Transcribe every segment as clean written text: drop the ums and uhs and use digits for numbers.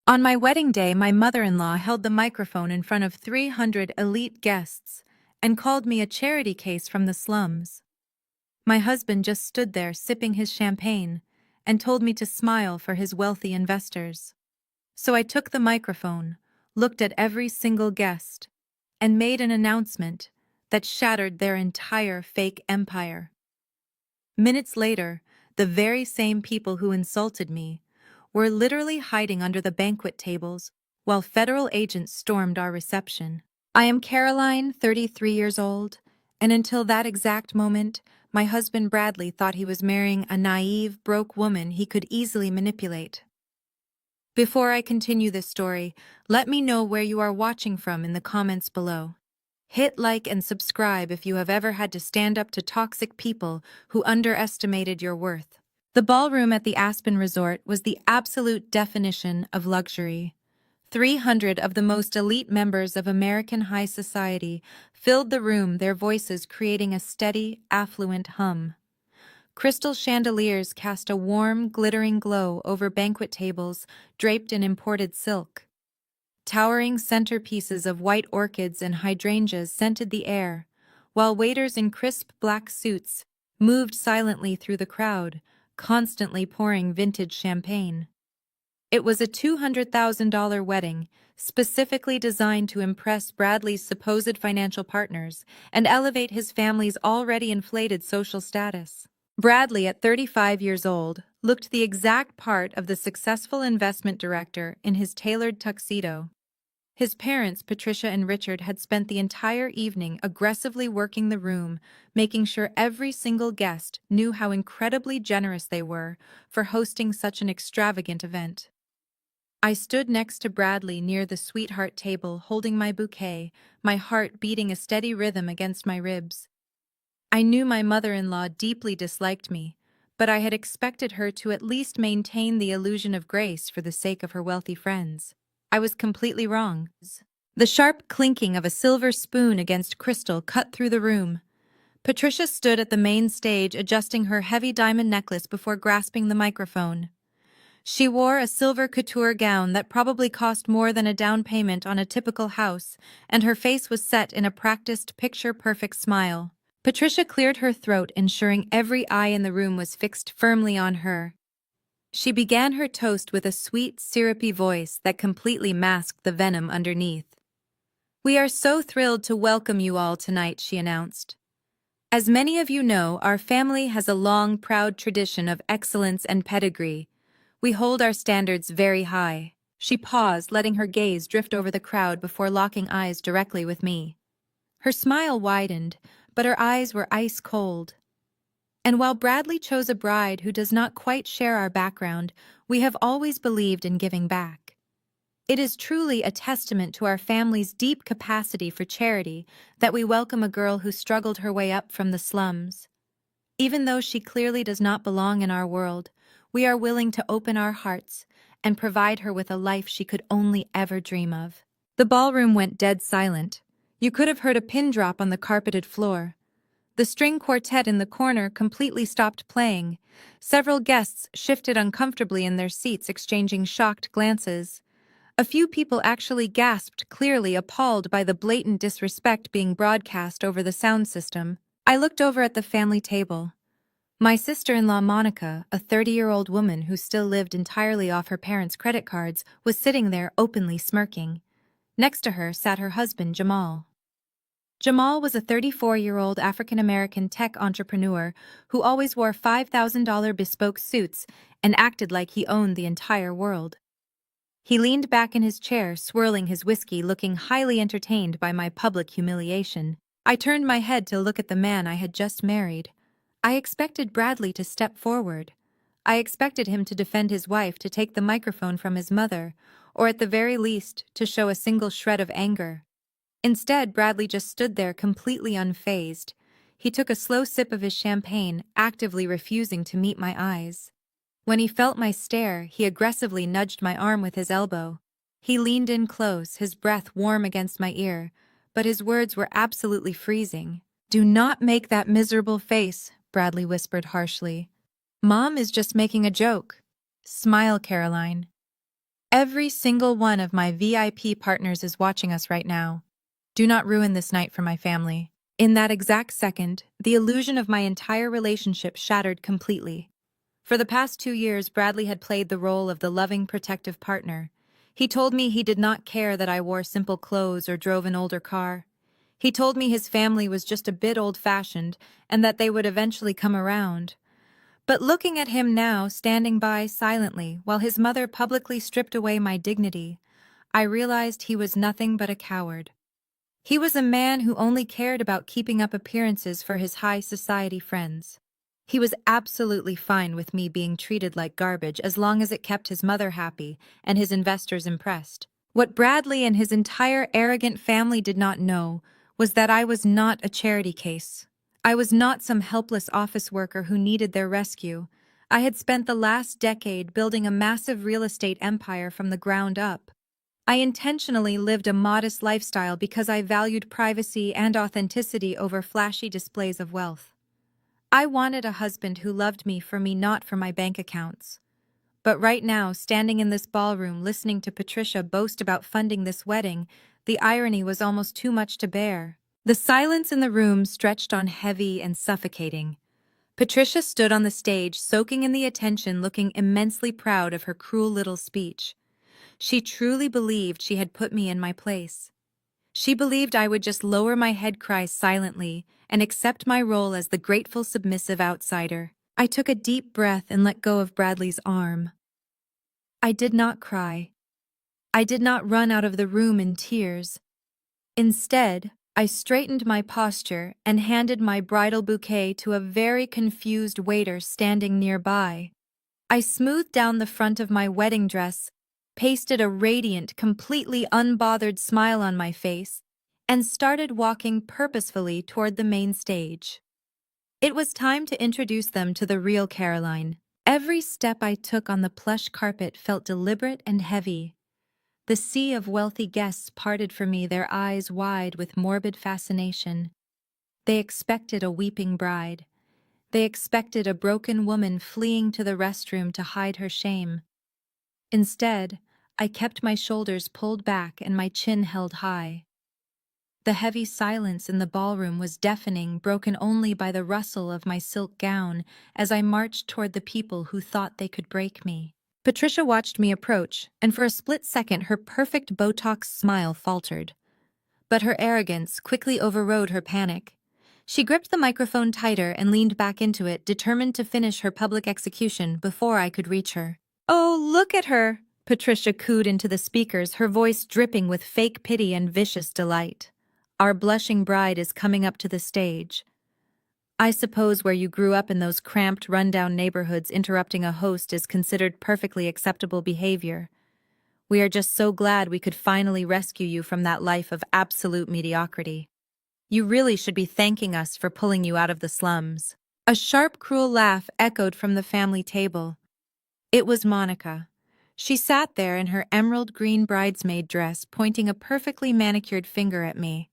On my wedding day, my mother-in-law held the microphone in front of 300 elite guests and called me a charity case from the slums. My husband just stood there sipping his champagne and told me to smile for his wealthy investors. So I took the microphone, looked at every single guest, and made an announcement that shattered their entire fake empire. Minutes later, the very same people who insulted me were literally hiding under the banquet tables while federal agents stormed our reception. I am Caroline, 33 years old, and until that exact moment, my husband Bradley thought he was marrying a naive, broke woman he could easily manipulate. Before I continue this story, let me know where you are watching from in the comments below. Hit like and subscribe if you have ever had to stand up to toxic people who underestimated your worth. The ballroom at the Aspen Resort was the absolute definition of luxury. 300 of the most elite members of American high society filled the room, their voices creating a steady, affluent hum. Crystal chandeliers cast a warm, glittering glow over banquet tables draped in imported silk. Towering centerpieces of white orchids and hydrangeas scented the air, while waiters in crisp black suits moved silently through the crowd, constantly pouring vintage champagne. It was a $200,000 wedding, specifically designed to impress Bradley's supposed financial partners and elevate his family's already inflated social status. Bradley, at 35 years old, looked the exact part of the successful investment director in his tailored tuxedo. His parents, Patricia and Richard, had spent the entire evening aggressively working the room, making sure every single guest knew how incredibly generous they were for hosting such an extravagant event. I stood next to Bradley near the sweetheart table, holding my bouquet, my heart beating a steady rhythm against my ribs. I knew my mother-in-law deeply disliked me, but I had expected her to at least maintain the illusion of grace for the sake of her wealthy friends. I was completely wrong. The sharp clinking of a silver spoon against crystal cut through the room. Patricia stood at the main stage, adjusting her heavy diamond necklace before grasping the microphone. She wore a silver couture gown that probably cost more than a down payment on a typical house, and her face was set in a practiced, picture-perfect smile. Patricia cleared her throat, ensuring every eye in the room was fixed firmly on her. She began her toast with a sweet, syrupy voice that completely masked the venom underneath. "We are so thrilled to welcome you all tonight," she announced. "As many of you know, our family has a long, proud tradition of excellence and pedigree. We hold our standards very high." She paused, letting her gaze drift over the crowd before locking eyes directly with me. Her smile widened, but her eyes were ice cold. "And while Bradley chose a bride who does not quite share our background, we have always believed in giving back. It is truly a testament to our family's deep capacity for charity that we welcome a girl who struggled her way up from the slums. Even though she clearly does not belong in our world, we are willing to open our hearts and provide her with a life she could only ever dream of." The ballroom went dead silent. You could have heard a pin drop on the carpeted floor. The string quartet in the corner completely stopped playing. Several guests shifted uncomfortably in their seats, exchanging shocked glances. A few people actually gasped, clearly appalled by the blatant disrespect being broadcast over the sound system. I looked over at the family table. My sister-in-law Monica, a 30-year-old woman who still lived entirely off her parents' credit cards, was sitting there openly smirking. Next to her sat her husband, Jamal. Jamal was a 34-year-old African-American tech entrepreneur who always wore $5,000 bespoke suits and acted like he owned the entire world. He leaned back in his chair, swirling his whiskey, looking highly entertained by my public humiliation. I turned my head to look at the man I had just married. I expected Bradley to step forward. I expected him to defend his wife, to take the microphone from his mother, or at the very least, to show a single shred of anger. Instead, Bradley just stood there completely unfazed. He took a slow sip of his champagne, actively refusing to meet my eyes. When he felt my stare, he aggressively nudged my arm with his elbow. He leaned in close, his breath warm against my ear, but his words were absolutely freezing. "Do not make that miserable face," Bradley whispered harshly. "Mom is just making a joke. Smile, Caroline." Every single one of my VIP partners is watching us right now. Do not ruin this night for my family. In that exact second, the illusion of my entire relationship shattered completely. For the past 2 years, Bradley had played the role of the loving, protective partner. He told me he did not care that I wore simple clothes or drove an older car. He told me his family was just a bit old-fashioned and that they would eventually come around. But looking at him now, standing by silently while his mother publicly stripped away my dignity, I realized he was nothing but a coward. He was a man who only cared about keeping up appearances for his high society friends. He was absolutely fine with me being treated like garbage as long as it kept his mother happy and his investors impressed. What Bradley and his entire arrogant family did not know was that I was not a charity case. I was not some helpless office worker who needed their rescue. I had spent the last decade building a massive real estate empire from the ground up. I intentionally lived a modest lifestyle because I valued privacy and authenticity over flashy displays of wealth. I wanted a husband who loved me for me, not for my bank accounts. But right now, standing in this ballroom listening to Patricia boast about funding this wedding, the irony was almost too much to bear. The silence in the room stretched on heavy and suffocating. Patricia stood on the stage, soaking in the attention, looking immensely proud of her cruel little speech. She truly believed she had put me in my place. She believed I would just lower my head, cry silently, and accept my role as the grateful, submissive outsider. I took a deep breath and let go of Bradley's arm. I did not cry. I did not run out of the room in tears. Instead, I straightened my posture and handed my bridal bouquet to a very confused waiter standing nearby. I smoothed down the front of my wedding dress, pasted a radiant, completely unbothered smile on my face, and started walking purposefully toward the main stage. It was time to introduce them to the real Caroline. Every step I took on the plush carpet felt deliberate and heavy. The sea of wealthy guests parted for me, their eyes wide with morbid fascination. They expected a weeping bride. They expected a broken woman fleeing to the restroom to hide her shame. Instead, I kept my shoulders pulled back and my chin held high. The heavy silence in the ballroom was deafening, broken only by the rustle of my silk gown as I marched toward the people who thought they could break me. Patricia watched me approach, and for a split second her perfect Botox smile faltered. But her arrogance quickly overrode her panic. She gripped the microphone tighter and leaned back into it, determined to finish her public execution before I could reach her. "Oh, look at her!" Patricia cooed into the speakers, her voice dripping with fake pity and vicious delight. "Our blushing bride is coming up to the stage." I suppose where you grew up in those cramped, run-down neighborhoods, interrupting a host is considered perfectly acceptable behavior. We are just so glad we could finally rescue you from that life of absolute mediocrity. You really should be thanking us for pulling you out of the slums. A sharp, cruel laugh echoed from the family table. It was Monica. She sat there in her emerald green bridesmaid dress, pointing a perfectly manicured finger at me.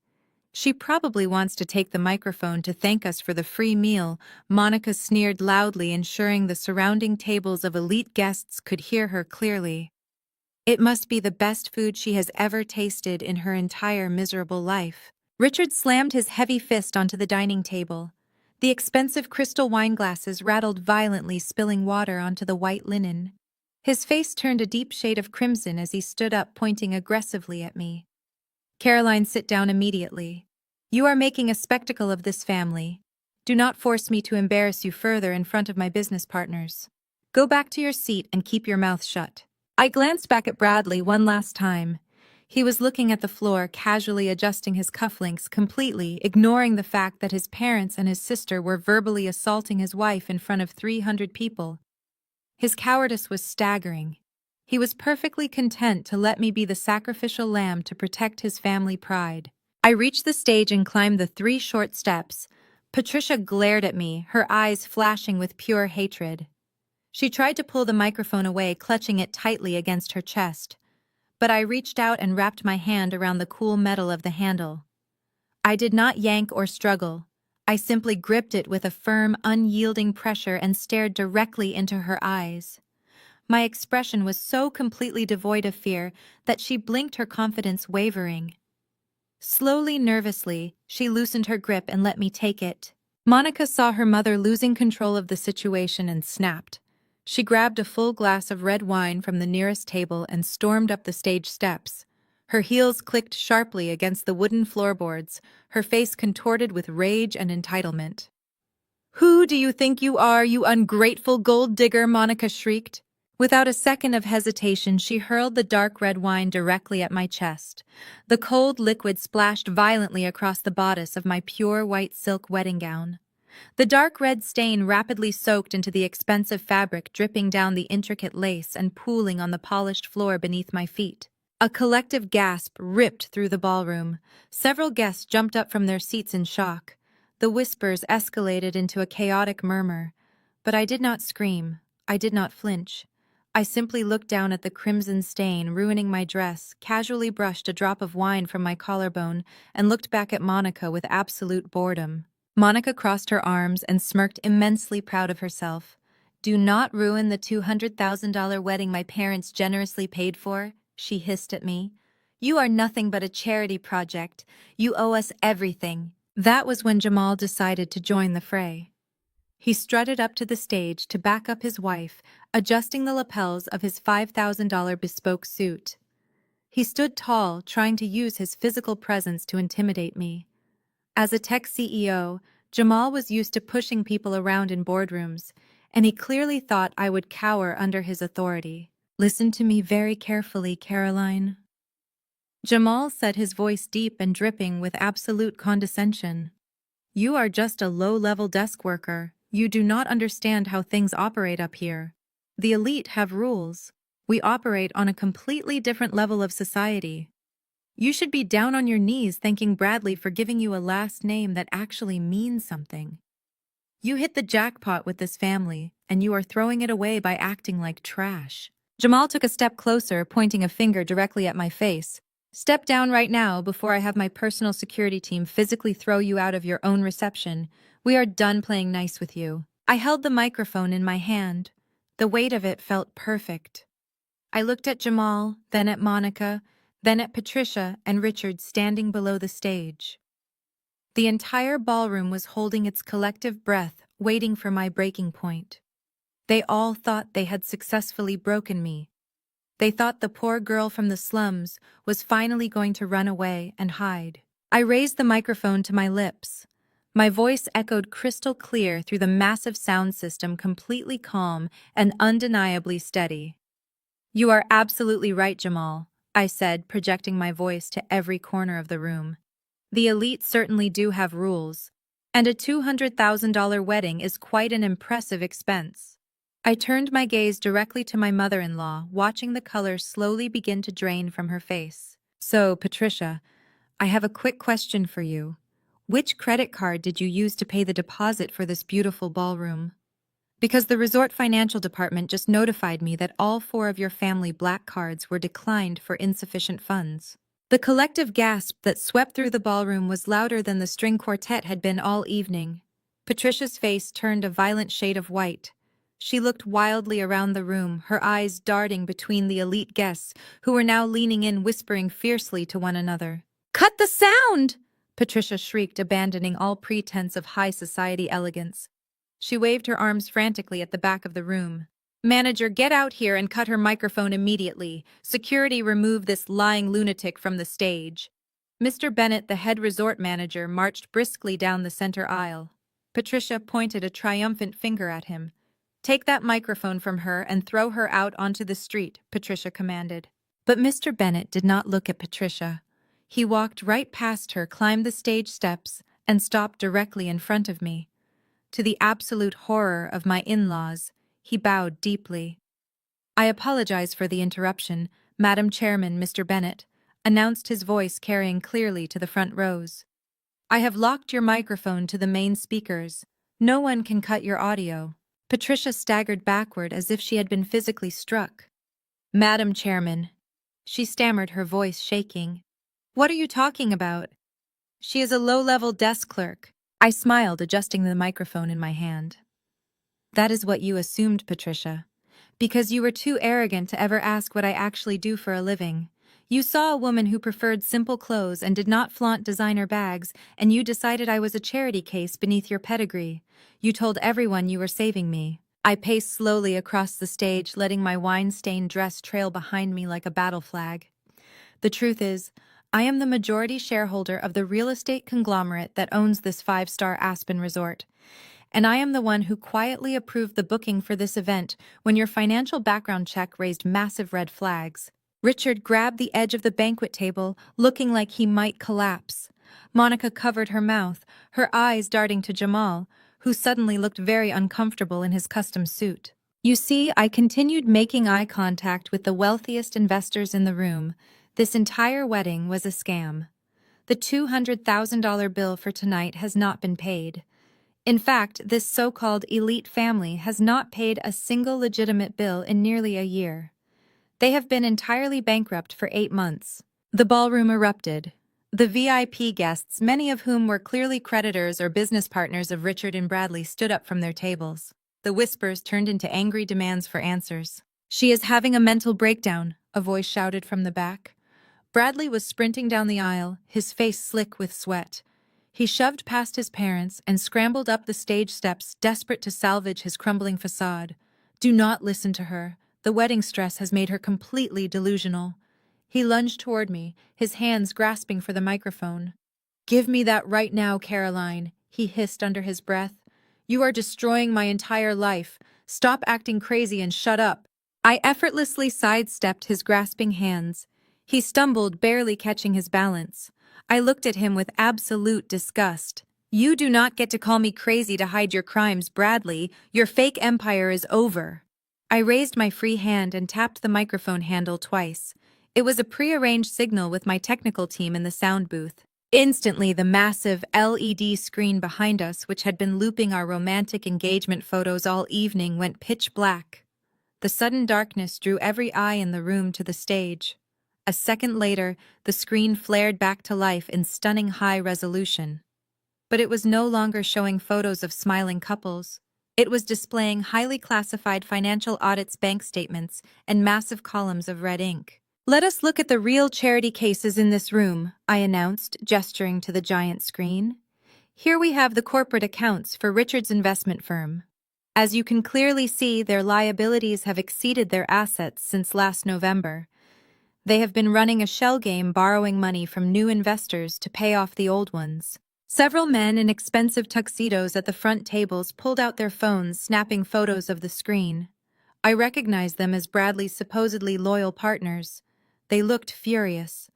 "She probably wants to take the microphone to thank us for the free meal," Monica sneered loudly, ensuring the surrounding tables of elite guests could hear her clearly. "It must be the best food she has ever tasted in her entire miserable life." Richard slammed his heavy fist onto the dining table. The expensive crystal wine glasses rattled violently, spilling water onto the white linen. His face turned a deep shade of crimson as he stood up, pointing aggressively at me. "Caroline, sit down immediately. You are making a spectacle of this family. Do not force me to embarrass you further in front of my business partners. Go back to your seat and keep your mouth shut." I glanced back at Bradley one last time. He was looking at the floor, casually adjusting his cufflinks, completely ignoring the fact that his parents and his sister were verbally assaulting his wife in front of 300 people. His cowardice was staggering. He was perfectly content to let me be the sacrificial lamb to protect his family pride. I reached the stage and climbed the 3 short steps. Patricia glared at me, her eyes flashing with pure hatred. She tried to pull the microphone away, clutching it tightly against her chest. But I reached out and wrapped my hand around the cool metal of the handle. I did not yank or struggle. I simply gripped it with a firm, unyielding pressure and stared directly into her eyes. My expression was so completely devoid of fear that she blinked, her confidence wavering. Slowly, nervously, she loosened her grip and let me take it. Monica saw her mother losing control of the situation and snapped. She grabbed a full glass of red wine from the nearest table and stormed up the stage steps. Her heels clicked sharply against the wooden floorboards, her face contorted with rage and entitlement. "Who do you think you are, you ungrateful gold digger?" Monica shrieked. Without a second of hesitation, she hurled the dark red wine directly at my chest. The cold liquid splashed violently across the bodice of my pure white silk wedding gown. The dark red stain rapidly soaked into the expensive fabric, dripping down the intricate lace and pooling on the polished floor beneath my feet. A collective gasp ripped through the ballroom. Several guests jumped up from their seats in shock. The whispers escalated into a chaotic murmur. But I did not scream. I did not flinch. I simply looked down at the crimson stain ruining my dress, casually brushed a drop of wine from my collarbone, and looked back at Monica with absolute boredom. Monica crossed her arms and smirked, immensely proud of herself. "Do not ruin the $200,000 wedding my parents generously paid for," she hissed at me. "You are nothing but a charity project. You owe us everything." That was when Jamal decided to join the fray. He strutted up to the stage to back up his wife, adjusting the lapels of his $5,000 bespoke suit. He stood tall, trying to use his physical presence to intimidate me. As a tech CEO, Jamal was used to pushing people around in boardrooms, and he clearly thought I would cower under his authority. "Listen to me very carefully, Caroline." Jamal said, his voice deep and dripping with absolute condescension. "You are just a low-level desk worker. You do not understand how things operate up here. The elite have rules. We operate on a completely different level of society. You should be down on your knees thanking Bradley for giving you a last name that actually means something. You hit the jackpot with this family, and you are throwing it away by acting like trash." Jamal took a step closer, pointing a finger directly at my face. "Step down right now before I have my personal security team physically throw you out of your own reception. We are done playing nice with you." I held the microphone in my hand. The weight of it felt perfect. I looked at Jamal, then at Monica, then at Patricia and Richard standing below the stage. The entire ballroom was holding its collective breath, waiting for my breaking point. They all thought they had successfully broken me. They thought the poor girl from the slums was finally going to run away and hide. I raised the microphone to my lips. My voice echoed crystal clear through the massive sound system, completely calm and undeniably steady. "You are absolutely right, Jamal," I said, projecting my voice to every corner of the room. "The elite certainly do have rules, and a $200,000 wedding is quite an impressive expense." I turned my gaze directly to my mother-in-law, watching the color slowly begin to drain from her face. "So, Patricia, I have a quick question for you. Which credit card did you use to pay the deposit for this beautiful ballroom? Because the resort financial department just notified me that all 4 of your family black cards were declined for insufficient funds." The collective gasp that swept through the ballroom was louder than the string quartet had been all evening. Patricia's face turned a violent shade of white. She looked wildly around the room, her eyes darting between the elite guests who were now leaning in, whispering fiercely to one another. "Cut the sound!" Patricia shrieked, abandoning all pretense of high society elegance. She waved her arms frantically at the back of the room. "Manager, get out here and cut her microphone immediately. Security, remove this lying lunatic from the stage." Mr. Bennett, the head resort manager, marched briskly down the center aisle. Patricia pointed a triumphant finger at him. "Take that microphone from her and throw her out onto the street," Patricia commanded. But Mr. Bennett did not look at Patricia. He walked right past her, climbed the stage steps, and stopped directly in front of me. To the absolute horror of my in-laws, he bowed deeply. "I apologize for the interruption, Madam Chairman, Mr. Bennett," announced his voice carrying clearly to the front rows. "I have locked your microphone to the main speakers. No one can cut your audio." Patricia staggered backward as if she had been physically struck. "Madam Chairman," she stammered, her voice shaking. "What are you talking about? She is a low-level desk clerk." I smiled, adjusting the microphone in my hand. "That is what you assumed, Patricia. Because you were too arrogant to ever ask what I actually do for a living. You saw a woman who preferred simple clothes and did not flaunt designer bags, and you decided I was a charity case beneath your pedigree. You told everyone you were saving me. I paced slowly across the stage, letting my wine-stained dress trail behind me like a battle flag. The truth is, I am the majority shareholder of the real estate conglomerate that owns this five-star Aspen resort. And I am the one who quietly approved the booking for this event when your financial background check raised massive red flags. Richard grabbed the edge of the banquet table, looking like he might collapse. Monica covered her mouth, her eyes darting to Jamal, who suddenly looked very uncomfortable in his custom suit. You see, I continued making eye contact with the wealthiest investors in the room. This entire wedding was a scam. The $200,000 bill for tonight has not been paid. In fact, this so-called elite family has not paid a single legitimate bill in nearly a year. They have been entirely bankrupt for 8 months. The ballroom erupted. The VIP guests, many of whom were clearly creditors or business partners of Richard and Bradley, stood up from their tables. The whispers turned into angry demands for answers. "She is having a mental breakdown," a voice shouted from the back. Bradley was sprinting down the aisle, his face slick with sweat. He shoved past his parents and scrambled up the stage steps, desperate to salvage his crumbling facade. "Do not listen to her. The wedding stress has made her completely delusional." He lunged toward me, his hands grasping for the microphone. "Give me that right now, Caroline," he hissed under his breath. "You are destroying my entire life. Stop acting crazy and shut up." I effortlessly sidestepped his grasping hands. He stumbled, barely catching his balance. I looked at him with absolute disgust. "You do not get to call me crazy to hide your crimes, Bradley. Your fake empire is over." I raised my free hand and tapped the microphone handle twice. It was a pre-arranged signal with my technical team in the sound booth. Instantly, the massive LED screen behind us, which had been looping our romantic engagement photos all evening, went pitch black. The sudden darkness drew every eye in the room to the stage. A second later, the screen flared back to life in stunning high resolution. But it was no longer showing photos of smiling couples. It was displaying highly classified financial audits, bank statements, and massive columns of red ink. "Let us look at the real charity cases in this room," I announced, gesturing to the giant screen. "Here we have the corporate accounts for Richard's investment firm. As you can clearly see, their liabilities have exceeded their assets since last November. They have been running a shell game, borrowing money from new investors to pay off the old ones." Several men in expensive tuxedos at the front tables pulled out their phones, snapping photos of the screen. I recognized them as Bradley's supposedly loyal partners. They looked furious.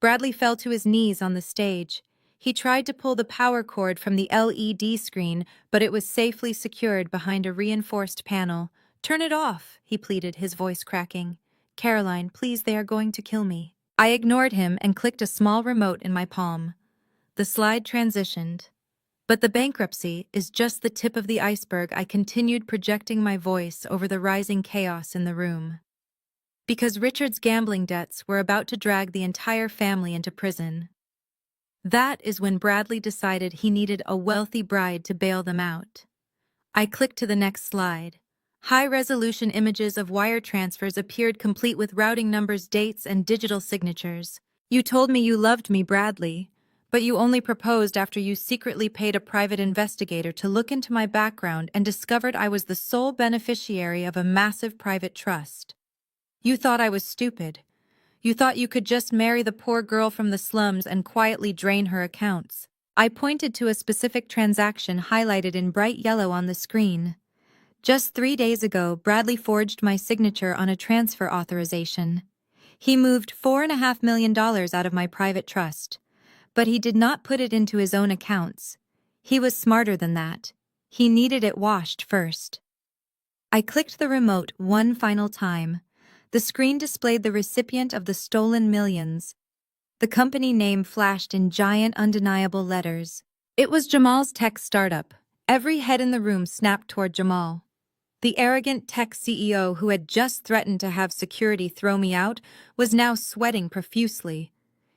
Bradley fell to his knees on the stage. He tried to pull the power cord from the LED screen, but it was safely secured behind a reinforced panel. "Turn it off," he pleaded, his voice cracking. "Caroline, please, they are going to kill me." I ignored him and clicked a small remote in my palm. The slide transitioned. "But the bankruptcy is just the tip of the iceberg," I continued, projecting my voice over the rising chaos in the room. "Because Richard's gambling debts were about to drag the entire family into prison. That is when Bradley decided he needed a wealthy bride to bail them out." I clicked to the next slide. High-resolution images of wire transfers appeared, complete with routing numbers, dates, and digital signatures. "You told me you loved me, Bradley, but you only proposed after you secretly paid a private investigator to look into my background and discovered I was the sole beneficiary of a massive private trust. You thought I was stupid. You thought you could just marry the poor girl from the slums and quietly drain her accounts." I pointed to a specific transaction highlighted in bright yellow on the screen. "Just 3 days ago, Bradley forged my signature on a transfer authorization. He moved $4.5 million out of my private trust. But he did not put it into his own accounts. He was smarter than that. He needed it washed first." I clicked the remote one final time. The screen displayed the recipient of the stolen millions. The company name flashed in giant, undeniable letters. It was Jamal's tech startup. Every head in the room snapped toward Jamal. The arrogant tech CEO who had just threatened to have security throw me out was now sweating profusely.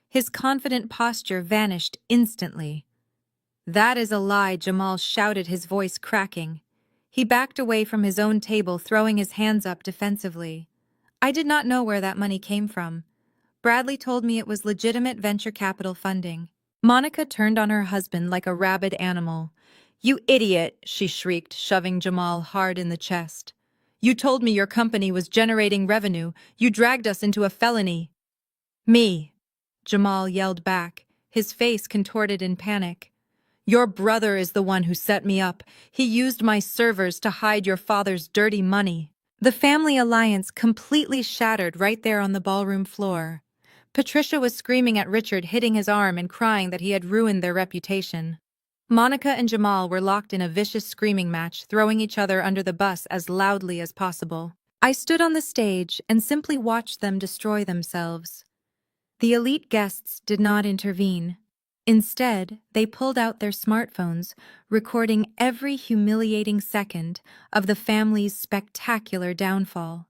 His confident posture vanished instantly. "That is a lie," Jamal shouted, his voice cracking. He backed away from his own table, throwing his hands up defensively. I did not know where that money came from. Bradley told me it was legitimate venture capital funding. Monica turned on her husband like a rabid animal. "You idiot," she shrieked, shoving Jamal hard in the chest. "You told me your company was generating revenue. You dragged us into a felony." "Me," Jamal yelled back, his face contorted in panic. "Your brother is the one who set me up. He used my servers to hide your father's dirty money." The family alliance completely shattered right there on the ballroom floor. Patricia was screaming at Richard, hitting his arm and crying that he had ruined their reputation. Monica and Jamal were locked in a vicious screaming match, throwing each other under the bus as loudly as possible. I stood on the stage and simply watched them destroy themselves. The elite guests did not intervene. Instead, they pulled out their smartphones, recording every humiliating second of the family's spectacular downfall.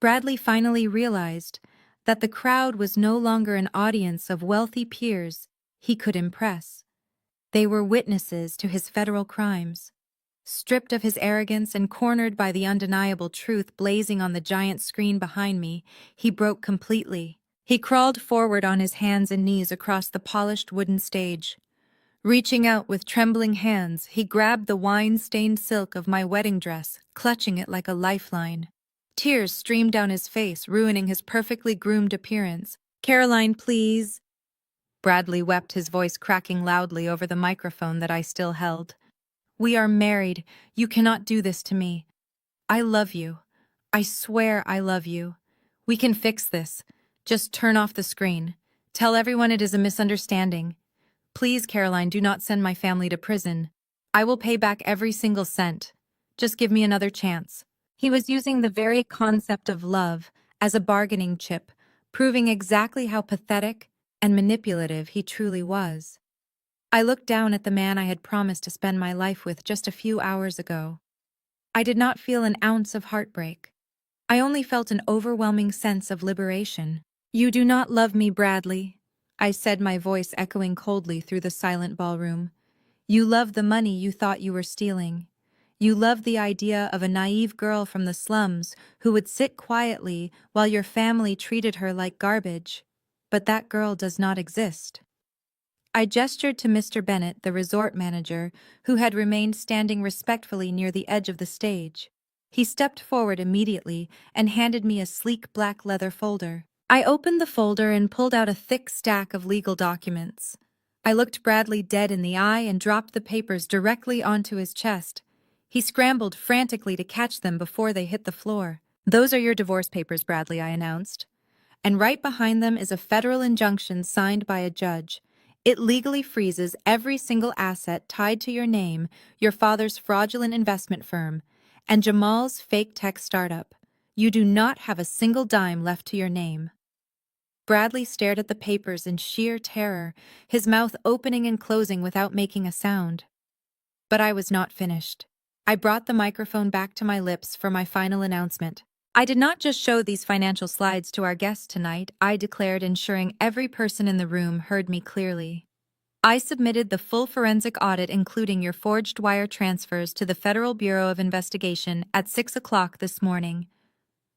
Bradley finally realized that the crowd was no longer an audience of wealthy peers he could impress. They were witnesses to his federal crimes. Stripped of his arrogance and cornered by the undeniable truth blazing on the giant screen behind me, he broke completely. He crawled forward on his hands and knees across the polished wooden stage. Reaching out with trembling hands, he grabbed the wine-stained silk of my wedding dress, clutching it like a lifeline. Tears streamed down his face, ruining his perfectly groomed appearance. "Caroline, please." Bradley wept, his voice cracking loudly over the microphone that I still held. "We are married. You cannot do this to me. I love you. I swear I love you. We can fix this. Just turn off the screen. Tell everyone it is a misunderstanding. Please, Caroline, do not send my family to prison. I will pay back every single cent. Just give me another chance." He was using the very concept of love as a bargaining chip, proving exactly how pathetic and manipulative he truly was. I looked down at the man I had promised to spend my life with just a few hours ago. I did not feel an ounce of heartbreak. I only felt an overwhelming sense of liberation. "You do not love me, Bradley," I said, my voice echoing coldly through the silent ballroom. "You love the money you thought you were stealing. You love the idea of a naive girl from the slums who would sit quietly while your family treated her like garbage. But that girl does not exist." I gestured to Mr. Bennett, the resort manager, who had remained standing respectfully near the edge of the stage. He stepped forward immediately and handed me a sleek black leather folder. I opened the folder and pulled out a thick stack of legal documents. I looked Bradley dead in the eye and dropped the papers directly onto his chest. He scrambled frantically to catch them before they hit the floor. "Those are your divorce papers, Bradley," I announced. "And right behind them is a federal injunction signed by a judge. It legally freezes every single asset tied to your name, your father's fraudulent investment firm, and Jamal's fake tech startup. You do not have a single dime left to your name." Bradley stared at the papers in sheer terror, his mouth opening and closing without making a sound. But I was not finished. I brought the microphone back to my lips for my final announcement. "I did not just show these financial slides to our guests tonight," I declared, ensuring every person in the room heard me clearly. "I submitted the full forensic audit, including your forged wire transfers, to the Federal Bureau of Investigation at 6 o'clock this morning."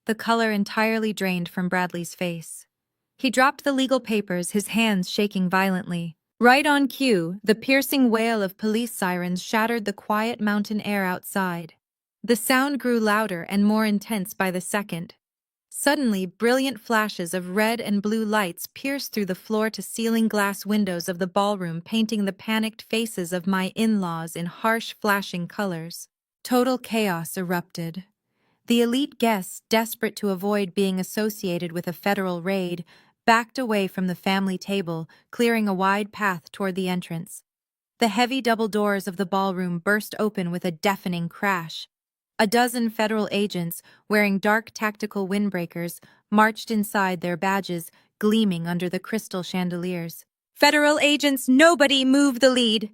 The color entirely drained from Bradley's face. He dropped the legal papers, his hands shaking violently. Right on cue, the piercing wail of police sirens shattered the quiet mountain air outside. The sound grew louder and more intense by the second. Suddenly, brilliant flashes of red and blue lights pierced through the floor-to-ceiling glass windows of the ballroom, painting the panicked faces of my in-laws in harsh, flashing colors. Total chaos erupted. The elite guests, desperate to avoid being associated with a federal raid, backed away from the family table, clearing a wide path toward the entrance. The heavy double doors of the ballroom burst open with a deafening crash. A dozen federal agents, wearing dark tactical windbreakers, marched inside, their badges gleaming under the crystal chandeliers. "Federal agents, nobody move the lead!"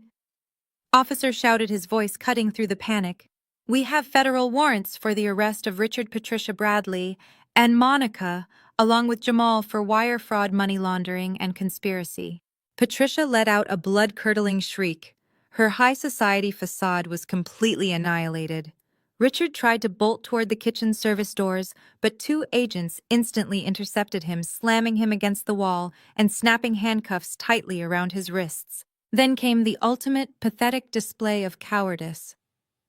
Officer shouted, his voice cutting through the panic. "We have federal warrants for the arrest of Richard Patricia Bradley and Monica, along with Jamal, for wire fraud, money laundering, and conspiracy." Patricia let out a blood-curdling shriek. Her high society facade was completely annihilated. Richard tried to bolt toward the kitchen service doors, but two agents instantly intercepted him, slamming him against the wall and snapping handcuffs tightly around his wrists. Then came the ultimate, pathetic display of cowardice.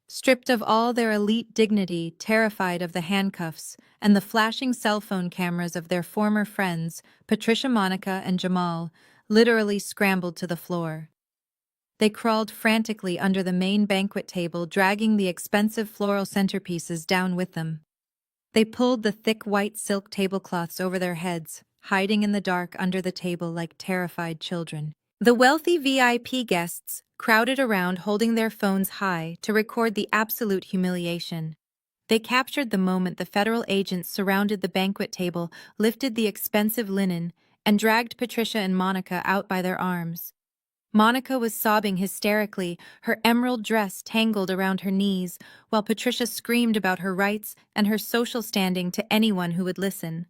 Stripped of all their elite dignity, terrified of the handcuffs and the flashing cell phone cameras of their former friends, Patricia, Monica, and Jamal literally scrambled to the floor. They crawled frantically under the main banquet table, dragging the expensive floral centerpieces down with them. They pulled the thick white silk tablecloths over their heads, hiding in the dark under the table like terrified children. The wealthy VIP guests crowded around, holding their phones high to record the absolute humiliation. They captured the moment the federal agents surrounded the banquet table, lifted the expensive linen, and dragged Patricia and Monica out by their arms. Monica was sobbing hysterically, her emerald dress tangled around her knees, while Patricia screamed about her rights and her social standing to anyone who would listen.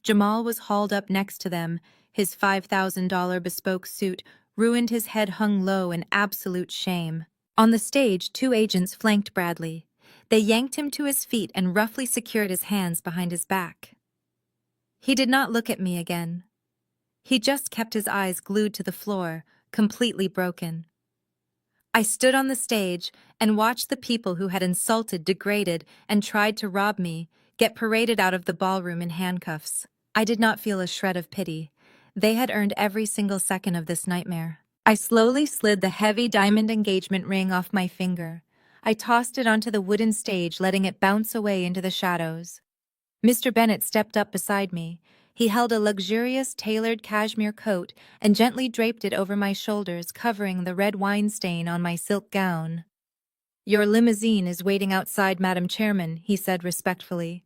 Jamal was hauled up next to them. His $5,000 bespoke suit ruined, his head hung low in absolute shame. On the stage, two agents flanked Bradley. They yanked him to his feet and roughly secured his hands behind his back. He did not look at me again. He just kept his eyes glued to the floor, completely broken. I stood on the stage and watched the people who had insulted, degraded, and tried to rob me get paraded out of the ballroom in handcuffs. I did not feel a shred of pity. They had earned every single second of this nightmare. I slowly slid the heavy diamond engagement ring off my finger. I tossed it onto the wooden stage, letting it bounce away into the shadows. Mr. Bennett stepped up beside me. He held a luxurious tailored cashmere coat and gently draped it over my shoulders, covering the red wine stain on my silk gown. "Your limousine is waiting outside, Madam Chairman," he said respectfully.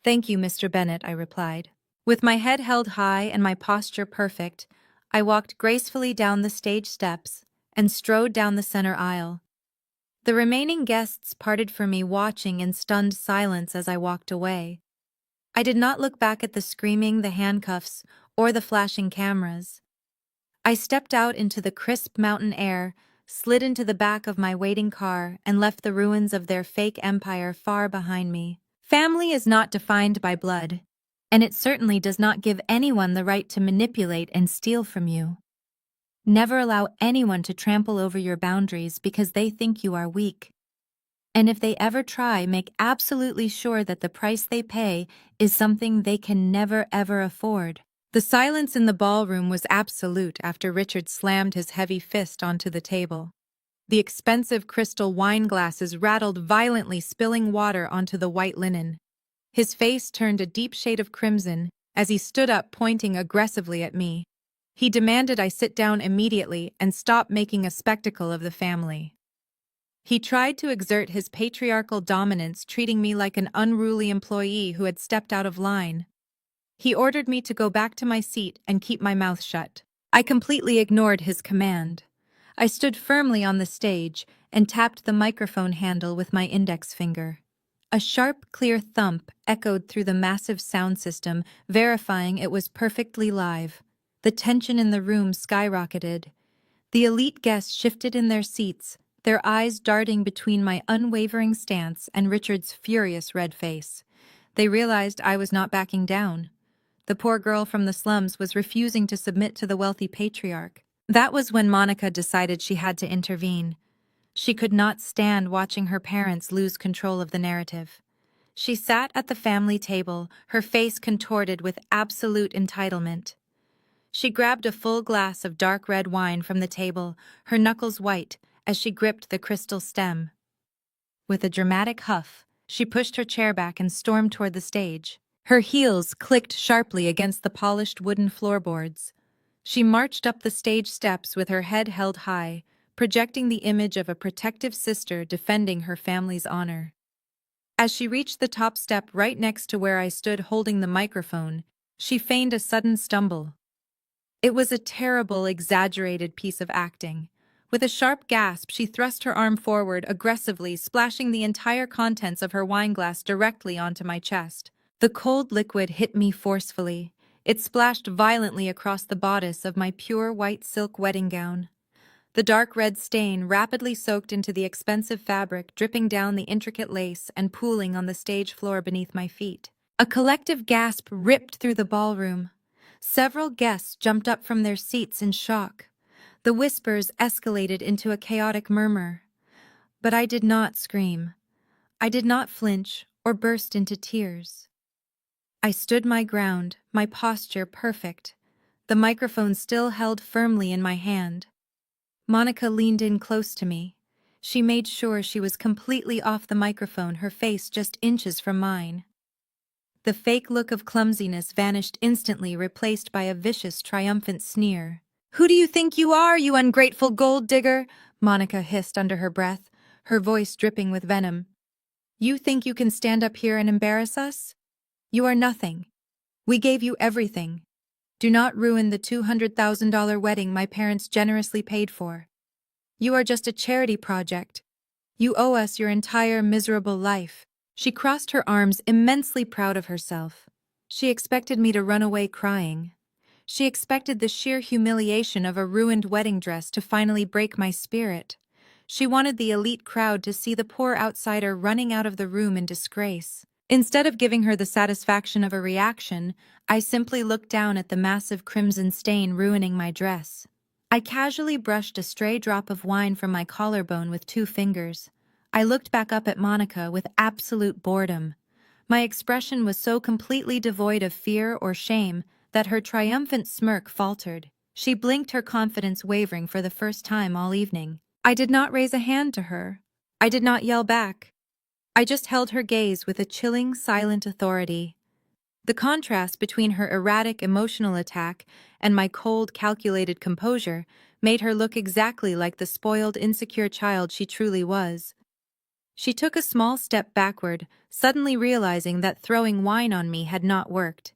"Thank you, Mr. Bennett," I replied. With my head held high and my posture perfect, I walked gracefully down the stage steps and strode down the center aisle. The remaining guests parted from me, watching in stunned silence as I walked away. I did not look back at the screaming, the handcuffs, or the flashing cameras. I stepped out into the crisp mountain air, slid into the back of my waiting car, and left the ruins of their fake empire far behind me. Family is not defined by blood, and it certainly does not give anyone the right to manipulate and steal from you. Never allow anyone to trample over your boundaries because they think you are weak. And if they ever try, make absolutely sure that the price they pay is something they can never ever afford. The silence in the ballroom was absolute after Richard slammed his heavy fist onto the table. The expensive crystal wine glasses rattled violently, spilling water onto the white linen. His face turned a deep shade of crimson as he stood up, pointing aggressively at me. He demanded I sit down immediately and stop making a spectacle of the family. He tried to exert his patriarchal dominance, treating me like an unruly employee who had stepped out of line. He ordered me to go back to my seat and keep my mouth shut. I completely ignored his command. I stood firmly on the stage and tapped the microphone handle with my index finger. A sharp, clear thump echoed through the massive sound system, verifying it was perfectly live. The tension in the room skyrocketed. The elite guests shifted in their seats, their eyes darting between my unwavering stance and Richard's furious red face. They realized I was not backing down. The poor girl from the slums was refusing to submit to the wealthy patriarch. That was when Monica decided she had to intervene. She could not stand watching her parents lose control of the narrative. She sat at the family table, her face contorted with absolute entitlement. She grabbed a full glass of dark red wine from the table, her knuckles white, as she gripped the crystal stem. With a dramatic huff, she pushed her chair back and stormed toward the stage. Her heels clicked sharply against the polished wooden floorboards. She marched up the stage steps with her head held high, projecting the image of a protective sister defending her family's honor. As she reached the top step right next to where I stood holding the microphone, she feigned a sudden stumble. It was a terrible, exaggerated piece of acting. With a sharp gasp, she thrust her arm forward aggressively, splashing the entire contents of her wineglass directly onto my chest. The cold liquid hit me forcefully. It splashed violently across the bodice of my pure white silk wedding gown. The dark red stain rapidly soaked into the expensive fabric, dripping down the intricate lace and pooling on the stage floor beneath my feet. A collective gasp ripped through the ballroom. Several guests jumped up from their seats in shock. The whispers escalated into a chaotic murmur. But I did not scream. I did not flinch or burst into tears. I stood my ground, my posture perfect, the microphone still held firmly in my hand. Monica leaned in close to me. She made sure she was completely off the microphone, her face just inches from mine. The fake look of clumsiness vanished instantly, replaced by a vicious, triumphant sneer. "Who do you think you are, you ungrateful gold digger?" Monica hissed under her breath, her voice dripping with venom. "You think you can stand up here and embarrass us? You are nothing. We gave you everything. Do not ruin the $200,000 wedding my parents generously paid for. You are just a charity project. You owe us your entire miserable life." She crossed her arms, immensely proud of herself. She expected me to run away crying. She expected the sheer humiliation of a ruined wedding dress to finally break my spirit. She wanted the elite crowd to see the poor outsider running out of the room in disgrace. Instead of giving her the satisfaction of a reaction, I simply looked down at the massive crimson stain ruining my dress. I casually brushed a stray drop of wine from my collarbone with 2 fingers. I looked back up at Monica with absolute boredom. My expression was so completely devoid of fear or shame that her triumphant smirk faltered. She blinked, her confidence wavering for the first time all evening. I did not raise a hand to her. I did not yell back. I just held her gaze with a chilling, silent authority. The contrast between her erratic emotional attack and my cold, calculated composure made her look exactly like the spoiled, insecure child she truly was. She took a small step backward, suddenly realizing that throwing wine on me had not worked.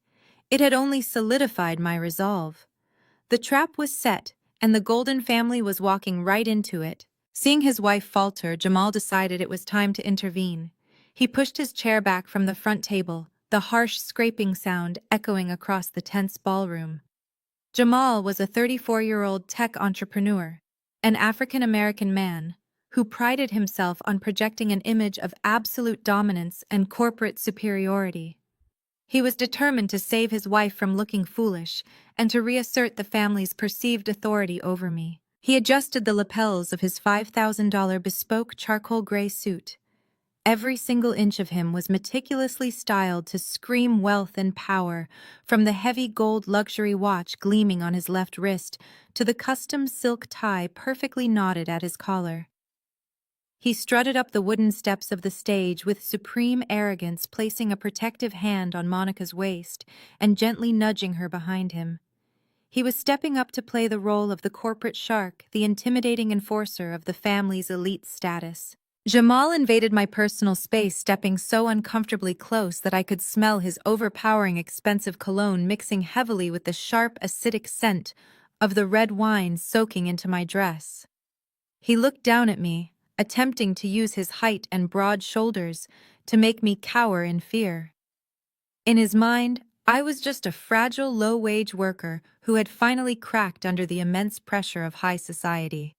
It had only solidified my resolve. The trap was set, and the Golden family was walking right into it. Seeing his wife falter, Jamal decided it was time to intervene. He pushed his chair back from the front table, the harsh scraping sound echoing across the tense ballroom. Jamal was a 34-year-old tech entrepreneur, an African-American man who prided himself on projecting an image of absolute dominance and corporate superiority. He was determined to save his wife from looking foolish and to reassert the family's perceived authority over me. He adjusted the lapels of his $5,000 bespoke charcoal gray suit. Every single inch of him was meticulously styled to scream wealth and power, from the heavy gold luxury watch gleaming on his left wrist to the custom silk tie perfectly knotted at his collar. He strutted up the wooden steps of the stage with supreme arrogance, placing a protective hand on Monica's waist and gently nudging her behind him. He was stepping up to play the role of the corporate shark, the intimidating enforcer of the family's elite status. Jamal invaded my personal space, stepping so uncomfortably close that I could smell his overpowering expensive cologne mixing heavily with the sharp, acidic scent of the red wine soaking into my dress. He looked down at me, attempting to use his height and broad shoulders to make me cower in fear. In his mind, I was just a fragile, low-wage worker who had finally cracked under the immense pressure of high society.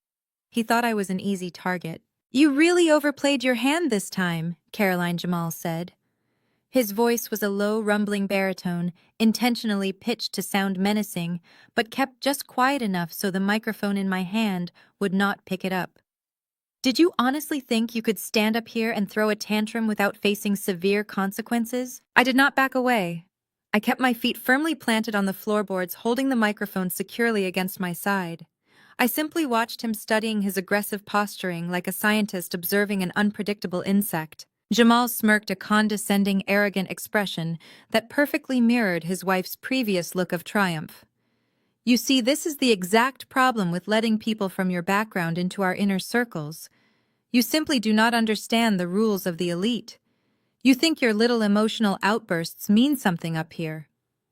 He thought I was an easy target. "You really overplayed your hand this time," Caroline Jamal said. His voice was a low, rumbling baritone, intentionally pitched to sound menacing, but kept just quiet enough so the microphone in my hand would not pick it up. "Did you honestly think you could stand up here and throw a tantrum without facing severe consequences?" I did not back away. I kept my feet firmly planted on the floorboards, holding the microphone securely against my side. I simply watched him, studying his aggressive posturing like a scientist observing an unpredictable insect. Jamal smirked, a condescending, arrogant expression that perfectly mirrored his wife's previous look of triumph. "You see, this is the exact problem with letting people from your background into our inner circles. You simply do not understand the rules of the elite. You think your little emotional outbursts mean something up here.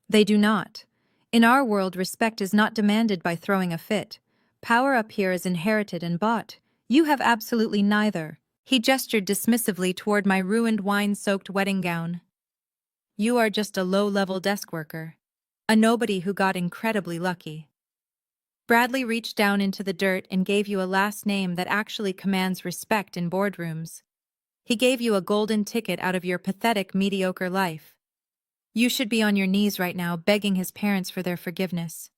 They do not. In our world, respect is not demanded by throwing a fit. Power up here is inherited and bought. You have absolutely neither." He gestured dismissively toward my ruined wine-soaked wedding gown. "You are just a low-level desk worker. A nobody who got incredibly lucky." Bradley reached down into the dirt and gave you a last name that actually commands respect in boardrooms. He gave you a golden ticket out of your pathetic, mediocre life. You should be on your knees right now begging his parents for their forgiveness.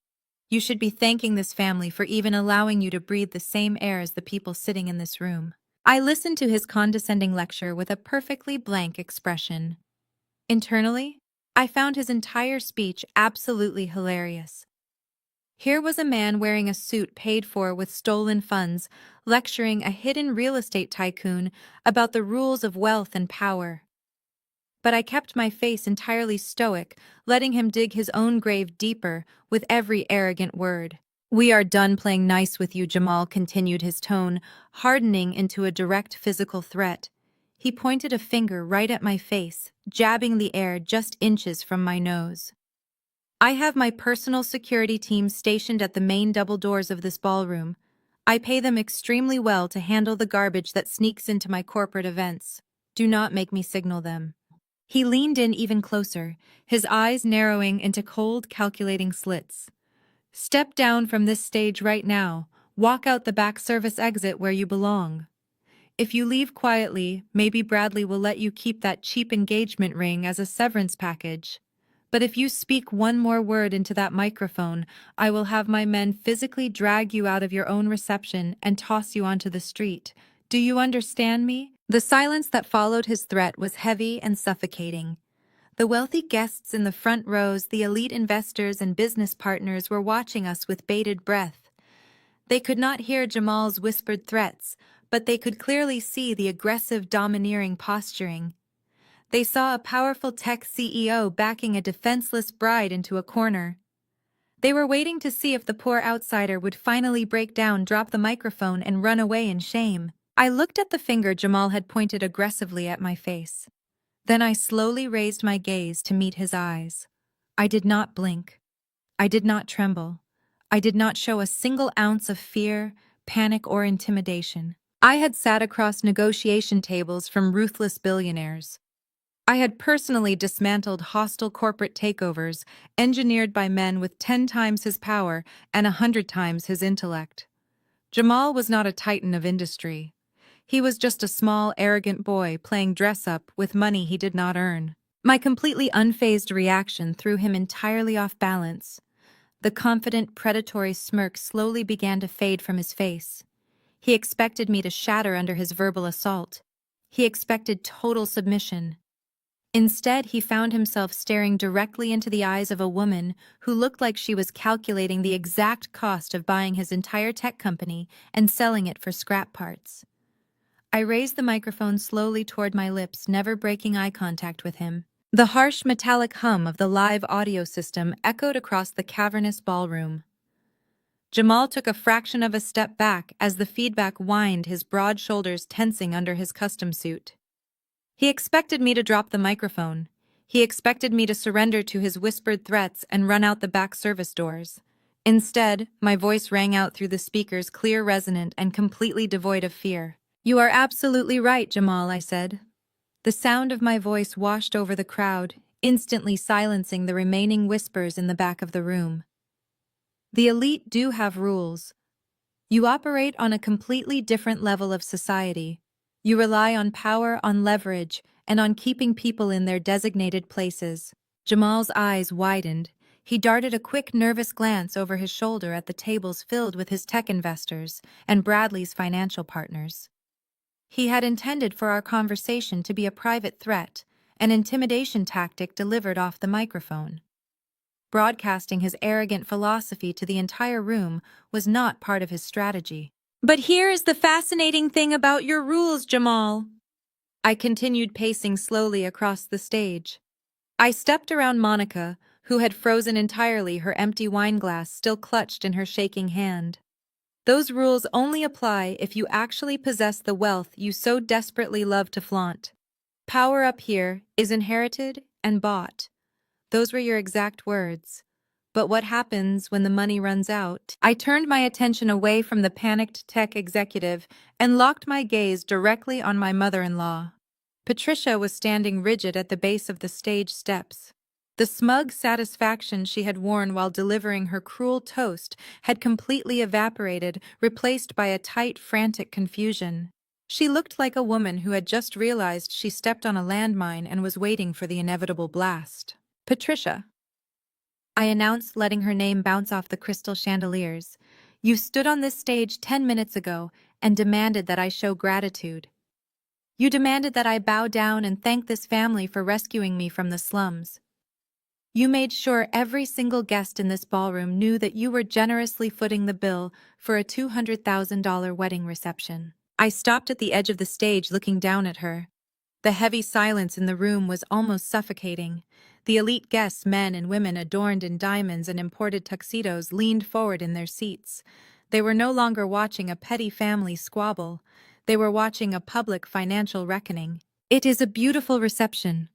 You should be thanking this family for even allowing you to breathe the same air as the people sitting in this room. I listened to his condescending lecture with a perfectly blank expression. Internally, I found his entire speech absolutely hilarious. Here was a man wearing a suit paid for with stolen funds, lecturing a hidden real estate tycoon about the rules of wealth and power. But I kept my face entirely stoic, letting him dig his own grave deeper with every arrogant word. "We are done playing nice with you," Jamal continued, his tone hardening into a direct physical threat. He pointed a finger right at my face, jabbing the air just inches from my nose. "I have my personal security team stationed at the main double doors of this ballroom. I pay them extremely well to handle the garbage that sneaks into my corporate events. Do not make me signal them." He leaned in even closer, his eyes narrowing into cold, calculating slits. "Step down from this stage right now. Walk out the back service exit where you belong. If you leave quietly, maybe Bradley will let you keep that cheap engagement ring as a severance package. But if you speak one more word into that microphone, I will have my men physically drag you out of your own reception and toss you onto the street. Do you understand me?" The silence that followed his threat was heavy and suffocating. The wealthy guests in the front rows, the elite investors and business partners were watching us with bated breath. They could not hear Jamal's whispered threats, but they could clearly see the aggressive, domineering posturing. They saw a powerful tech CEO backing a defenseless bride into a corner. They were waiting to see if the poor outsider would finally break down, drop the microphone, and run away in shame. I looked at the finger Jamal had pointed aggressively at my face. Then I slowly raised my gaze to meet his eyes. I did not blink. I did not tremble. I did not show a single ounce of fear, panic, or intimidation. I had sat across negotiation tables from ruthless billionaires. I had personally dismantled hostile corporate takeovers engineered by men with 10 times his power and 100 times his intellect. Jamal was not a titan of industry. He was just a small, arrogant boy playing dress-up with money he did not earn. My completely unfazed reaction threw him entirely off balance. The confident, predatory smirk slowly began to fade from his face. He expected me to shatter under his verbal assault. He expected total submission. Instead, he found himself staring directly into the eyes of a woman who looked like she was calculating the exact cost of buying his entire tech company and selling it for scrap parts. I raised the microphone slowly toward my lips, never breaking eye contact with him. The harsh metallic hum of the live audio system echoed across the cavernous ballroom. Jamal took a fraction of a step back as the feedback whined, his broad shoulders tensing under his custom suit. He expected me to drop the microphone. He expected me to surrender to his whispered threats and run out the back service doors. Instead, my voice rang out through the speakers, clear, resonant, and completely devoid of fear. "You are absolutely right, Jamal," I said. The sound of my voice washed over the crowd, instantly silencing the remaining whispers in the back of the room. "The elite do have rules. You operate on a completely different level of society. You rely on power, on leverage, and on keeping people in their designated places." Jamal's eyes widened. He darted a quick, nervous glance over his shoulder at the tables filled with his tech investors and Bradley's financial partners. He had intended for our conversation to be a private threat, an intimidation tactic delivered off the microphone. Broadcasting his arrogant philosophy to the entire room was not part of his strategy. "But here is the fascinating thing about your rules, Jamal." I continued pacing slowly across the stage. I stepped around Monica, who had frozen entirely, her empty wine glass still clutched in her shaking hand. "Those rules only apply if you actually possess the wealth you so desperately love to flaunt. Power up here is inherited and bought." Those were your exact words. But what happens when the money runs out? I turned my attention away from the panicked tech executive and locked my gaze directly on my mother-in-law. Patricia was standing rigid at the base of the stage steps. The smug satisfaction she had worn while delivering her cruel toast had completely evaporated, replaced by a tight, frantic confusion. She looked like a woman who had just realized she stepped on a landmine and was waiting for the inevitable blast. "Patricia," I announced, letting her name bounce off the crystal chandeliers. "You stood on this stage 10 minutes ago and demanded that I show gratitude. You demanded that I bow down and thank this family for rescuing me from the slums. You made sure every single guest in this ballroom knew that you were generously footing the bill for a $200,000 wedding reception." I stopped at the edge of the stage, looking down at her. The heavy silence in the room was almost suffocating. The elite guests, men and women adorned in diamonds and imported tuxedos, leaned forward in their seats. They were no longer watching a petty family squabble. They were watching a public financial reckoning. "It is a beautiful reception,"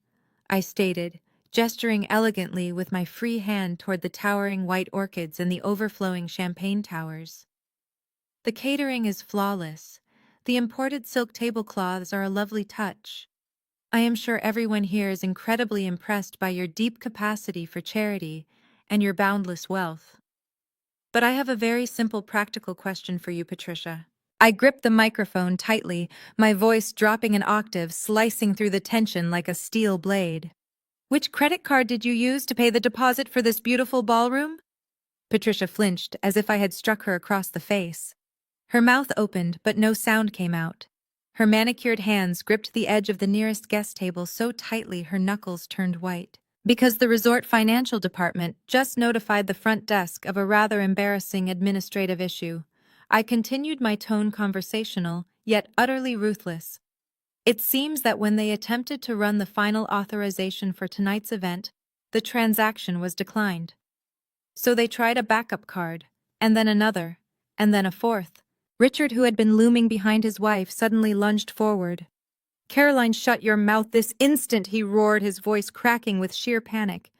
I stated, gesturing elegantly with my free hand toward the towering white orchids and the overflowing champagne towers. "The catering is flawless. The imported silk tablecloths are a lovely touch. I am sure everyone here is incredibly impressed by your deep capacity for charity and your boundless wealth. But I have a very simple practical question for you, Patricia." I gripped the microphone tightly, my voice dropping an octave, slicing through the tension like a steel blade. "Which credit card did you use to pay the deposit for this beautiful ballroom?" Patricia flinched, as if I had struck her across the face. Her mouth opened, but no sound came out. Her manicured hands gripped the edge of the nearest guest table so tightly her knuckles turned white. "Because the resort financial department just notified the front desk of a rather embarrassing administrative issue." I continued, my tone conversational, yet utterly ruthless. "It seems that when they attempted to run the final authorization for tonight's event, the transaction was declined. So they tried a backup card, and then another, and then a fourth." Richard, who had been looming behind his wife, suddenly lunged forward. "Caroline, shut your mouth this instant," he roared, his voice cracking with sheer panic.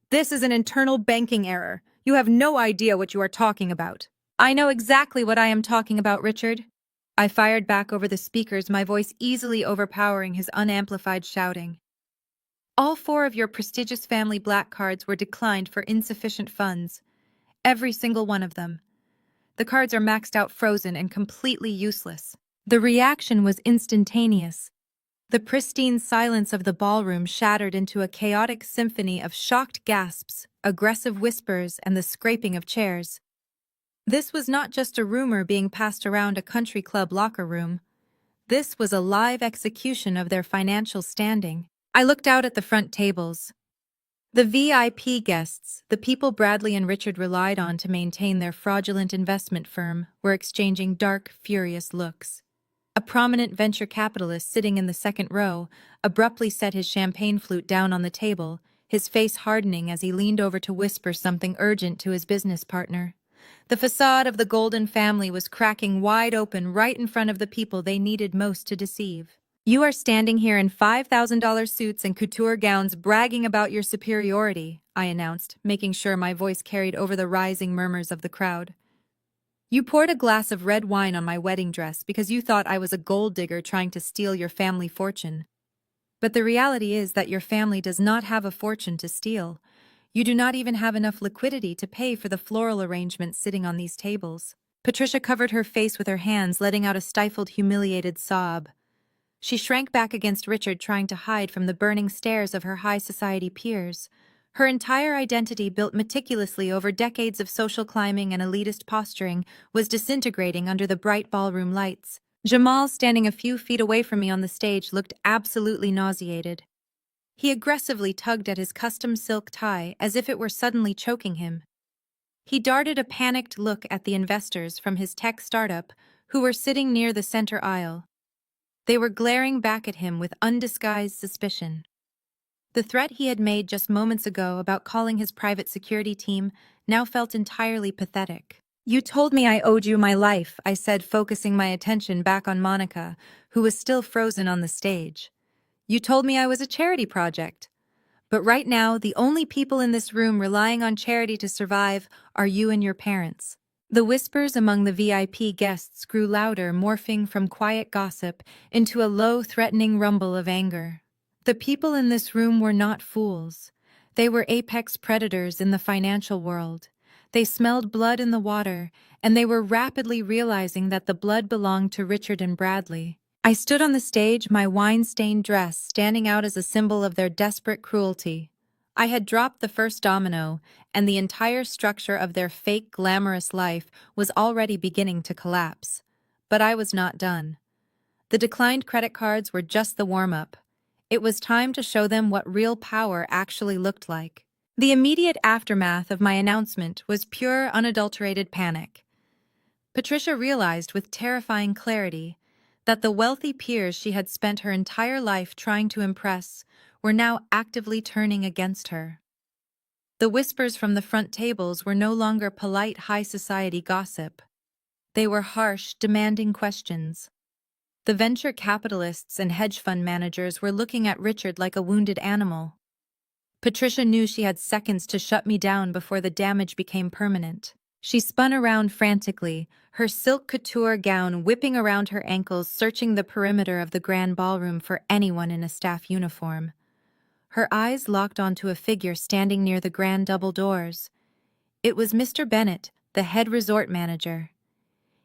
"This is an internal banking error. You have no idea what you are talking about." "I know exactly what I am talking about, Richard." I fired back over the speakers, my voice easily overpowering his unamplified shouting. "All 4 of your prestigious family black cards were declined for insufficient funds. Every single one of them. The cards are maxed out, frozen, and completely useless." The reaction was instantaneous. The pristine silence of the ballroom shattered into a chaotic symphony of shocked gasps, aggressive whispers, and the scraping of chairs. This was not just a rumor being passed around a country club locker room. This was a live execution of their financial standing. I looked out at the front tables. The VIP guests, the people Bradley and Richard relied on to maintain their fraudulent investment firm, were exchanging dark, furious looks. A prominent venture capitalist sitting in the second row abruptly set his champagne flute down on the table, his face hardening as he leaned over to whisper something urgent to his business partner. The facade of the Golden family was cracking wide open right in front of the people they needed most to deceive. "You are standing here in $5,000 suits and couture gowns bragging about your superiority," I announced, making sure my voice carried over the rising murmurs of the crowd. "You poured a glass of red wine on my wedding dress because you thought I was a gold digger trying to steal your family fortune. But the reality is that your family does not have a fortune to steal. You do not even have enough liquidity to pay for the floral arrangements sitting on these tables." Patricia covered her face with her hands, letting out a stifled, humiliated sob. She shrank back against Richard, trying to hide from the burning stares of her high society peers. Her entire identity, built meticulously over decades of social climbing and elitist posturing, was disintegrating under the bright ballroom lights. Jamal, standing a few feet away from me on the stage, looked absolutely nauseated. He aggressively tugged at his custom silk tie as if it were suddenly choking him. He darted a panicked look at the investors from his tech startup, who were sitting near the center aisle. They were glaring back at him with undisguised suspicion. The threat he had made just moments ago about calling his private security team now felt entirely pathetic. "You told me I owed you my life," I said, focusing my attention back on Monica, who was still frozen on the stage. "You told me I was a charity project. But right now, the only people in this room relying on charity to survive are you and your parents." The whispers among the VIP guests grew louder, morphing from quiet gossip into a low, threatening rumble of anger. The people in this room were not fools. They were apex predators in the financial world. They smelled blood in the water, and they were rapidly realizing that the blood belonged to Richard and Bradley. I stood on the stage, my wine-stained dress standing out as a symbol of their desperate cruelty. I had dropped the first domino, and the entire structure of their fake, glamorous life was already beginning to collapse. But I was not done. The declined credit cards were just the warm-up. It was time to show them what real power actually looked like. The immediate aftermath of my announcement was pure, unadulterated panic. Patricia realized with terrifying clarity that the wealthy peers she had spent her entire life trying to impress were now actively turning against her. The whispers from the front tables were no longer polite high society gossip. They were harsh, demanding questions. The venture capitalists and hedge fund managers were looking at Richard like a wounded animal. Patricia knew she had seconds to shut me down before the damage became permanent. She spun around frantically, her silk couture gown whipping around her ankles, searching the perimeter of the grand ballroom for anyone in a staff uniform. Her eyes locked onto a figure standing near the grand double doors. It was Mr. Bennett, the head resort manager.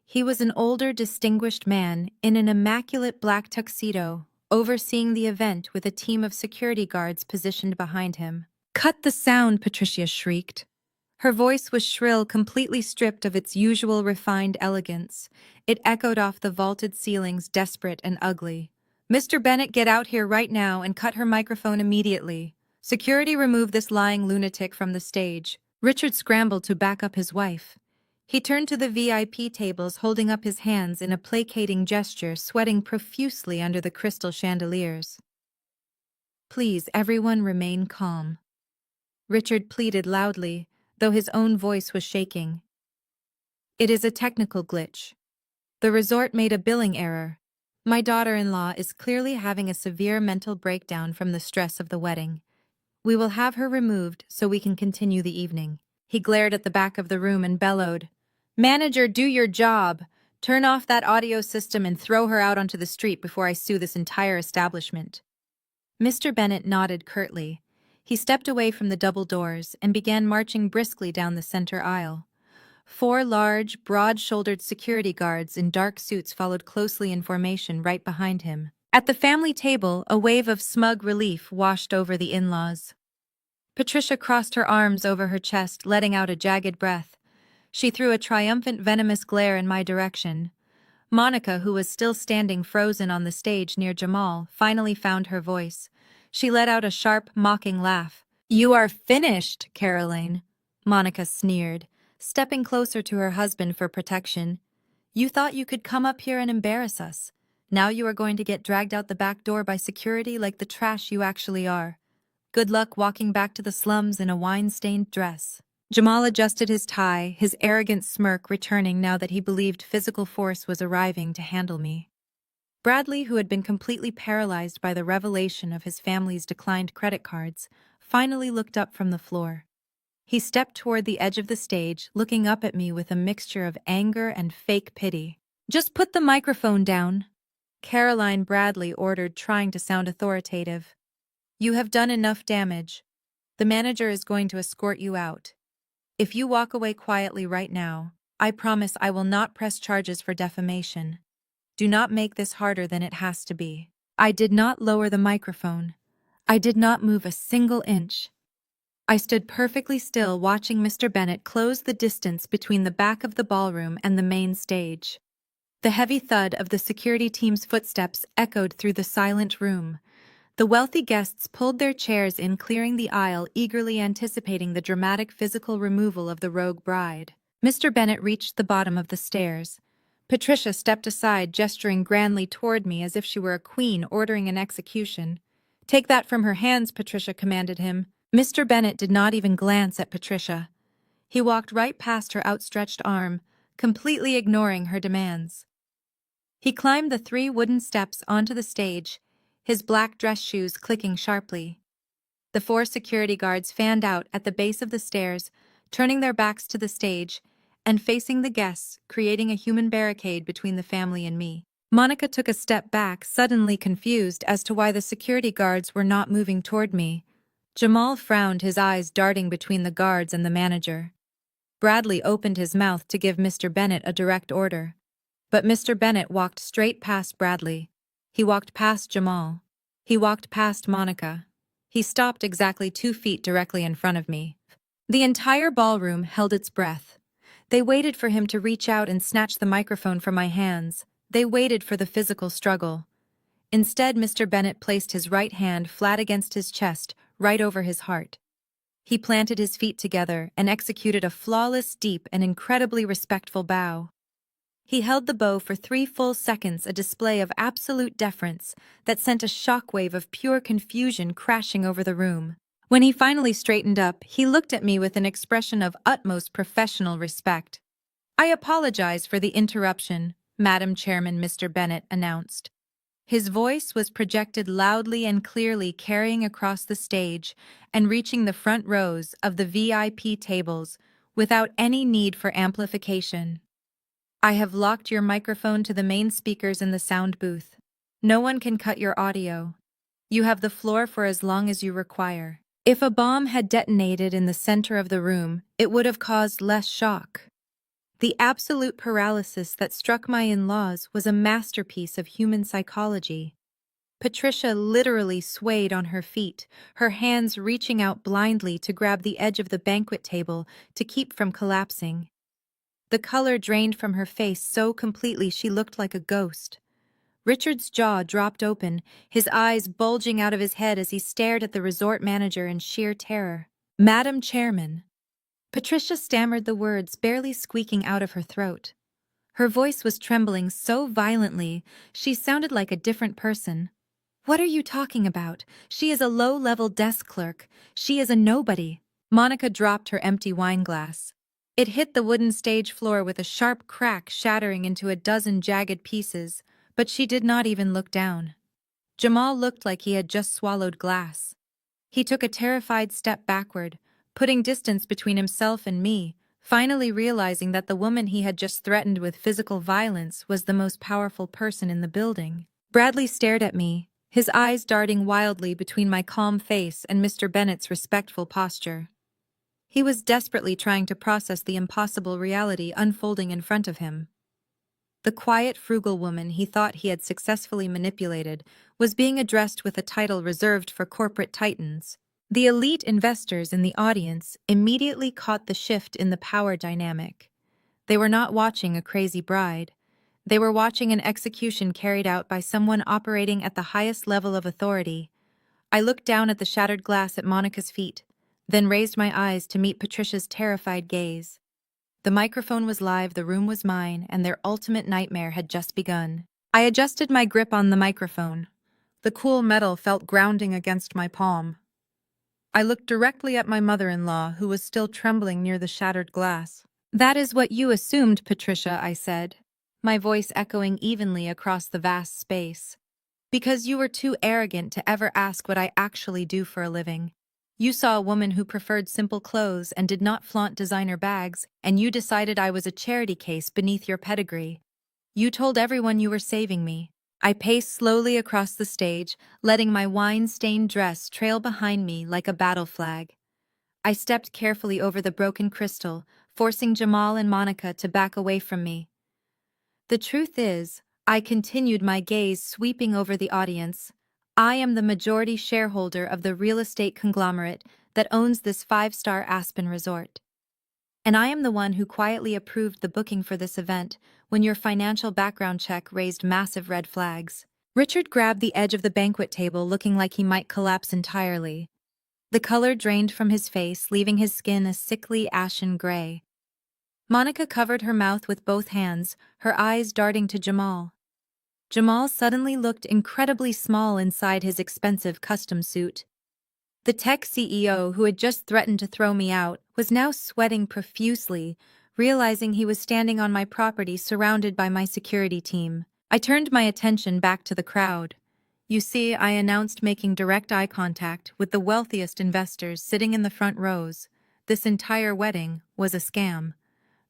He was an older, distinguished man in an immaculate black tuxedo, overseeing the event with a team of security guards positioned behind him. "Cut the sound," Patricia shrieked. Her voice was shrill, completely stripped of its usual refined elegance. It echoed off the vaulted ceilings, desperate and ugly. "Mr. Bennett, get out here right now and cut her microphone immediately. Security, remove this lying lunatic from the stage." Richard scrambled to back up his wife. He turned to the VIP tables, holding up his hands in a placating gesture, sweating profusely under the crystal chandeliers. "Please, everyone, remain calm," Richard pleaded loudly, though his own voice was shaking. "It is a technical glitch. The resort made a billing error. My daughter-in-law is clearly having a severe mental breakdown from the stress of the wedding. We will have her removed so we can continue the evening." He glared at the back of the room and bellowed, "Manager, do your job. Turn off that audio system and throw her out onto the street before I sue this entire establishment." Mr. Bennett nodded curtly. He stepped away from the double doors and began marching briskly down the center aisle. 4 large, broad-shouldered security guards in dark suits followed closely in formation right behind him. At the family table, a wave of smug relief washed over the in-laws. Patricia crossed her arms over her chest, letting out a jagged breath. She threw a triumphant, venomous glare in my direction. Monica, who was still standing frozen on the stage near Jamal, finally found her voice. She let out a sharp, mocking laugh. "You are finished, Caroline," Monica sneered, stepping closer to her husband for protection. "You thought you could come up here and embarrass us. Now you are going to get dragged out the back door by security like the trash you actually are. Good luck walking back to the slums in a wine-stained dress." Jamal adjusted his tie, his arrogant smirk returning now that he believed physical force was arriving to handle me. Bradley, who had been completely paralyzed by the revelation of his family's declined credit cards, finally looked up from the floor. He stepped toward the edge of the stage, looking up at me with a mixture of anger and fake pity. "Just put the microphone down," Caroline Bradley ordered, trying to sound authoritative. "You have done enough damage. The manager is going to escort you out. If you walk away quietly right now, I promise I will not press charges for defamation. Do not make this harder than it has to be." I did not lower the microphone. I did not move a single inch. I stood perfectly still, watching Mr. Bennett close the distance between the back of the ballroom and the main stage. The heavy thud of the security team's footsteps echoed through the silent room. The wealthy guests pulled their chairs in, clearing the aisle, eagerly anticipating the dramatic physical removal of the rogue bride. Mr. Bennett reached the bottom of the stairs. Patricia stepped aside, gesturing grandly toward me as if she were a queen ordering an execution. "Take that from her hands," Patricia commanded him. Mr. Bennett did not even glance at Patricia. He walked right past her outstretched arm, completely ignoring her demands. He climbed the 3 wooden steps onto the stage, his black dress shoes clicking sharply. The 4 security guards fanned out at the base of the stairs, turning their backs to the stage and facing the guests, creating a human barricade between the family and me. Monica took a step back, suddenly confused as to why the security guards were not moving toward me. Jamal frowned, his eyes darting between the guards and the manager. Bradley opened his mouth to give Mr. Bennett a direct order. But Mr. Bennett walked straight past Bradley. He walked past Jamal. He walked past Monica. He stopped exactly 2 feet directly in front of me. The entire ballroom held its breath. They waited for him to reach out and snatch the microphone from my hands. They waited for the physical struggle. Instead, Mr. Bennett placed his right hand flat against his chest, right over his heart. He planted his feet together and executed a flawless, deep, and incredibly respectful bow. He held the bow for 3 full seconds, a display of absolute deference that sent a shockwave of pure confusion crashing over the room. When he finally straightened up, he looked at me with an expression of utmost professional respect. "I apologize for the interruption," Madam Chairman Mr. Bennett announced. His voice was projected loudly and clearly, carrying across the stage and reaching the front rows of the VIP tables without any need for amplification. "I have locked your microphone to the main speakers in the sound booth. No one can cut your audio. You have the floor for as long as you require." If a bomb had detonated in the center of the room, it would have caused less shock. The absolute paralysis that struck my in-laws was a masterpiece of human psychology. Patricia literally swayed on her feet, her hands reaching out blindly to grab the edge of the banquet table to keep from collapsing. The color drained from her face so completely she looked like a ghost. Richard's jaw dropped open, his eyes bulging out of his head as he stared at the resort manager in sheer terror. "Madam Chairman." Patricia stammered the words, barely squeaking out of her throat. Her voice was trembling so violently, she sounded like a different person. "What are you talking about? She is a low-level desk clerk. She is a nobody." Monica dropped her empty wine glass. It hit the wooden stage floor with a sharp crack, shattering into a dozen jagged pieces, but she did not even look down. Jamal looked like he had just swallowed glass. He took a terrified step backward, putting distance between himself and me, finally realizing that the woman he had just threatened with physical violence was the most powerful person in the building. Bradley stared at me, his eyes darting wildly between my calm face and Mr. Bennett's respectful posture. He was desperately trying to process the impossible reality unfolding in front of him. The quiet, frugal woman he thought he had successfully manipulated was being addressed with a title reserved for corporate titans. The elite investors in the audience immediately caught the shift in the power dynamic. They were not watching a crazy bride. They were watching an execution carried out by someone operating at the highest level of authority. I looked down at the shattered glass at Monica's feet, then raised my eyes to meet Patricia's terrified gaze. The microphone was live, the room was mine, and their ultimate nightmare had just begun. I adjusted my grip on the microphone. The cool metal felt grounding against my palm. I looked directly at my mother-in-law, who was still trembling near the shattered glass. "That is what you assumed, Patricia," I said, my voice echoing evenly across the vast space. "Because you were too arrogant to ever ask what I actually do for a living. You saw a woman who preferred simple clothes and did not flaunt designer bags, and you decided I was a charity case beneath your pedigree. You told everyone you were saving me." I paced slowly across the stage, letting my wine-stained dress trail behind me like a battle flag. I stepped carefully over the broken crystal, forcing Jamal and Monica to back away from me. "The truth is," I continued, my gaze sweeping over the audience, "I am the majority shareholder of the real estate conglomerate that owns this 5-star Aspen resort. And I am the one who quietly approved the booking for this event when your financial background check raised massive red flags." Richard grabbed the edge of the banquet table, looking like he might collapse entirely. The color drained from his face, leaving his skin a sickly ashen gray. Monica covered her mouth with both hands, her eyes darting to Jamal. Jamal suddenly looked incredibly small inside his expensive custom suit. The tech CEO, who had just threatened to throw me out, was now sweating profusely, realizing he was standing on my property surrounded by my security team. I turned my attention back to the crowd. "You see," I announced, making direct eye contact with the wealthiest investors sitting in the front rows, "this entire wedding was a scam.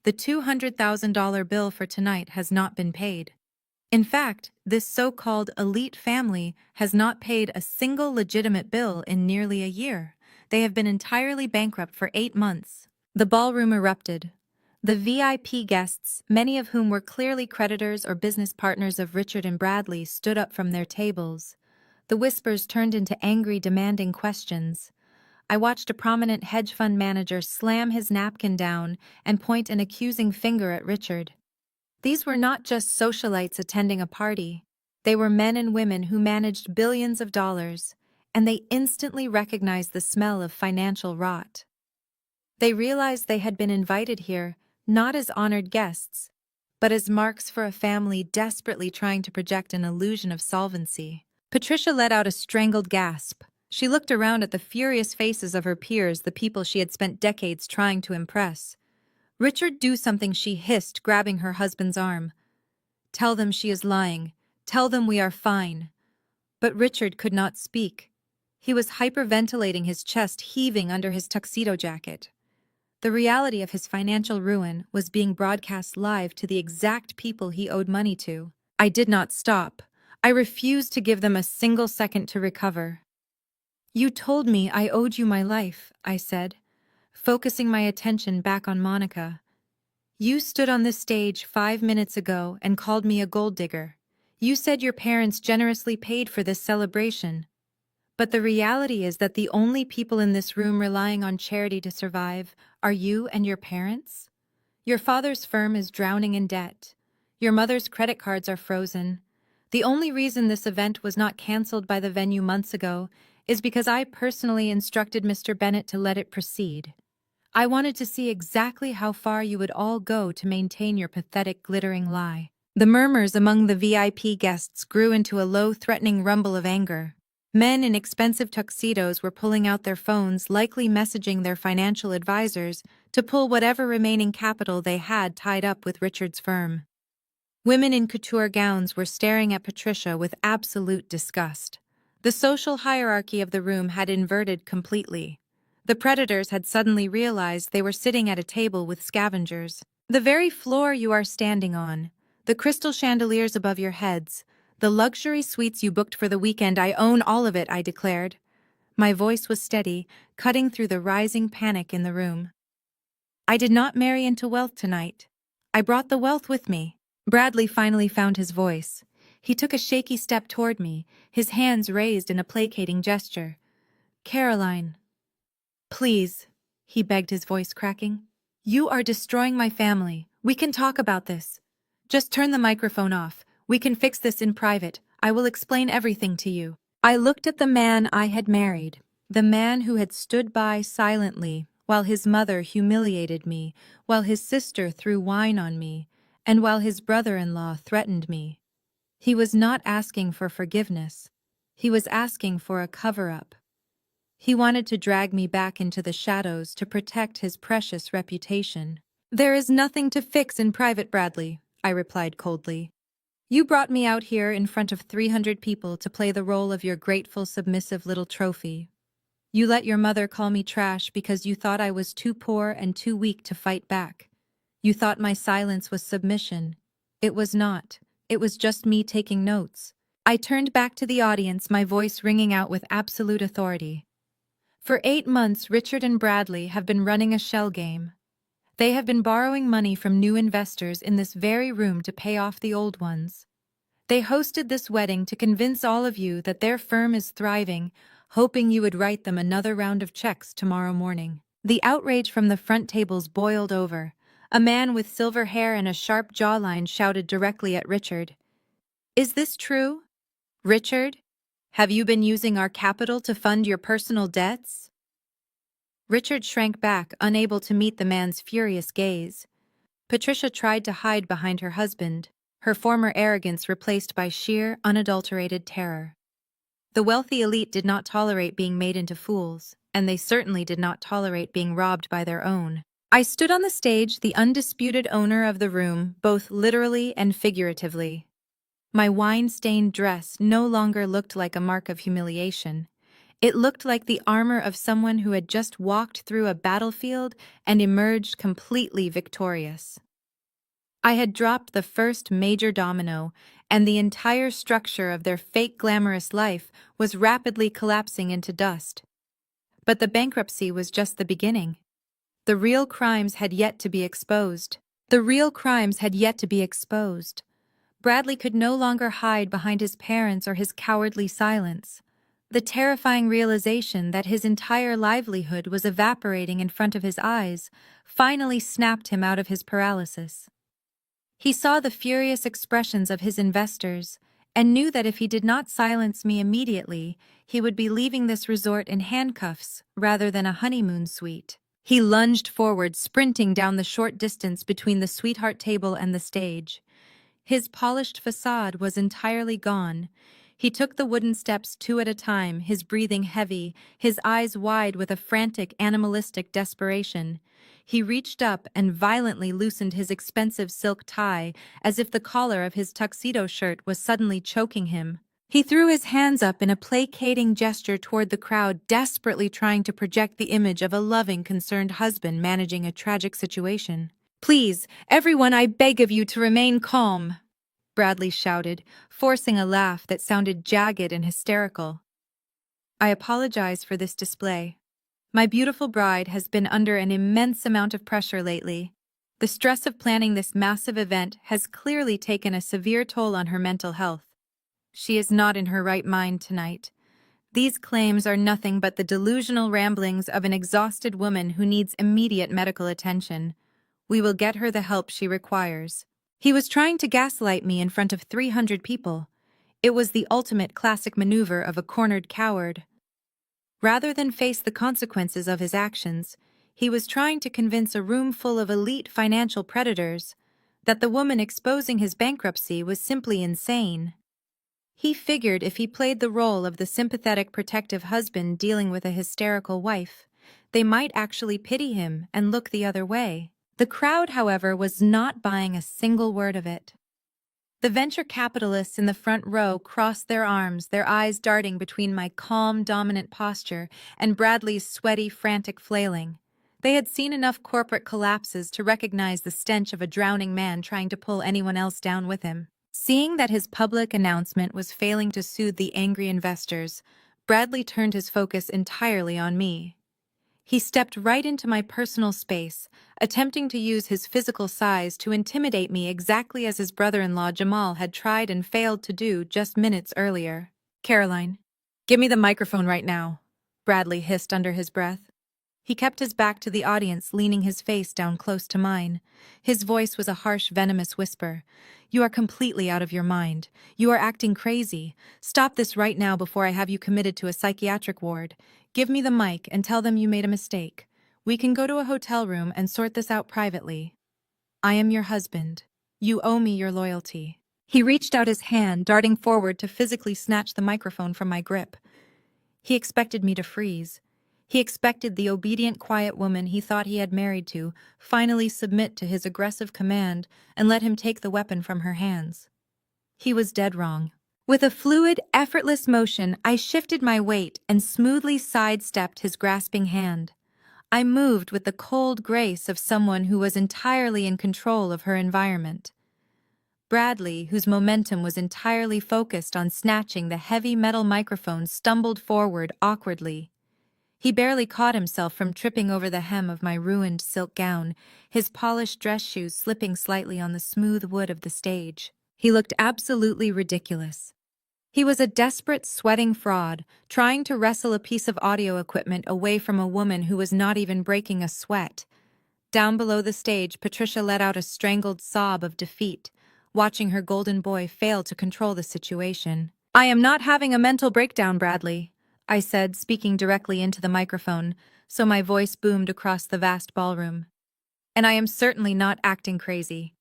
The $200,000 bill for tonight has not been paid. In fact, this so-called elite family has not paid a single legitimate bill in nearly a year. They have been entirely bankrupt for 8 months. The ballroom erupted. The VIP guests, many of whom were clearly creditors or business partners of Richard and Bradley, stood up from their tables. The whispers turned into angry, demanding questions. I watched a prominent hedge fund manager slam his napkin down and point an accusing finger at Richard. These were not just socialites attending a party. They were men and women who managed billions of dollars, and they instantly recognized the smell of financial rot. They realized they had been invited here, not as honored guests, but as marks for a family desperately trying to project an illusion of solvency. Patricia let out a strangled gasp. She looked around at the furious faces of her peers, the people she had spent decades trying to impress. "Richard, do something," she hissed, grabbing her husband's arm. "Tell them she is lying. Tell them we are fine." But Richard could not speak. He was hyperventilating, his chest heaving under his tuxedo jacket. The reality of his financial ruin was being broadcast live to the exact people he owed money to. I did not stop. I refused to give them a single second to recover. "You told me I owed you my life," I said, focusing my attention back on Monica. "You stood on this stage 5 minutes ago and called me a gold digger. You said your parents generously paid for this celebration. But the reality is that the only people in this room relying on charity to survive are you and your parents. Your father's firm is drowning in debt. Your mother's credit cards are frozen. The only reason this event was not canceled by the venue months ago is because I personally instructed Mr. Bennett to let it proceed. I wanted to see exactly how far you would all go to maintain your pathetic, glittering lie." The murmurs among the VIP guests grew into a low, threatening rumble of anger. Men in expensive tuxedos were pulling out their phones, likely messaging their financial advisors to pull whatever remaining capital they had tied up with Richard's firm. Women in couture gowns were staring at Patricia with absolute disgust. The social hierarchy of the room had inverted completely. The predators had suddenly realized they were sitting at a table with scavengers. "The very floor you are standing on, the crystal chandeliers above your heads, the luxury suites you booked for the weekend, I own all of it," I declared. My voice was steady, cutting through the rising panic in the room. "I did not marry into wealth tonight. I brought the wealth with me." Bradley finally found his voice. He took a shaky step toward me, his hands raised in a placating gesture. "Caroline, please," he begged, his voice cracking. "You are destroying my family. We can talk about this. Just turn the microphone off. We can fix this in private. I will explain everything to you." I looked at the man I had married, the man who had stood by silently while his mother humiliated me, while his sister threw wine on me, and while his brother-in-law threatened me. He was not asking for forgiveness. He was asking for a cover-up. He wanted to drag me back into the shadows to protect his precious reputation. "There is nothing to fix in private, Bradley," I replied coldly. "You brought me out here in front of 300 people to play the role of your grateful, submissive little trophy. You let your mother call me trash because you thought I was too poor and too weak to fight back. You thought my silence was submission. It was not. It was just me taking notes." I turned back to the audience, my voice ringing out with absolute authority. "For 8 months, Richard and Bradley have been running a shell game. They have been borrowing money from new investors in this very room to pay off the old ones. They hosted this wedding to convince all of you that their firm is thriving, hoping you would write them another round of checks tomorrow morning." The outrage from the front tables boiled over. A man with silver hair and a sharp jawline shouted directly at Richard. "Is this true? Richard, have you been using our capital to fund your personal debts?" Richard shrank back, unable to meet the man's furious gaze. Patricia tried to hide behind her husband, her former arrogance replaced by sheer, unadulterated terror. The wealthy elite did not tolerate being made into fools, and they certainly did not tolerate being robbed by their own. I stood on the stage, the undisputed owner of the room, both literally and figuratively. My wine-stained dress no longer looked like a mark of humiliation. It looked like the armor of someone who had just walked through a battlefield and emerged completely victorious. I had dropped the first major domino, and the entire structure of their fake glamorous life was rapidly collapsing into dust. But the bankruptcy was just the beginning. The real crimes had yet to be exposed. The real crimes had yet to be exposed. Bradley could no longer hide behind his parents or his cowardly silence. The terrifying realization that his entire livelihood was evaporating in front of his eyes finally snapped him out of his paralysis. He saw the furious expressions of his investors and knew that if he did not silence me immediately, he would be leaving this resort in handcuffs rather than a honeymoon suite. He lunged forward, sprinting down the short distance between the sweetheart table and the stage. His polished facade was entirely gone. He took the wooden steps 2 at a time, his breathing heavy, his eyes wide with a frantic, animalistic desperation. He reached up and violently loosened his expensive silk tie, as if the collar of his tuxedo shirt was suddenly choking him. He threw his hands up in a placating gesture toward the crowd, desperately trying to project the image of a loving, concerned husband managing a tragic situation. "Please, everyone, I beg of you to remain calm," Bradley shouted, forcing a laugh that sounded jagged and hysterical. "I apologize for this display. My beautiful bride has been under an immense amount of pressure lately. The stress of planning this massive event has clearly taken a severe toll on her mental health. She is not in her right mind tonight. These claims are nothing but the delusional ramblings of an exhausted woman who needs immediate medical attention. We will get her the help she requires." He was trying to gaslight me in front of 300 people. It was the ultimate classic maneuver of a cornered coward. Rather than face the consequences of his actions, he was trying to convince a room full of elite financial predators that the woman exposing his bankruptcy was simply insane. He figured if he played the role of the sympathetic, protective husband dealing with a hysterical wife, they might actually pity him and look the other way. The crowd, however, was not buying a single word of it. The venture capitalists in the front row crossed their arms, their eyes darting between my calm, dominant posture and Bradley's sweaty, frantic flailing. They had seen enough corporate collapses to recognize the stench of a drowning man trying to pull anyone else down with him. Seeing that his public announcement was failing to soothe the angry investors, Bradley turned his focus entirely on me. He stepped right into my personal space, attempting to use his physical size to intimidate me exactly as his brother-in-law Jamal had tried and failed to do just minutes earlier. "Caroline, give me the microphone right now," Bradley hissed under his breath. He kept his back to the audience, leaning his face down close to mine. His voice was a harsh, venomous whisper. "You are completely out of your mind. You are acting crazy. Stop this right now before I have you committed to a psychiatric ward. Give me the mic and tell them you made a mistake. We can go to a hotel room and sort this out privately. I am your husband. You owe me your loyalty." He reached out his hand, darting forward to physically snatch the microphone from my grip. He expected me to freeze. He expected the obedient, quiet woman he thought he had married to finally submit to his aggressive command and let him take the weapon from her hands. He was dead wrong. With a fluid, effortless motion, I shifted my weight and smoothly sidestepped his grasping hand. I moved with the cold grace of someone who was entirely in control of her environment. Bradley, whose momentum was entirely focused on snatching the heavy metal microphone, stumbled forward awkwardly. He barely caught himself from tripping over the hem of my ruined silk gown, his polished dress shoes slipping slightly on the smooth wood of the stage. He looked absolutely ridiculous. He was a desperate, sweating fraud, trying to wrestle a piece of audio equipment away from a woman who was not even breaking a sweat. Down below the stage, Patricia let out a strangled sob of defeat, watching her golden boy fail to control the situation. "I am not having a mental breakdown, Bradley," I said, speaking directly into the microphone, so my voice boomed across the vast ballroom. "And I am certainly not acting crazy.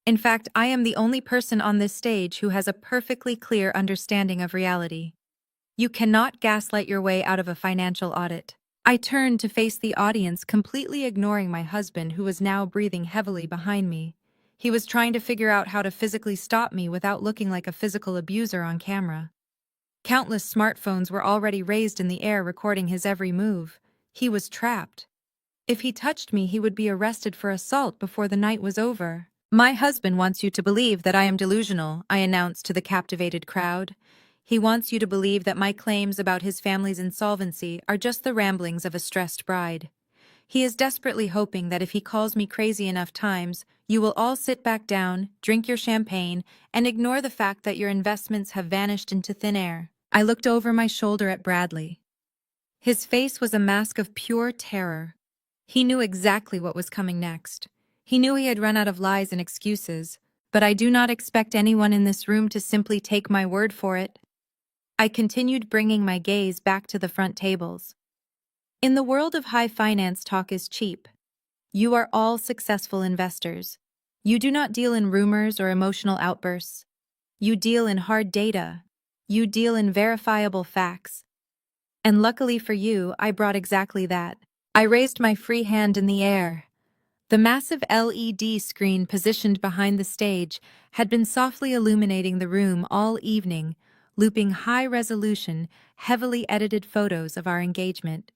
In fact, I am the only person on this stage who has a perfectly clear understanding of reality. You cannot gaslight your way out of a financial audit." I turned to face the audience, completely ignoring my husband, who was now breathing heavily behind me. He was trying to figure out how to physically stop me without looking like a physical abuser on camera. Countless smartphones were already raised in the air, recording his every move. He was trapped. If he touched me, he would be arrested for assault before the night was over. "My husband wants you to believe that I am delusional," I announced to the captivated crowd. He wants you to believe that my claims about his family's insolvency are just the ramblings of a stressed bride. He is desperately hoping that if he calls me crazy enough times, you will all sit back down, drink your champagne, and ignore the fact that your investments have vanished into thin air. I looked over my shoulder at Bradley. His face was a mask of pure terror. He knew exactly what was coming next. He knew he had run out of lies and excuses, but I do not expect anyone in this room to simply take my word for it. I continued bringing my gaze back to the front tables. In the world of high finance, talk is cheap. You are all successful investors. You do not deal in rumors or emotional outbursts. You deal in hard data. You deal in verifiable facts. And luckily for you, I brought exactly that. I raised my free hand in the air. The massive LED screen positioned behind the stage had been softly illuminating the room all evening, looping high-resolution, heavily edited photos of our engagement.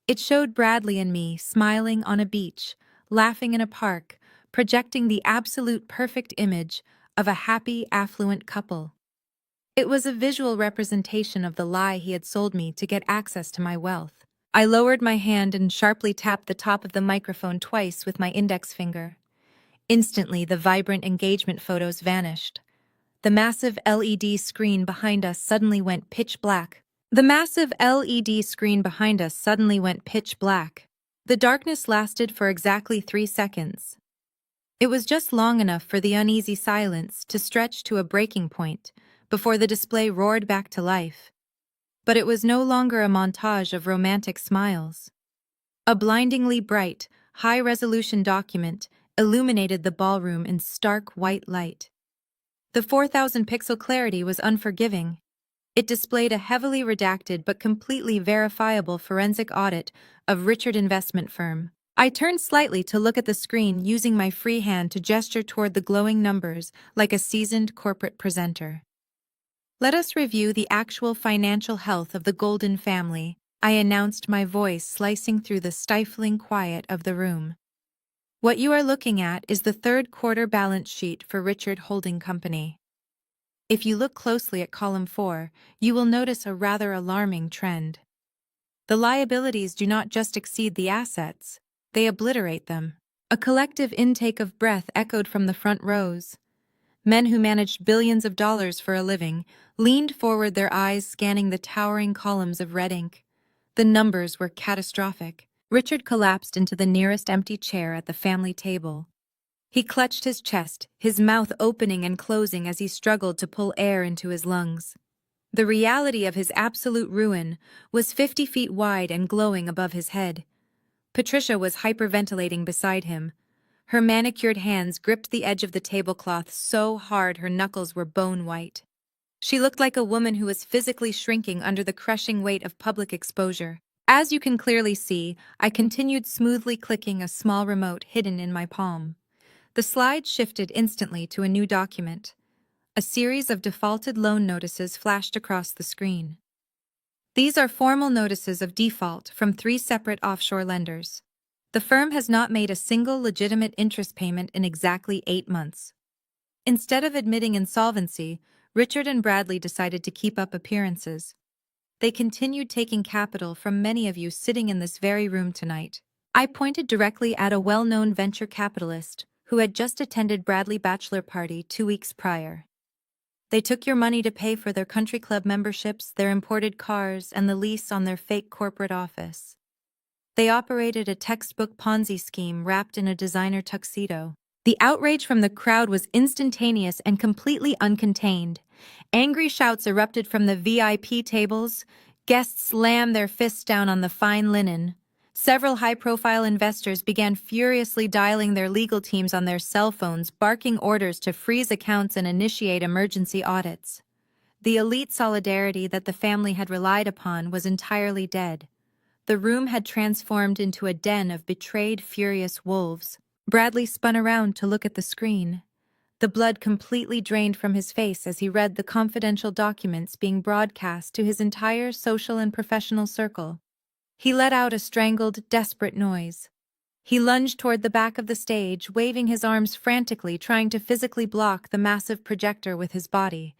It showed Bradley and me smiling on a beach, laughing in a park, projecting the absolute perfect image of a happy, affluent couple. It was a visual representation of the lie he had sold me to get access to my wealth. I lowered my hand and sharply tapped the top of the microphone twice with my index finger. Instantly, the vibrant engagement photos vanished. The massive LED screen behind us suddenly went pitch black. The massive LED screen behind us suddenly went pitch black. The darkness lasted for exactly 3 seconds. It was just long enough for the uneasy silence to stretch to a breaking point before the display roared back to life. But it was no longer a montage of romantic smiles. A blindingly bright, high-resolution document illuminated the ballroom in stark white light. The 4,000-pixel clarity was unforgiving. It displayed a heavily redacted but completely verifiable forensic audit of Richard Investment Firm. I turned slightly to look at the screen, using my free hand to gesture toward the glowing numbers like a seasoned corporate presenter. Let us review the actual financial health of the Golden family, I announced, my voice slicing through the stifling quiet of the room. What you are looking at is the third quarter balance sheet for Richard Holding Company. If you look closely at column 4, you will notice a rather alarming trend. The liabilities do not just exceed the assets, they obliterate them. A collective intake of breath echoed from the front rows. Men who managed billions of dollars for a living leaned forward, their eyes scanning the towering columns of red ink. The numbers were catastrophic. Richard collapsed into the nearest empty chair at the family table. He clutched his chest, his mouth opening and closing as he struggled to pull air into his lungs. The reality of his absolute ruin was 50 feet wide and glowing above his head. Patricia was hyperventilating beside him. Her manicured hands gripped the edge of the tablecloth so hard her knuckles were bone white. She looked like a woman who was physically shrinking under the crushing weight of public exposure. As you can clearly see, I continued smoothly clicking a small remote hidden in my palm. The slide shifted instantly to a new document. A series of defaulted loan notices flashed across the screen. These are formal notices of default from 3 separate offshore lenders. The firm has not made a single legitimate interest payment in exactly 8 months. Instead of admitting insolvency, Richard and Bradley decided to keep up appearances. They continued taking capital from many of you sitting in this very room tonight. I pointed directly at a well-known venture capitalist who had just attended Bradley's bachelor party 2 weeks prior. They took your money to pay for their country club memberships, their imported cars, and the lease on their fake corporate office. They operated a textbook Ponzi scheme wrapped in a designer tuxedo. The outrage from the crowd was instantaneous and completely uncontained. Angry shouts erupted from the VIP tables. Guests slammed their fists down on the fine linen. Several high-profile investors began furiously dialing their legal teams on their cell phones, barking orders to freeze accounts and initiate emergency audits. The elite solidarity that the family had relied upon was entirely dead. The room had transformed into a den of betrayed, furious wolves. Bradley spun around to look at the screen. The blood completely drained from his face as he read the confidential documents being broadcast to his entire social and professional circle. He let out a strangled, desperate noise. He lunged toward the back of the stage, waving his arms frantically, trying to physically block the massive projector with his body.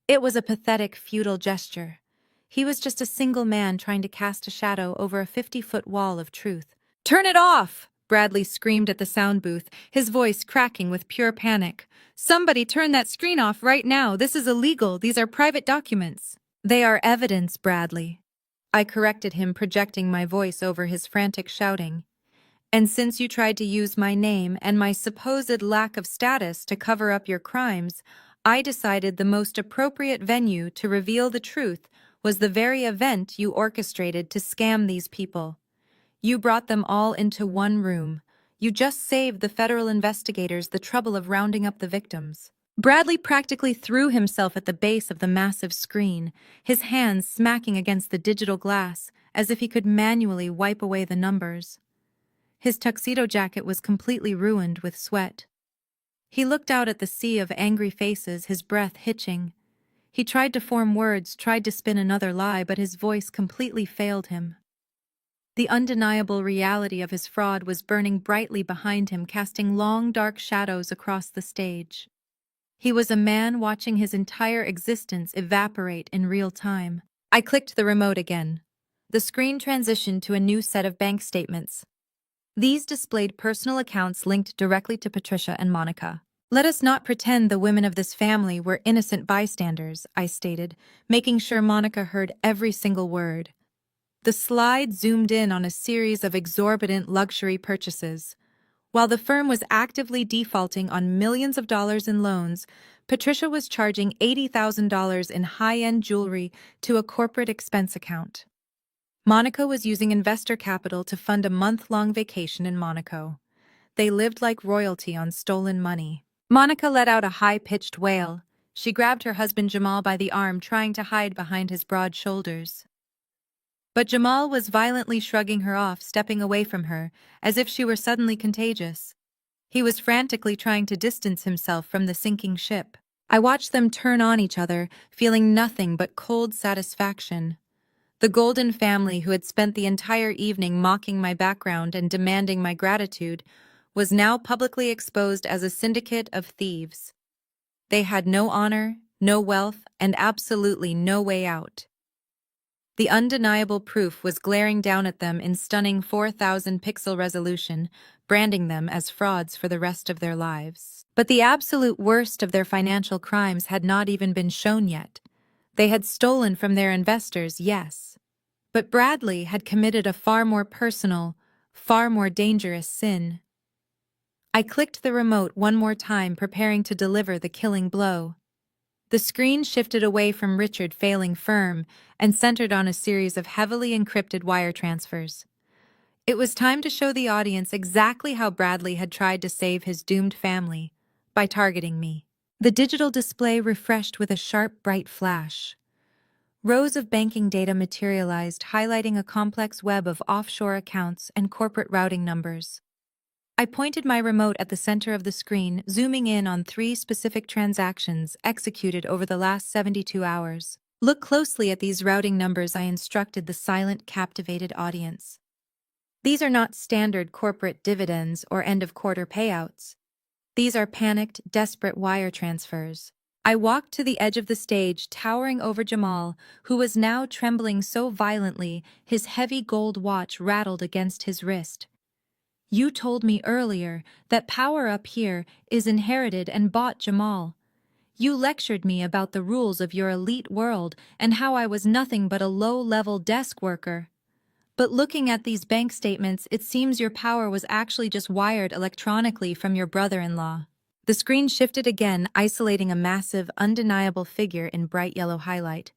It was a pathetic, futile gesture. He was just a single man trying to cast a shadow over a 50-foot wall of truth. "Turn it off!" Bradley screamed at the sound booth, his voice cracking with pure panic. "Somebody turn that screen off right now. This is illegal. These are private documents." "They are evidence, Bradley." I corrected him, projecting my voice over his frantic shouting. "And since you tried to use my name and my supposed lack of status to cover up your crimes, I decided the most appropriate venue to reveal the truth was the very event you orchestrated to scam these people. You brought them all into one room. You just saved the federal investigators the trouble of rounding up the victims." Bradley practically threw himself at the base of the massive screen, his hands smacking against the digital glass as if he could manually wipe away the numbers. His tuxedo jacket was completely ruined with sweat. He looked out at the sea of angry faces, his breath hitching. He tried to form words, tried to spin another lie, but his voice completely failed him. The undeniable reality of his fraud was burning brightly behind him, casting long, dark shadows across the stage. He was a man watching his entire existence evaporate in real time. I clicked the remote again. The screen transitioned to a new set of bank statements. These displayed personal accounts linked directly to Patricia and Monica. "Let us not pretend the women of this family were innocent bystanders," I stated, making sure Monica heard every single word. The slide zoomed in on a series of exorbitant luxury purchases. While the firm was actively defaulting on millions of dollars in loans, Patricia was charging $80,000 in high-end jewelry to a corporate expense account. Monica was using investor capital to fund a month-long vacation in Monaco. They lived like royalty on stolen money. Monica let out a high-pitched wail. She grabbed her husband Jamal by the arm, trying to hide behind his broad shoulders. But Jamal was violently shrugging her off, stepping away from her, as if she were suddenly contagious. He was frantically trying to distance himself from the sinking ship. I watched them turn on each other, feeling nothing but cold satisfaction. The Golden family, who had spent the entire evening mocking my background and demanding my gratitude, was now publicly exposed as a syndicate of thieves. They had no honor, no wealth, and absolutely no way out. The undeniable proof was glaring down at them in stunning 4,000 pixel resolution, branding them as frauds for the rest of their lives. But the absolute worst of their financial crimes had not even been shown yet. They had stolen from their investors, yes. But Bradley had committed a far more personal, far more dangerous sin. I clicked the remote one more time, preparing to deliver the killing blow. The screen shifted away from Richard's failing firm and centered on a series of heavily encrypted wire transfers. It was time to show the audience exactly how Bradley had tried to save his doomed family, by targeting me. The digital display refreshed with a sharp, bright flash. Rows of banking data materialized, highlighting a complex web of offshore accounts and corporate routing numbers. I pointed my remote at the center of the screen, zooming in on 3 specific transactions executed over the last 72 hours. "Look closely at these routing numbers," I instructed the silent, captivated audience. "These are not standard corporate dividends or end-of-quarter payouts. These are panicked, desperate wire transfers." I walked to the edge of the stage, towering over Jamal, who was now trembling so violently his heavy gold watch rattled against his wrist. "You told me earlier that power up here is inherited and bought, Jamal. You lectured me about the rules of your elite world and how I was nothing but a low-level desk worker. But looking at these bank statements, it seems your power was actually just wired electronically from your brother-in-law." The screen shifted again, isolating a massive, undeniable figure in bright yellow highlight.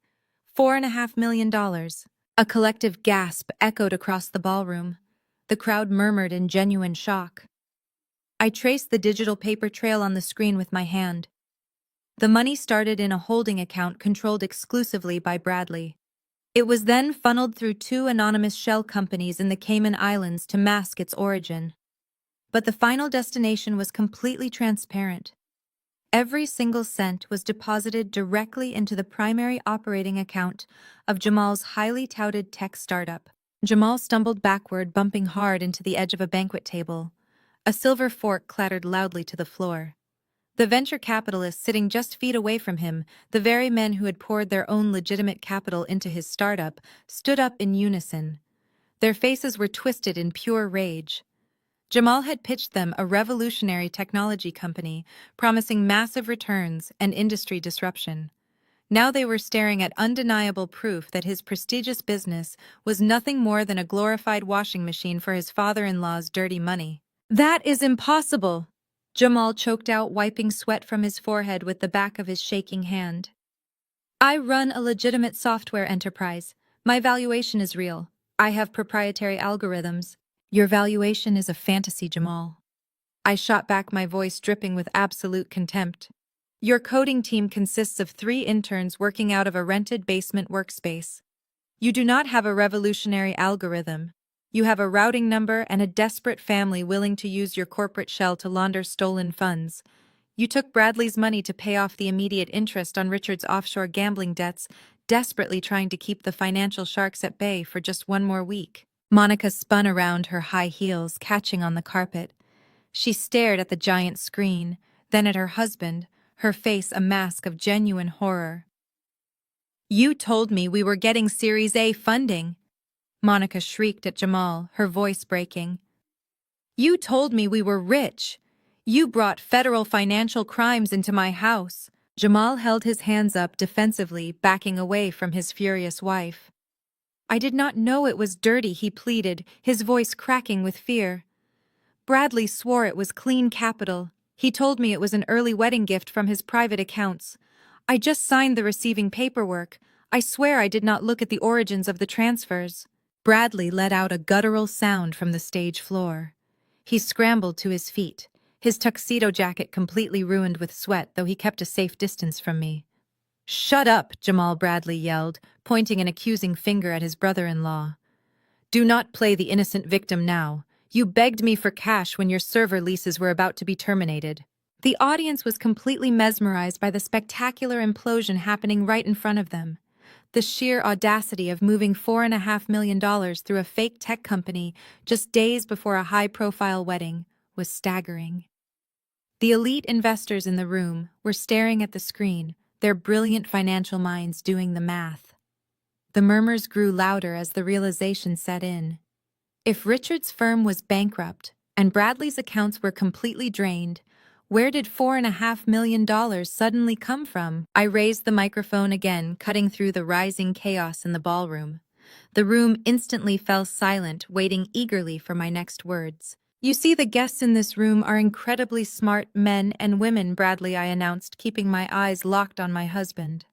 $4.5 million. A collective gasp echoed across the ballroom. The crowd murmured in genuine shock. I traced the digital paper trail on the screen with my hand. The money started in a holding account controlled exclusively by Bradley. It was then funneled through 2 anonymous shell companies in the Cayman Islands to mask its origin. But the final destination was completely transparent. Every single cent was deposited directly into the primary operating account of Jamal's highly touted tech startup. Jamal stumbled backward, bumping hard into the edge of a banquet table. A silver fork clattered loudly to the floor. The venture capitalists sitting just feet away from him, the very men who had poured their own legitimate capital into his startup, stood up in unison. Their faces were twisted in pure rage. Jamal had pitched them a revolutionary technology company, promising massive returns and industry disruption. Now they were staring at undeniable proof that his prestigious business was nothing more than a glorified washing machine for his father-in-law's dirty money. "That is impossible!" Jamal choked out, wiping sweat from his forehead with the back of his shaking hand. "I run a legitimate software enterprise. My valuation is real. I have proprietary algorithms." "Your valuation is a fantasy, Jamal." I shot back, my voice dripping with absolute contempt. "Your coding team consists of 3 interns working out of a rented basement workspace. You do not have a revolutionary algorithm. You have a routing number and a desperate family willing to use your corporate shell to launder stolen funds. You took Bradley's money to pay off the immediate interest on Richard's offshore gambling debts, desperately trying to keep the financial sharks at bay for just one more week." Monica spun around, her high heels catching on the carpet. She stared at the giant screen, then at her husband, her face a mask of genuine horror. "You told me we were getting Series A funding," Monica shrieked at Jamal, her voice breaking. "You told me we were rich. You brought federal financial crimes into my house." Jamal held his hands up defensively, backing away from his furious wife. "I did not know it was dirty," he pleaded, his voice cracking with fear. "Bradley swore it was clean capital. He told me it was an early wedding gift from his private accounts. I just signed the receiving paperwork. I swear I did not look at the origins of the transfers." Bradley let out a guttural sound from the stage floor. He scrambled to his feet, his tuxedo jacket completely ruined with sweat, though he kept a safe distance from me. "Shut up," Jamal Bradley yelled, pointing an accusing finger at his brother-in-law. "Do not play the innocent victim now. You begged me for cash when your server leases were about to be terminated." The audience was completely mesmerized by the spectacular implosion happening right in front of them. The sheer audacity of moving $4.5 million through a fake tech company just days before a high-profile wedding was staggering. The elite investors in the room were staring at the screen, their brilliant financial minds doing the math. The murmurs grew louder as the realization set in. If Richard's firm was bankrupt and Bradley's accounts were completely drained, where did $4.5 million suddenly come from? I raised the microphone again, cutting through the rising chaos in the ballroom. The room instantly fell silent, waiting eagerly for my next words. "You see, the guests in this room are incredibly smart men and women," Bradley, I announced, keeping my eyes locked on my husband.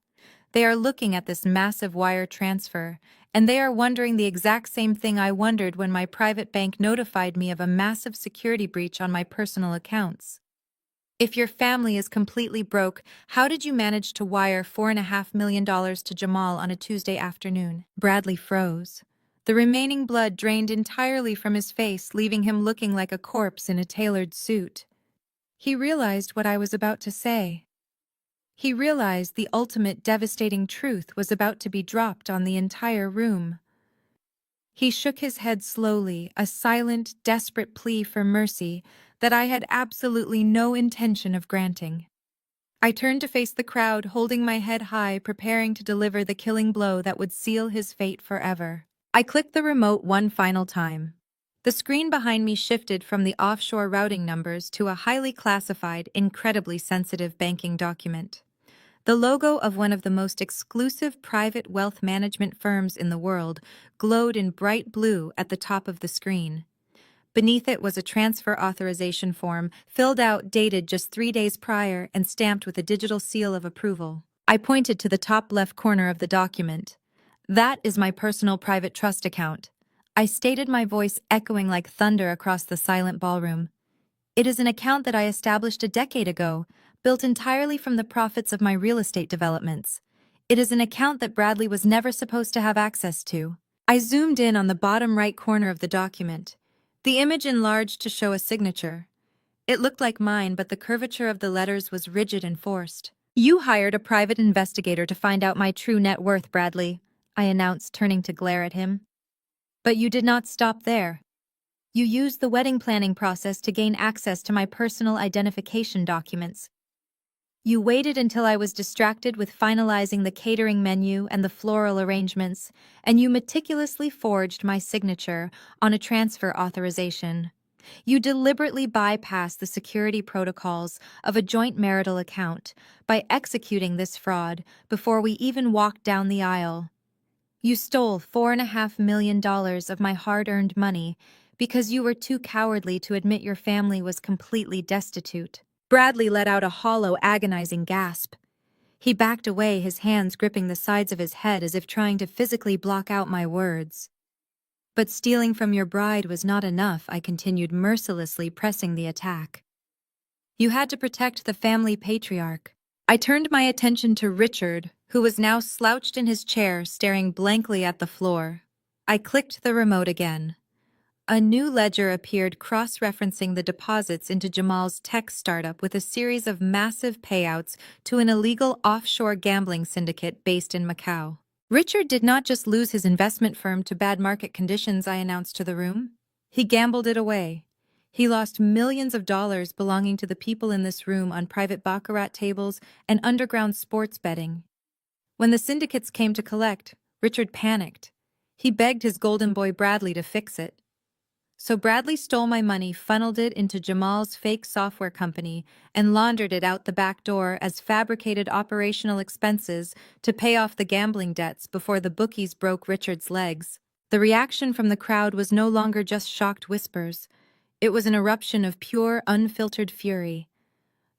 "They are looking at this massive wire transfer, and they are wondering the exact same thing I wondered when my private bank notified me of a massive security breach on my personal accounts. If your family is completely broke, how did you manage to wire $4.5 million to Jamal on a Tuesday afternoon?" Bradley froze. The remaining blood drained entirely from his face, leaving him looking like a corpse in a tailored suit. He realized what I was about to say. He realized the ultimate devastating truth was about to be dropped on the entire room. He shook his head slowly, a silent, desperate plea for mercy that I had absolutely no intention of granting. I turned to face the crowd, holding my head high, preparing to deliver the killing blow that would seal his fate forever. I clicked the remote one final time. The screen behind me shifted from the offshore routing numbers to a highly classified, incredibly sensitive banking document. The logo of one of the most exclusive private wealth management firms in the world glowed in bright blue at the top of the screen. Beneath it was a transfer authorization form, filled out, dated just 3 days prior, and stamped with a digital seal of approval. I pointed to the top left corner of the document. "That is my personal private trust account," I stated, my voice echoing like thunder across the silent ballroom. "It is an account that I established a decade ago, built entirely from the profits of my real estate developments. It is an account that Bradley was never supposed to have access to." I zoomed in on the bottom right corner of the document. The image enlarged to show a signature. It looked like mine, but the curvature of the letters was rigid and forced. "You hired a private investigator to find out my true net worth, Bradley," I announced, turning to glare at him. "But you did not stop there. You used the wedding planning process to gain access to my personal identification documents." You waited until I was distracted with finalizing the catering menu and the floral arrangements, and you meticulously forged my signature on a transfer authorization. You deliberately bypassed the security protocols of a joint marital account by executing this fraud before we even walked down the aisle. You stole $4.5 million of my hard-earned money because you were too cowardly to admit your family was completely destitute. Bradley let out a hollow, agonizing gasp. He backed away, his hands gripping the sides of his head as if trying to physically block out my words. But stealing from your bride was not enough, I continued, mercilessly pressing the attack. You had to protect the family patriarch. I turned my attention to Richard, who was now slouched in his chair, staring blankly at the floor. I clicked the remote again. A new ledger appeared, cross-referencing the deposits into Jamal's tech startup with a series of massive payouts to an illegal offshore gambling syndicate based in Macau. Richard did not just lose his investment firm to bad market conditions, I announced to the room. He gambled it away. He lost millions of dollars belonging to the people in this room on private baccarat tables and underground sports betting. When the syndicates came to collect, Richard panicked. He begged his golden boy Bradley to fix it. So Bradley stole my money, funneled it into Jamal's fake software company, and laundered it out the back door as fabricated operational expenses to pay off the gambling debts before the bookies broke Richard's legs. The reaction from the crowd was no longer just shocked whispers. It was an eruption of pure, unfiltered fury.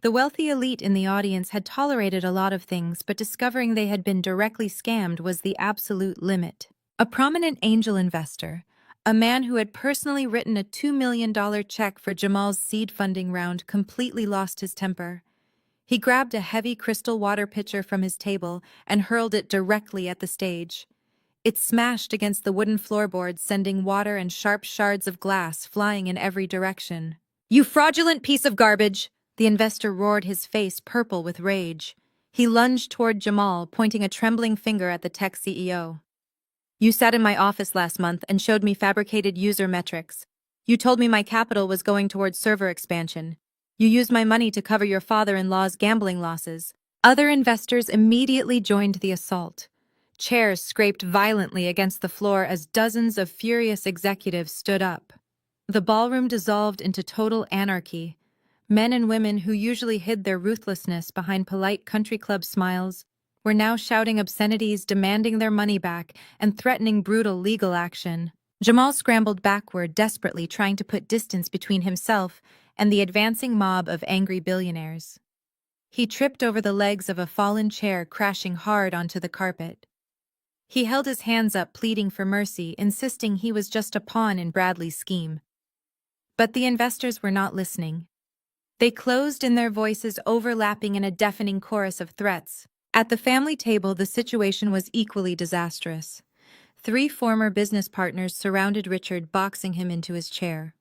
The wealthy elite in the audience had tolerated a lot of things, but discovering they had been directly scammed was the absolute limit. A prominent angel investor, a man who had personally written a $2 million check for Jamal's seed funding round, completely lost his temper. He grabbed a heavy crystal water pitcher from his table and hurled it directly at the stage. It smashed against the wooden floorboards, sending water and sharp shards of glass flying in every direction. "You fraudulent piece of garbage!" The investor roared, his face purple with rage. He lunged toward Jamal, pointing a trembling finger at the tech CEO. "You sat in my office last month and showed me fabricated user metrics. You told me my capital was going towards server expansion. You used my money to cover your father-in-law's gambling losses." Other investors immediately joined the assault. Chairs scraped violently against the floor as dozens of furious executives stood up. The ballroom dissolved into total anarchy. Men and women who usually hid their ruthlessness behind polite country club smiles were now shouting obscenities, demanding their money back, and threatening brutal legal action. Jamal scrambled backward, desperately trying to put distance between himself and the advancing mob of angry billionaires. He tripped over the legs of a fallen chair, crashing hard onto the carpet. He held his hands up, pleading for mercy, insisting he was just a pawn in Bradley's scheme. But the investors were not listening. They closed in, their voices overlapping in a deafening chorus of threats. At the family table, the situation was equally disastrous. 3 former business partners surrounded Richard, boxing him into his chair.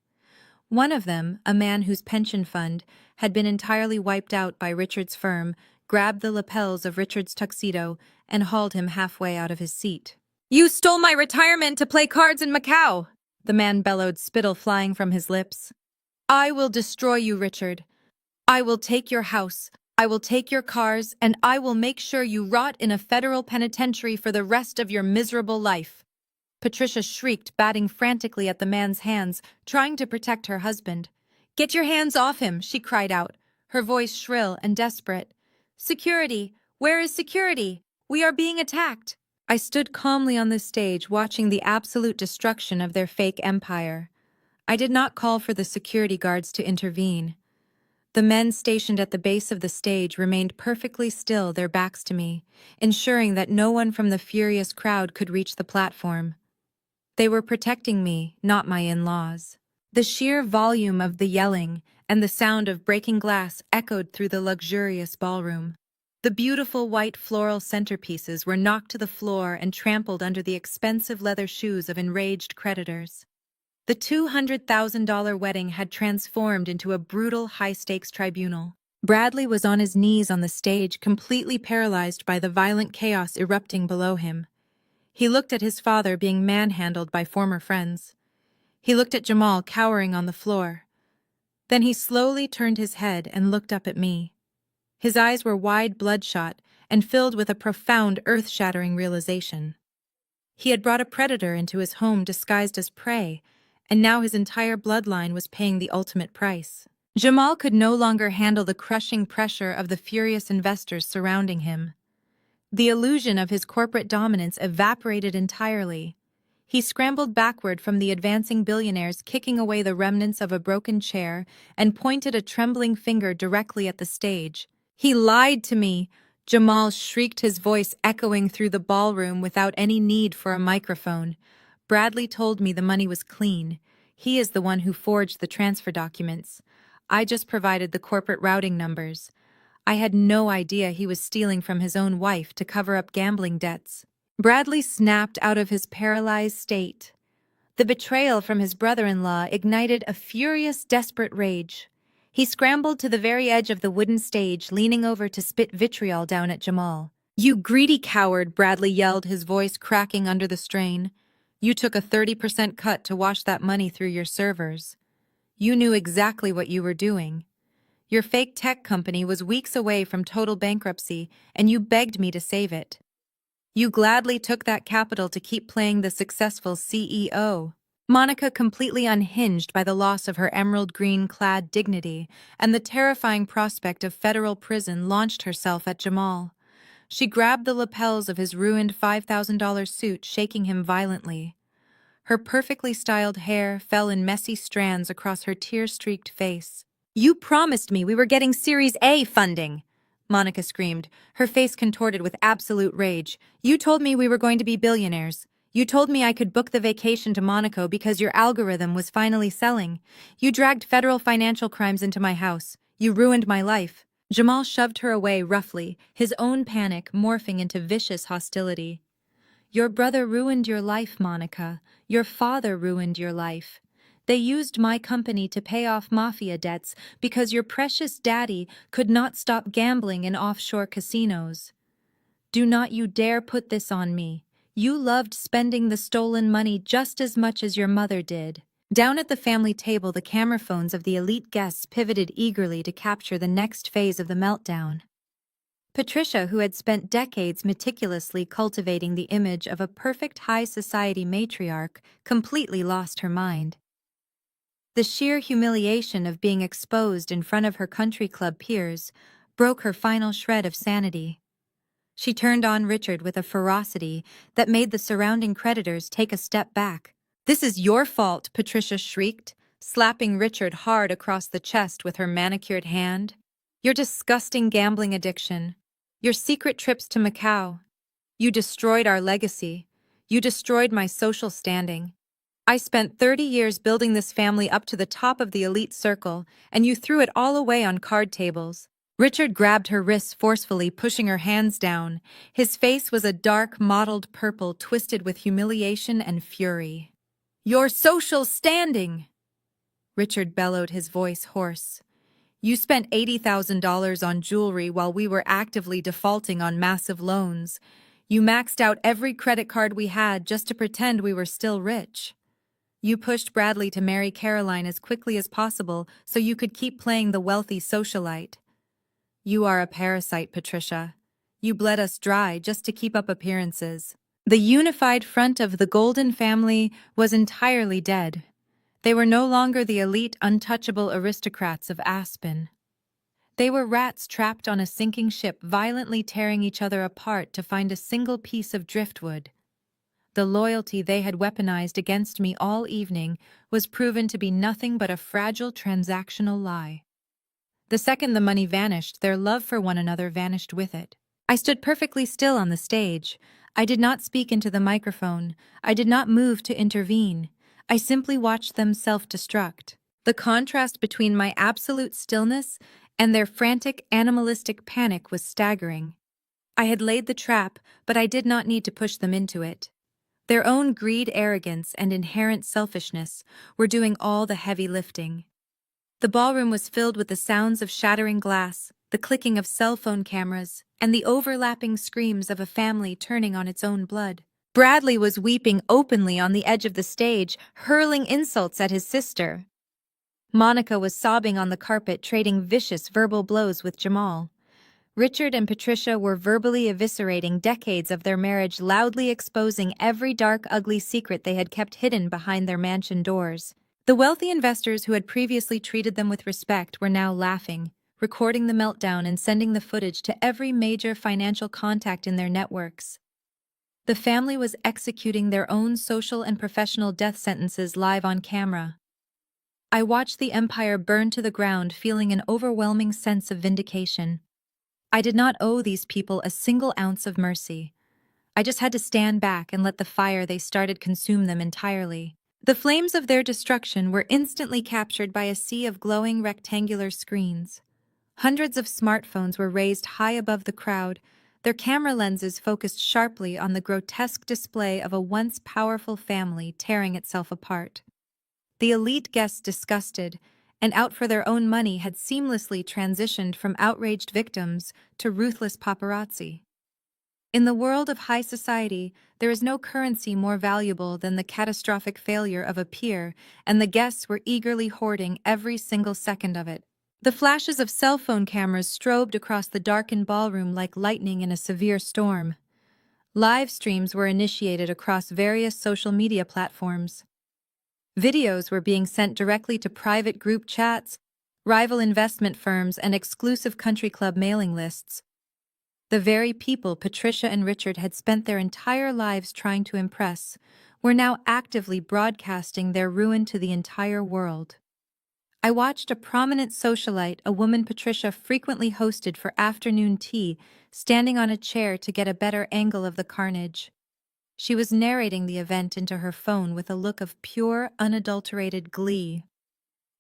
One of them, a man whose pension fund had been entirely wiped out by Richard's firm, grabbed the lapels of Richard's tuxedo and hauled him halfway out of his seat. "You stole my retirement to play cards in Macau!" the man bellowed, spittle flying from his lips. "I will destroy you, Richard. I will take your house, I will take your cars, and I will make sure you rot in a federal penitentiary for the rest of your miserable life." Patricia shrieked, batting frantically at the man's hands, trying to protect her husband. "Get your hands off him," she cried out, her voice shrill and desperate. "Security! Where is security? We are being attacked!" I stood calmly on the stage, watching the absolute destruction of their fake empire. I did not call for the security guards to intervene. The men stationed at the base of the stage remained perfectly still, their backs to me, ensuring that no one from the furious crowd could reach the platform. They were protecting me, not my in-laws. The sheer volume of the yelling and the sound of breaking glass echoed through the luxurious ballroom. The beautiful white floral centerpieces were knocked to the floor and trampled under the expensive leather shoes of enraged creditors. The $200,000 wedding had transformed into a brutal, high-stakes tribunal. Bradley was on his knees on the stage, completely paralyzed by the violent chaos erupting below him. He looked at his father being manhandled by former friends. He looked at Jamal cowering on the floor. Then he slowly turned his head and looked up at me. His eyes were wide, bloodshot, and filled with a profound, earth-shattering realization. He had brought a predator into his home disguised as prey, and now his entire bloodline was paying the ultimate price. Jamal could no longer handle the crushing pressure of the furious investors surrounding him. The illusion of his corporate dominance evaporated entirely. He scrambled backward from the advancing billionaires, kicking away the remnants of a broken chair, and pointed a trembling finger directly at the stage. "He lied to me!" Jamal shrieked, his voice echoing through the ballroom without any need for a microphone. "Bradley told me the money was clean. He is the one who forged the transfer documents. I just provided the corporate routing numbers. I had no idea he was stealing from his own wife to cover up gambling debts." Bradley snapped out of his paralyzed state. The betrayal from his brother-in-law ignited a furious, desperate rage. He scrambled to the very edge of the wooden stage, leaning over to spit vitriol down at Jamal. "You greedy coward," Bradley yelled, his voice cracking under the strain. "You took a 30% cut to wash that money through your servers. You knew exactly what you were doing. Your fake tech company was weeks away from total bankruptcy, and you begged me to save it. You gladly took that capital to keep playing the successful CEO." Monica, completely unhinged by the loss of her emerald green-clad dignity and the terrifying prospect of federal prison, launched herself at Jamal. She grabbed the lapels of his ruined $5,000 suit, shaking him violently. Her perfectly styled hair fell in messy strands across her tear-streaked face. "You promised me we were getting Series A funding!" Monica screamed, her face contorted with absolute rage. "You told me we were going to be billionaires. You told me I could book the vacation to Monaco because your algorithm was finally selling. You dragged federal financial crimes into my house. You ruined my life." Jamal shoved her away roughly, his own panic morphing into vicious hostility. "Your brother ruined your life, Monica. Your father ruined your life. They used my company to pay off mafia debts because your precious daddy could not stop gambling in offshore casinos. Do not you dare put this on me. You loved spending the stolen money just as much as your mother did." Down at the family table, the camera phones of the elite guests pivoted eagerly to capture the next phase of the meltdown. Patricia, who had spent decades meticulously cultivating the image of a perfect high society matriarch, completely lost her mind. The sheer humiliation of being exposed in front of her country club peers broke her final shred of sanity. She turned on Richard with a ferocity that made the surrounding creditors take a step back. "This is your fault," Patricia shrieked, slapping Richard hard across the chest with her manicured hand. "Your disgusting gambling addiction. Your secret trips to Macau. You destroyed our legacy. You destroyed my social standing. I spent 30 years building this family up to the top of the elite circle, and you threw it all away on card tables." Richard grabbed her wrists forcefully, pushing her hands down. His face was a dark, mottled purple twisted with humiliation and fury. "Your social standing!" Richard bellowed, his voice hoarse. "You spent $80,000 on jewelry while we were actively defaulting on massive loans. You maxed out every credit card we had just to pretend we were still rich. You pushed Bradley to marry Caroline as quickly as possible so you could keep playing the wealthy socialite. You are a parasite, Patricia. You bled us dry just to keep up appearances." The unified front of the Golden family was entirely dead. They were no longer the elite, untouchable aristocrats of Aspen. They were rats trapped on a sinking ship, violently tearing each other apart to find a single piece of driftwood. The loyalty they had weaponized against me all evening was proven to be nothing but a fragile transactional lie. The second the money vanished, their love for one another vanished with it. I stood perfectly still on the stage. I did not speak into the microphone. I did not move to intervene. I simply watched them self-destruct. The contrast between my absolute stillness and their frantic, animalistic panic was staggering. I had laid the trap, but I did not need to push them into it. Their own greed, arrogance, and inherent selfishness were doing all the heavy lifting. The ballroom was filled with the sounds of shattering glass, the clicking of cell phone cameras, and the overlapping screams of a family turning on its own blood. Bradley was weeping openly on the edge of the stage, hurling insults at his sister. Monica was sobbing on the carpet, trading vicious verbal blows with Jamal. Richard and Patricia were verbally eviscerating decades of their marriage, loudly exposing every dark, ugly secret they had kept hidden behind their mansion doors. The wealthy investors who had previously treated them with respect were now laughing, recording the meltdown and sending the footage to every major financial contact in their networks. The family was executing their own social and professional death sentences live on camera. I watched the empire burn to the ground, feeling an overwhelming sense of vindication. I did not owe these people a single ounce of mercy. I just had to stand back and let the fire they started consume them entirely. The flames of their destruction were instantly captured by a sea of glowing rectangular screens. Hundreds of smartphones were raised high above the crowd, their camera lenses focused sharply on the grotesque display of a once powerful family tearing itself apart. The elite guests, disgusted and out for their own money, had seamlessly transitioned from outraged victims to ruthless paparazzi. In the world of high society, there is no currency more valuable than the catastrophic failure of a peer, and the guests were eagerly hoarding every single second of it. The flashes of cell phone cameras strobed across the darkened ballroom like lightning in a severe storm. Live streams were initiated across various social media platforms. Videos were being sent directly to private group chats, rival investment firms, and exclusive country club mailing lists. The very people Patricia and Richard had spent their entire lives trying to impress were now actively broadcasting their ruin to the entire world. I watched a prominent socialite, a woman Patricia frequently hosted for afternoon tea, standing on a chair to get a better angle of the carnage. She was narrating the event into her phone with a look of pure, unadulterated glee.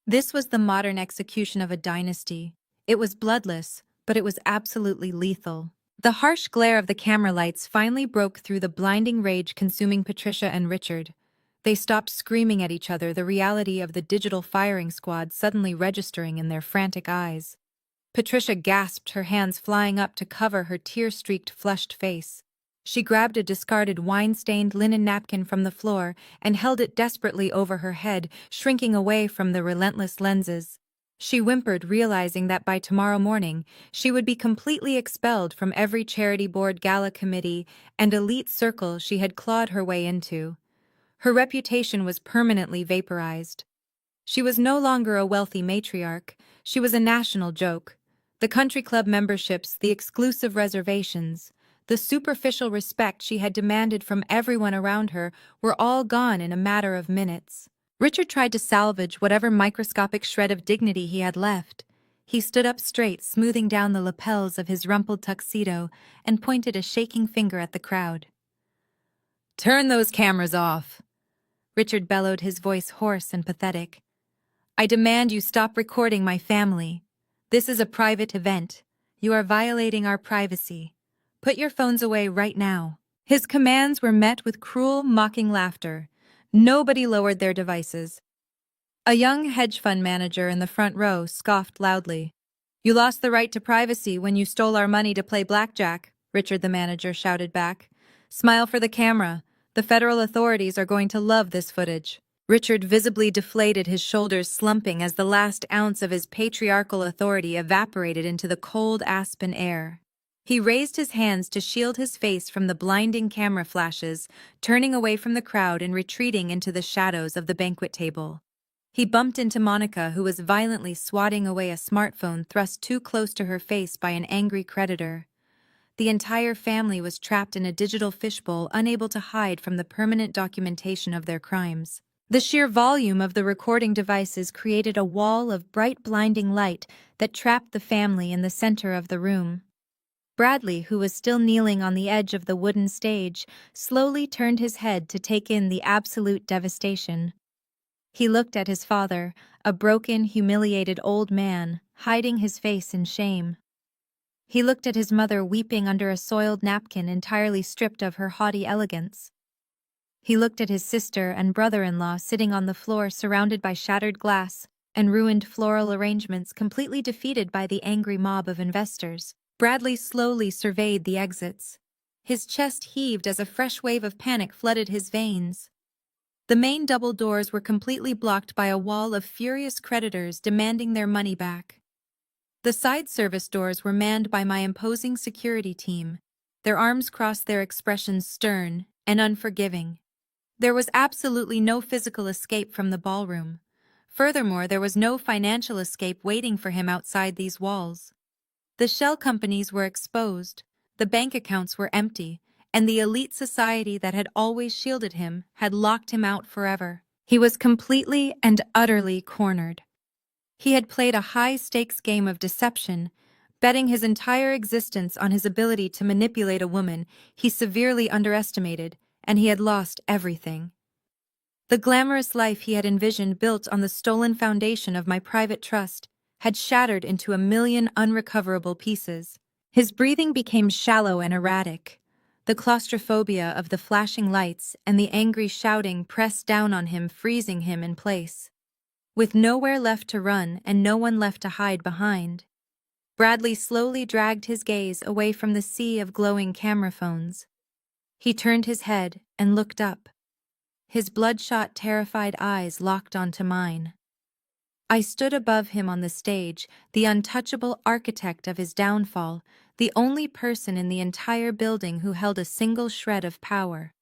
This was the modern execution of a dynasty. It was bloodless, but it was absolutely lethal. The harsh glare of the camera lights finally broke through the blinding rage consuming Patricia and Richard. They stopped screaming at each other, the reality of the digital firing squad suddenly registering in their frantic eyes. Patricia gasped, her hands flying up to cover her tear-streaked, flushed face. She grabbed a discarded wine-stained linen napkin from the floor and held it desperately over her head, shrinking away from the relentless lenses. She whimpered, realizing that by tomorrow morning, she would be completely expelled from every charity board, gala committee, and elite circle she had clawed her way into. Her reputation was permanently vaporized. She was no longer a wealthy matriarch, she was a national joke. The country club memberships, the exclusive reservations, the superficial respect she had demanded from everyone around her were all gone in a matter of minutes. Richard tried to salvage whatever microscopic shred of dignity he had left. He stood up straight, smoothing down the lapels of his rumpled tuxedo, and pointed a shaking finger at the crowd. "Turn those cameras off," Richard bellowed, his voice hoarse and pathetic. "I demand you stop recording my family. This is a private event. You are violating our privacy. Put your phones away right now." His commands were met with cruel, mocking laughter. Nobody lowered their devices. A young hedge fund manager in the front row scoffed loudly. "You lost the right to privacy when you stole our money to play blackjack," Richard the manager shouted back. "Smile for the camera. The federal authorities are going to love this footage." Richard visibly deflated, his shoulders slumping as the last ounce of his patriarchal authority evaporated into the cold aspen air. He raised his hands to shield his face from the blinding camera flashes, turning away from the crowd and retreating into the shadows of the banquet table. He bumped into Monica, who was violently swatting away a smartphone thrust too close to her face by an angry creditor. The entire family was trapped in a digital fishbowl, unable to hide from the permanent documentation of their crimes. The sheer volume of the recording devices created a wall of bright, blinding light that trapped the family in the center of the room. Bradley, who was still kneeling on the edge of the wooden stage, slowly turned his head to take in the absolute devastation. He looked at his father, a broken, humiliated old man, hiding his face in shame. He looked at his mother, weeping under a soiled napkin, entirely stripped of her haughty elegance. He looked at his sister and brother-in-law sitting on the floor, surrounded by shattered glass and ruined floral arrangements, completely defeated by the angry mob of investors. Bradley slowly surveyed the exits. His chest heaved as a fresh wave of panic flooded his veins. The main double doors were completely blocked by a wall of furious creditors demanding their money back. The side service doors were manned by my imposing security team, their arms crossed, their expressions stern and unforgiving. There was absolutely no physical escape from the ballroom. Furthermore, there was no financial escape waiting for him outside these walls. The shell companies were exposed, the bank accounts were empty, and the elite society that had always shielded him had locked him out forever. He was completely and utterly cornered. He had played a high-stakes game of deception, betting his entire existence on his ability to manipulate a woman he severely underestimated, and he had lost everything. The glamorous life he had envisioned, built on the stolen foundation of my private trust, had shattered into a million unrecoverable pieces. His breathing became shallow and erratic. The claustrophobia of the flashing lights and the angry shouting pressed down on him, freezing him in place. With nowhere left to run and no one left to hide behind, Bradley slowly dragged his gaze away from the sea of glowing camera phones. He turned his head and looked up. His bloodshot, terrified eyes locked onto mine. I stood above him on the stage, the untouchable architect of his downfall, the only person in the entire building who held a single shred of power.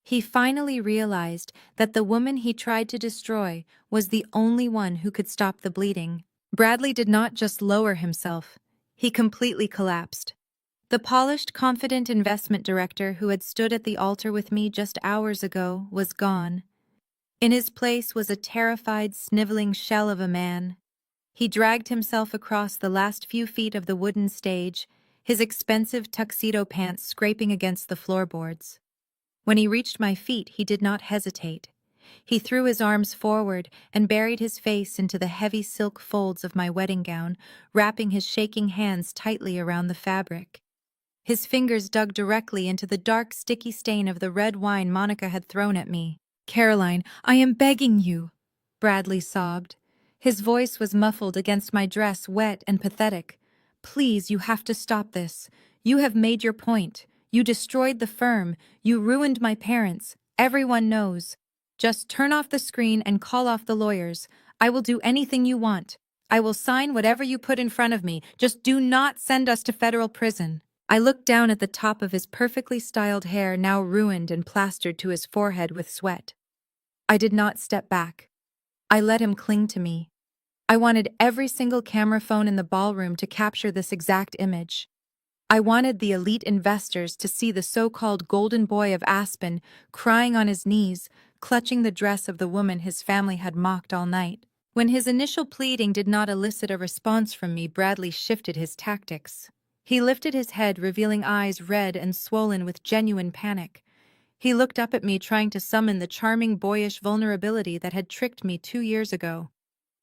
He finally realized that the woman he tried to destroy was the only one who could stop the bleeding. Bradley did not just lower himself, he completely collapsed. The polished, confident investment director who had stood at the altar with me just hours ago was gone. In his place was a terrified, sniveling shell of a man. He dragged himself across the last few feet of the wooden stage, his expensive tuxedo pants scraping against the floorboards. When he reached my feet, he did not hesitate. He threw his arms forward and buried his face into the heavy silk folds of my wedding gown, wrapping his shaking hands tightly around the fabric. His fingers dug directly into the dark, sticky stain of the red wine Monica had thrown at me. "Caroline, I am begging you," Bradley sobbed. His voice was muffled against my dress, wet and pathetic. "Please, you have to stop this. You have made your point. You destroyed the firm. You ruined my parents. Everyone knows. Just turn off the screen and call off the lawyers. I will do anything you want. I will sign whatever you put in front of me. Just do not send us to federal prison." I looked down at the top of his perfectly styled hair, now ruined and plastered to his forehead with sweat. I did not step back. I let him cling to me. I wanted every single camera phone in the ballroom to capture this exact image. I wanted the elite investors to see the so-called golden boy of Aspen crying on his knees, clutching the dress of the woman his family had mocked all night. When his initial pleading did not elicit a response from me, Bradley shifted his tactics. He lifted his head, revealing eyes red and swollen with genuine panic. He looked up at me, trying to summon the charming, boyish vulnerability that had tricked me 2 years ago.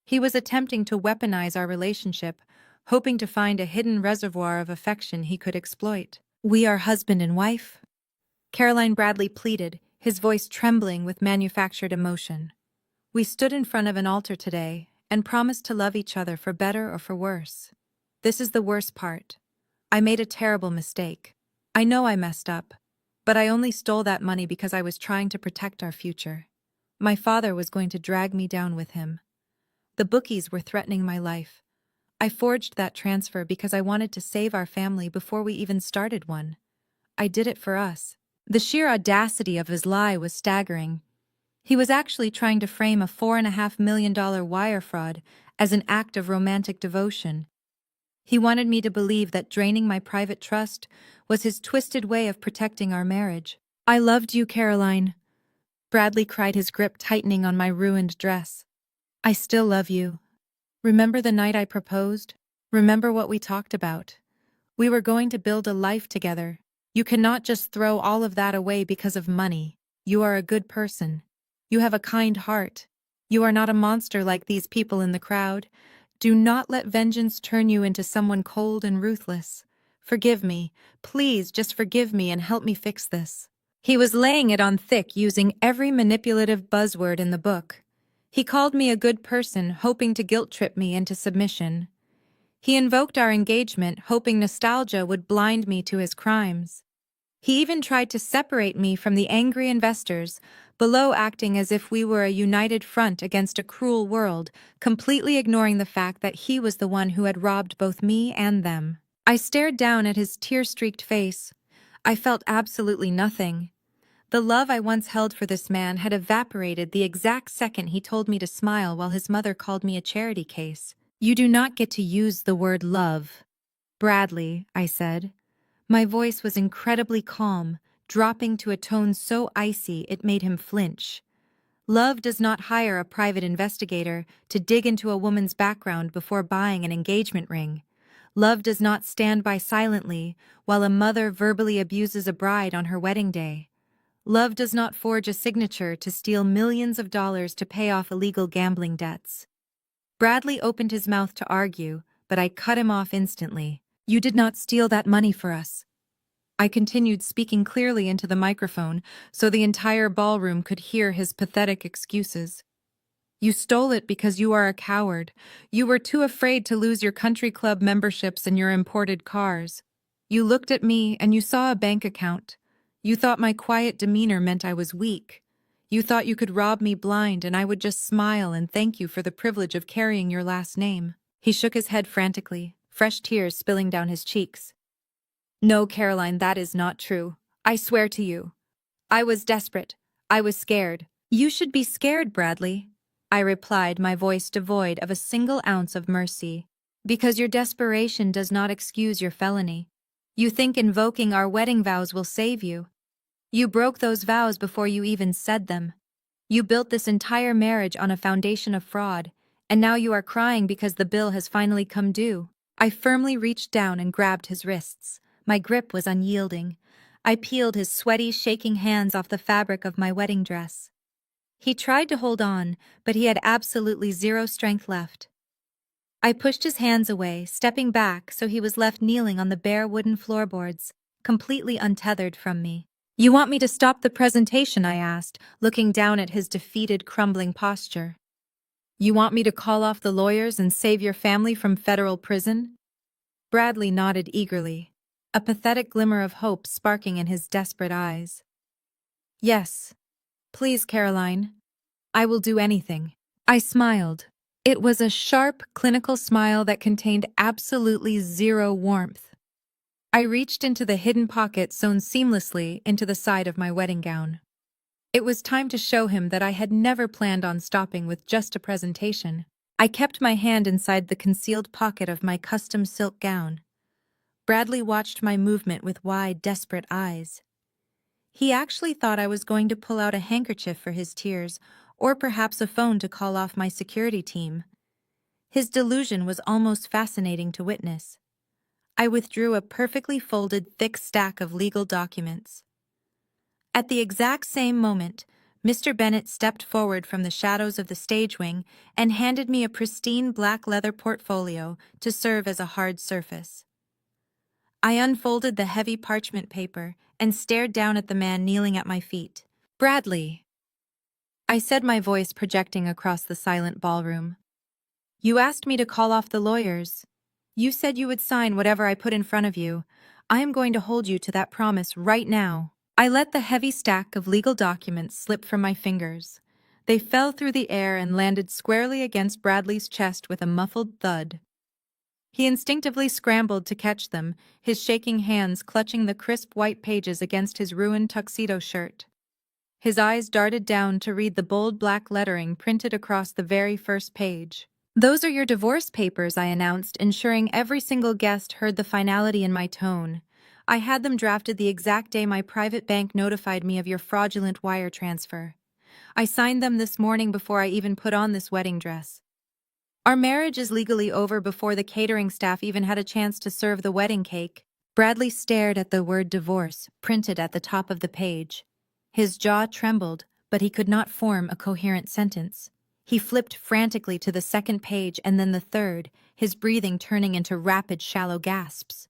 He was attempting to weaponize our relationship, hoping to find a hidden reservoir of affection he could exploit. "We are husband and wife," Caroline Bradley pleaded, his voice trembling with manufactured emotion. "We stood in front of an altar today and promised to love each other for better or for worse. This is the worst part. I made a terrible mistake. I know I messed up, but I only stole that money because I was trying to protect our future. My father was going to drag me down with him. The bookies were threatening my life. I forged that transfer because I wanted to save our family before we even started one. I did it for us." The sheer audacity of his lie was staggering. He was actually trying to frame a $4.5 million wire fraud as an act of romantic devotion. He wanted me to believe that draining my private trust was his twisted way of protecting our marriage. "I loved you, Caroline," Bradley cried, his grip tightening on my ruined dress. "I still love you. Remember the night I proposed? Remember what we talked about? We were going to build a life together. You cannot just throw all of that away because of money. You are a good person. You have a kind heart. You are not a monster like these people in the crowd. Do not let vengeance turn you into someone cold and ruthless. Forgive me. Please just forgive me and help me fix this." He was laying it on thick, using every manipulative buzzword in the book. He called me a good person, hoping to guilt-trip me into submission. He invoked our engagement, hoping nostalgia would blind me to his crimes. He even tried to separate me from the angry investors, below acting as if we were a united front against a cruel world, completely ignoring the fact that he was the one who had robbed both me and them. I stared down at his tear-streaked face. I felt absolutely nothing. The love I once held for this man had evaporated the exact second he told me to smile while his mother called me a charity case. "You do not get to use the word love, Bradley," I said. My voice was incredibly calm, dropping to a tone so icy it made him flinch. Love does not hire a private investigator to dig into a woman's background before buying an engagement ring. Love does not stand by silently while a mother verbally abuses a bride on her wedding day. Love does not forge a signature to steal millions of dollars to pay off illegal gambling debts. Bradley opened his mouth to argue, but I cut him off instantly. "You did not steal that money for us." I continued, speaking clearly into the microphone so the entire ballroom could hear his pathetic excuses. "You stole it because you are a coward. You were too afraid to lose your country club memberships and your imported cars. You looked at me and you saw a bank account. You thought my quiet demeanor meant I was weak. You thought you could rob me blind and I would just smile and thank you for the privilege of carrying your last name." He shook his head frantically, fresh tears spilling down his cheeks. "No, Caroline, that is not true. I swear to you. I was desperate. I was scared." "You should be scared, Bradley," I replied, my voice devoid of a single ounce of mercy. "Because your desperation does not excuse your felony. You think invoking our wedding vows will save you. You broke those vows before you even said them. You built this entire marriage on a foundation of fraud, and now you are crying because the bill has finally come due." I firmly reached down and grabbed his wrists. My grip was unyielding. I peeled his sweaty, shaking hands off the fabric of my wedding dress. He tried to hold on, but he had absolutely zero strength left. I pushed his hands away, stepping back so he was left kneeling on the bare wooden floorboards, completely untethered from me. "You want me to stop the presentation?" I asked, looking down at his defeated, crumbling posture. "You want me to call off the lawyers and save your family from federal prison?" Bradley nodded eagerly, a pathetic glimmer of hope sparking in his desperate eyes. "Yes. Please, Caroline. I will do anything." I smiled. It was a sharp, clinical smile that contained absolutely zero warmth. I reached into the hidden pocket sewn seamlessly into the side of my wedding gown. It was time to show him that I had never planned on stopping with just a presentation. I kept my hand inside the concealed pocket of my custom silk gown. Bradley watched my movement with wide, desperate eyes. He actually thought I was going to pull out a handkerchief for his tears, or perhaps a phone to call off my security team. His delusion was almost fascinating to witness. I withdrew a perfectly folded, thick stack of legal documents. At the exact same moment, Mr. Bennett stepped forward from the shadows of the stage wing and handed me a pristine black leather portfolio to serve as a hard surface. I unfolded the heavy parchment paper and stared down at the man kneeling at my feet. "Bradley," I said, my voice projecting across the silent ballroom. "You asked me to call off the lawyers. You said you would sign whatever I put in front of you. I am going to hold you to that promise right now." I let the heavy stack of legal documents slip from my fingers. They fell through the air and landed squarely against Bradley's chest with a muffled thud. He instinctively scrambled to catch them, his shaking hands clutching the crisp white pages against his ruined tuxedo shirt. His eyes darted down to read the bold black lettering printed across the very first page. "Those are your divorce papers," I announced, ensuring every single guest heard the finality in my tone. "I had them drafted the exact day my private bank notified me of your fraudulent wire transfer. I signed them this morning before I even put on this wedding dress. Our marriage is legally over before the catering staff even had a chance to serve the wedding cake." Bradley stared at the word divorce printed at the top of the page. His jaw trembled, but he could not form a coherent sentence. He flipped frantically to the second page and then the third, his breathing turning into rapid, shallow gasps.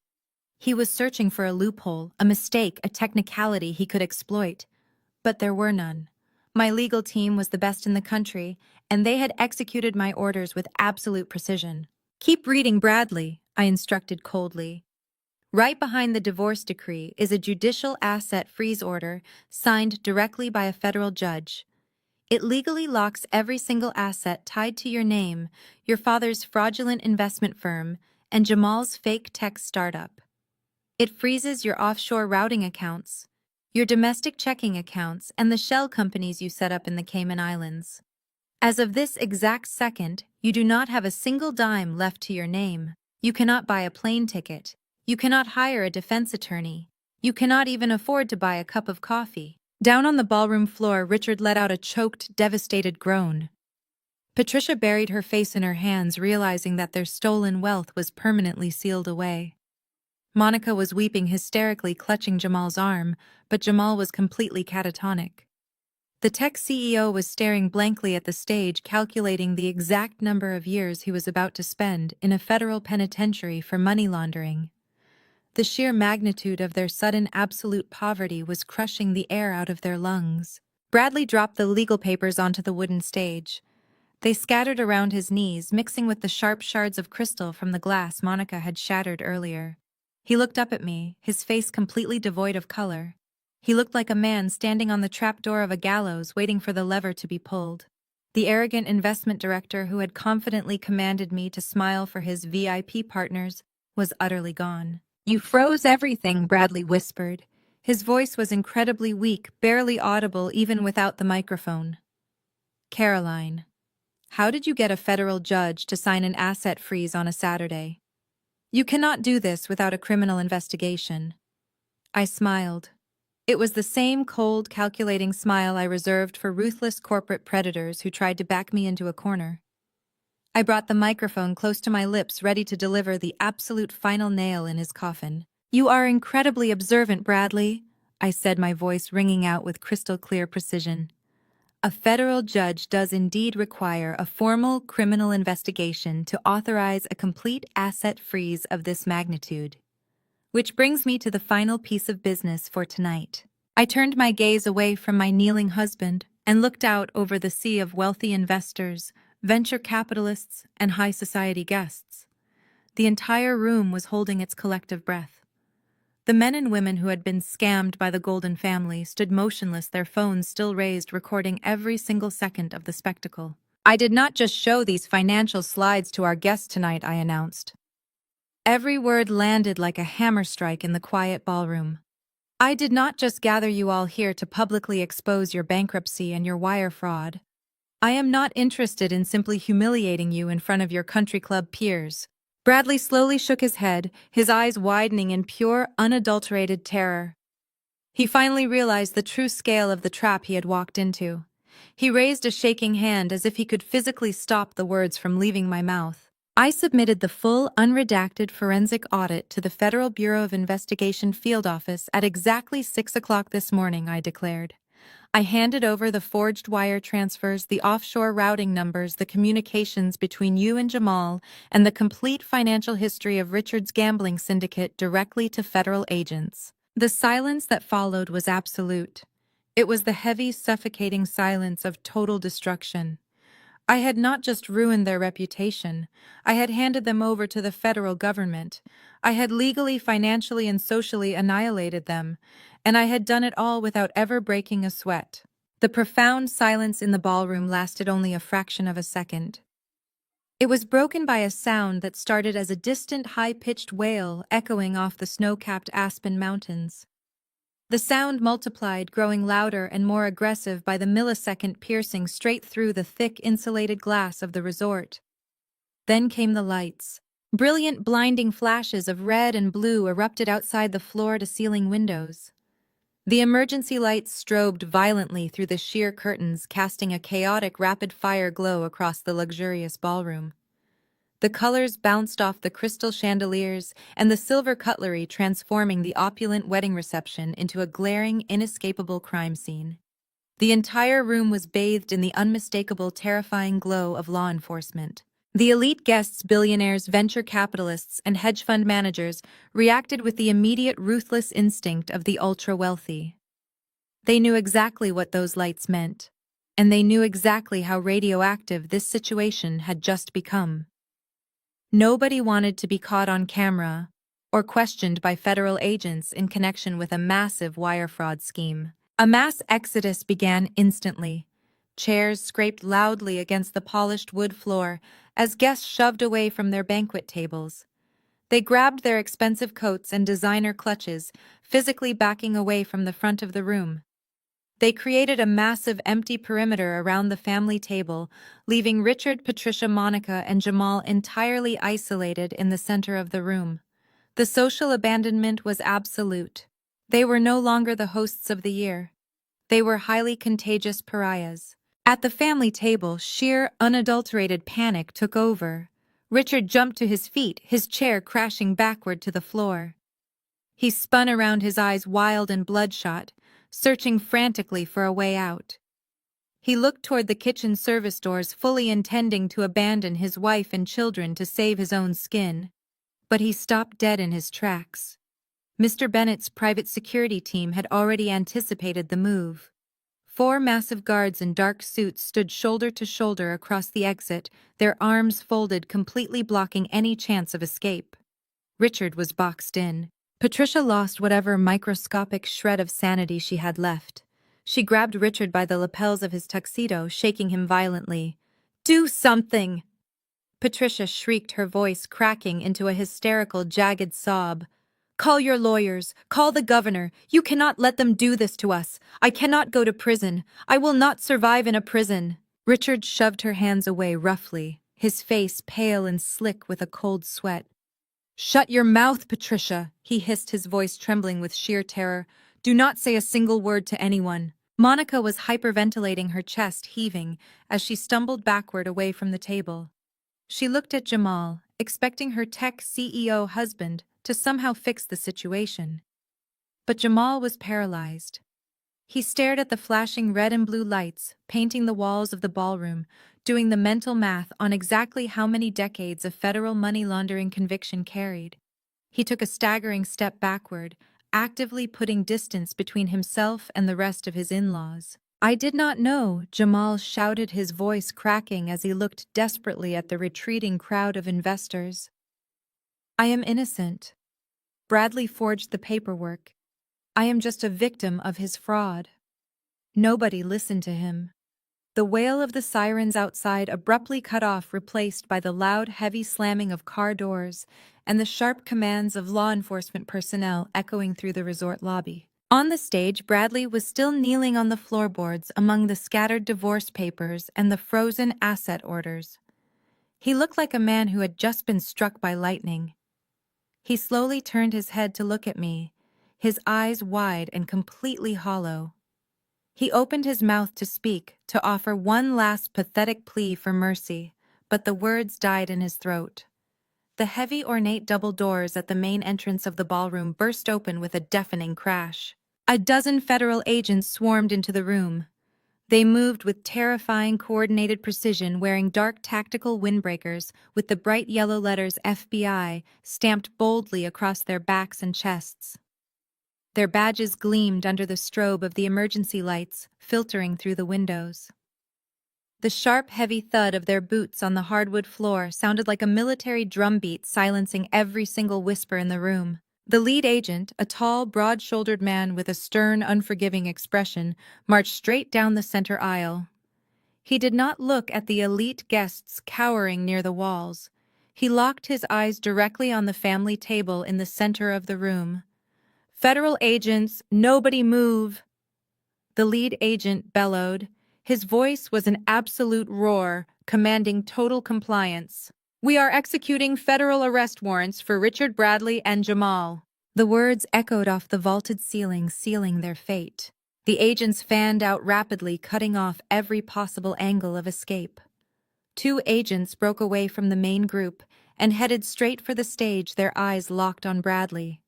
He was searching for a loophole, a mistake, a technicality he could exploit. But there were none. My legal team was the best in the country, and they had executed my orders with absolute precision. "Keep reading, Bradley," I instructed coldly. Right behind the divorce decree is a judicial asset freeze order signed directly by a federal judge. It legally locks every single asset tied to your name, your father's fraudulent investment firm, and Jamal's fake tech startup. It freezes your offshore routing accounts, your domestic checking accounts, and the shell companies you set up in the Cayman Islands. As of this exact second, you do not have a single dime left to your name. You cannot buy a plane ticket. You cannot hire a defense attorney. You cannot even afford to buy a cup of coffee. Down on the ballroom floor, Richard let out a choked, devastated groan. Patricia buried her face in her hands, realizing that their stolen wealth was permanently sealed away. Monica was weeping hysterically, clutching Jamal's arm, but Jamal was completely catatonic. The tech CEO was staring blankly at the stage, calculating the exact number of years he was about to spend in a federal penitentiary for money laundering. The sheer magnitude of their sudden absolute poverty was crushing the air out of their lungs. Bradley dropped the legal papers onto the wooden stage. They scattered around his knees, mixing with the sharp shards of crystal from the glass Monica had shattered earlier. He looked up at me, his face completely devoid of color. He looked like a man standing on the trapdoor of a gallows waiting for the lever to be pulled. The arrogant investment director who had confidently commanded me to smile for his VIP partners was utterly gone. "You froze everything," Bradley whispered. His voice was incredibly weak, barely audible even without the microphone. "Caroline, how did you get a federal judge to sign an asset freeze on a Saturday? You cannot do this without a criminal investigation." I smiled. It was the same cold, calculating smile I reserved for ruthless corporate predators who tried to back me into a corner. I brought the microphone close to my lips, ready to deliver the absolute final nail in his coffin. "You are incredibly observant, Bradley," I said, my voice ringing out with crystal-clear precision. "A federal judge does indeed require a formal criminal investigation to authorize a complete asset freeze of this magnitude. Which brings me to the final piece of business for tonight." I turned my gaze away from my kneeling husband and looked out over the sea of wealthy investors, venture capitalists, and high society guests. The entire room was holding its collective breath. The men and women who had been scammed by the Golden family stood motionless, their phones still raised, recording every single second of the spectacle. "I did not just show these financial slides to our guests tonight," I announced. Every word landed like a hammer strike in the quiet ballroom. "I did not just gather you all here to publicly expose your bankruptcy and your wire fraud. I am not interested in simply humiliating you in front of your country club peers." Bradley slowly shook his head, his eyes widening in pure, unadulterated terror. He finally realized the true scale of the trap he had walked into. He raised a shaking hand as if he could physically stop the words from leaving my mouth. "I submitted the full, unredacted forensic audit to the Federal Bureau of Investigation field office at exactly 6 o'clock this morning," I declared. "I handed over the forged wire transfers, the offshore routing numbers, the communications between you and Jamal, and the complete financial history of Richard's gambling syndicate directly to federal agents." The silence that followed was absolute. It was the heavy, suffocating silence of total destruction. I had not just ruined their reputation. I had handed them over to the federal government. I had legally, financially, and socially annihilated them, and I had done it all without ever breaking a sweat. The profound silence in the ballroom lasted only a fraction of a second. It was broken by a sound that started as a distant, high-pitched wail echoing off the snow-capped Aspen Mountains. The sound multiplied, growing louder and more aggressive by the millisecond, piercing straight through the thick, insulated glass of the resort. Then came the lights. Brilliant, blinding flashes of red and blue erupted outside the floor-to-ceiling windows. The emergency lights strobed violently through the sheer curtains, casting a chaotic, rapid-fire glow across the luxurious ballroom. The colors bounced off the crystal chandeliers and the silver cutlery, transforming the opulent wedding reception into a glaring, inescapable crime scene. The entire room was bathed in the unmistakable, terrifying glow of law enforcement. The elite guests, billionaires, venture capitalists, and hedge fund managers reacted with the immediate, ruthless instinct of the ultra-wealthy. They knew exactly what those lights meant, and they knew exactly how radioactive this situation had just become. Nobody wanted to be caught on camera or questioned by federal agents in connection with a massive wire fraud scheme. A mass exodus began instantly. Chairs scraped loudly against the polished wood floor as guests shoved away from their banquet tables. They grabbed their expensive coats and designer clutches, physically backing away from the front of the room. They created a massive empty perimeter around the family table, leaving Richard, Patricia, Monica, and Jamal entirely isolated in the center of the room. The social abandonment was absolute. They were no longer the hosts of the year. They were highly contagious pariahs. At the family table, sheer, unadulterated panic took over. Richard jumped to his feet, his chair crashing backward to the floor. He spun around, his eyes wild and bloodshot, searching frantically for a way out. He looked toward the kitchen service doors, fully intending to abandon his wife and children to save his own skin. But he stopped dead in his tracks. Mr. Bennett's private security team had already anticipated the move. 4 massive guards in dark suits stood shoulder to shoulder across the exit, their arms folded, completely blocking any chance of escape. Richard was boxed in. Patricia lost whatever microscopic shred of sanity she had left. She grabbed Richard by the lapels of his tuxedo, shaking him violently. "Do something!" Patricia shrieked, her voice cracking into a hysterical, jagged sob. "Call your lawyers. Call the governor. You cannot let them do this to us. I cannot go to prison. I will not survive in a prison." Richard shoved her hands away roughly, his face pale and slick with a cold sweat. "Shut your mouth, Patricia," he hissed, his voice trembling with sheer terror. "Do not say a single word to anyone." Monica was hyperventilating, her chest heaving, as she stumbled backward away from the table. She looked at Jamal, expecting her tech CEO husband to somehow fix the situation. But Jamal was paralyzed. He stared at the flashing red and blue lights, painting the walls of the ballroom, doing the mental math on exactly how many decades of federal money laundering conviction carried. He took a staggering step backward, actively putting distance between himself and the rest of his in-laws. "I did not know," Jamal shouted, his voice cracking as he looked desperately at the retreating crowd of investors. "I am innocent. Bradley forged the paperwork. I am just a victim of his fraud." Nobody listened to him. The wail of the sirens outside abruptly cut off, replaced by the loud, heavy slamming of car doors and the sharp commands of law enforcement personnel echoing through the resort lobby. On the stage, Bradley was still kneeling on the floorboards among the scattered divorce papers and the frozen asset orders. He looked like a man who had just been struck by lightning. He slowly turned his head to look at me, his eyes wide and completely hollow. He opened his mouth to speak, to offer one last pathetic plea for mercy, but the words died in his throat. The heavy, ornate double doors at the main entrance of the ballroom burst open with a deafening crash. A dozen federal agents swarmed into the room. They moved with terrifying, coordinated precision, wearing dark tactical windbreakers with the bright yellow letters FBI stamped boldly across their backs and chests. Their badges gleamed under the strobe of the emergency lights filtering through the windows. The sharp, heavy thud of their boots on the hardwood floor sounded like a military drumbeat, silencing every single whisper in the room. The lead agent, a tall, broad-shouldered man with a stern, unforgiving expression, marched straight down the center aisle. He did not look at the elite guests cowering near the walls. He locked his eyes directly on the family table in the center of the room. "Federal agents, nobody move!" The lead agent bellowed. His voice was an absolute roar, commanding total compliance. "We are executing federal arrest warrants for Richard, Bradley, and Jamal." The words echoed off the vaulted ceiling, sealing their fate. The agents fanned out rapidly, cutting off every possible angle of escape. 2 agents broke away from the main group and headed straight for the stage, their eyes locked on Bradley.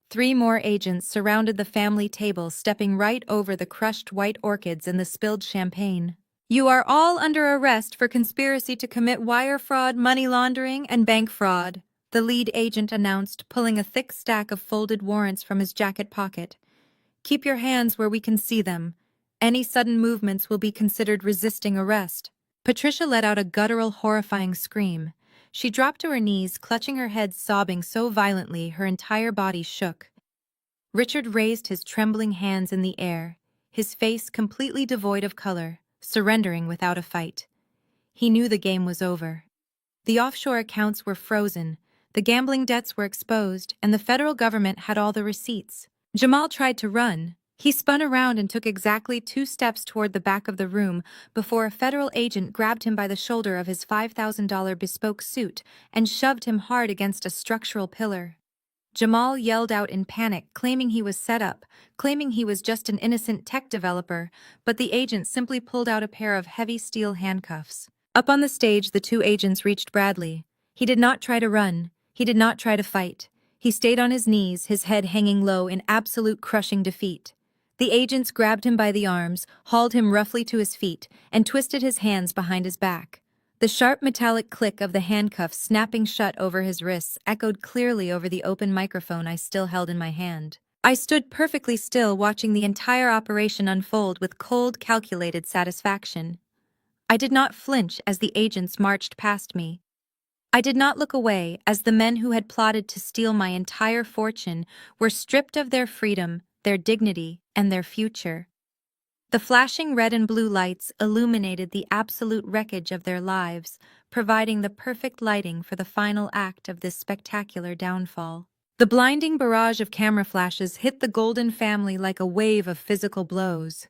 3 more agents surrounded the family table, stepping right over the crushed white orchids and the spilled champagne. "You are all under arrest for conspiracy to commit wire fraud, money laundering, and bank fraud," the lead agent announced, pulling a thick stack of folded warrants from his jacket pocket. "Keep your hands where we can see them. Any sudden movements will be considered resisting arrest." Patricia let out a guttural, horrifying scream. She dropped to her knees, clutching her head, sobbing so violently her entire body shook. Richard raised his trembling hands in the air, his face completely devoid of color, surrendering without a fight. He knew the game was over. The offshore accounts were frozen, the gambling debts were exposed, and the federal government had all the receipts. Jamal tried to run. He spun around and took exactly 2 steps toward the back of the room before a federal agent grabbed him by the shoulder of his $5,000 bespoke suit and shoved him hard against a structural pillar. Jamal yelled out in panic, claiming he was set up, claiming he was just an innocent tech developer, but the agent simply pulled out a pair of heavy steel handcuffs. Up on the stage, the 2 agents reached Bradley. He did not try to run. He did not try to fight. He stayed on his knees, his head hanging low in absolute crushing defeat. The agents grabbed him by the arms, hauled him roughly to his feet, and twisted his hands behind his back. The sharp metallic click of the handcuffs snapping shut over his wrists echoed clearly over the open microphone I still held in my hand. I stood perfectly still, watching the entire operation unfold with cold, calculated satisfaction. I did not flinch as the agents marched past me. I did not look away as the men who had plotted to steal my entire fortune were stripped of their freedom, their dignity, and their future. The flashing red and blue lights illuminated the absolute wreckage of their lives, providing the perfect lighting for the final act of this spectacular downfall. The blinding barrage of camera flashes hit the Golden family like a wave of physical blows.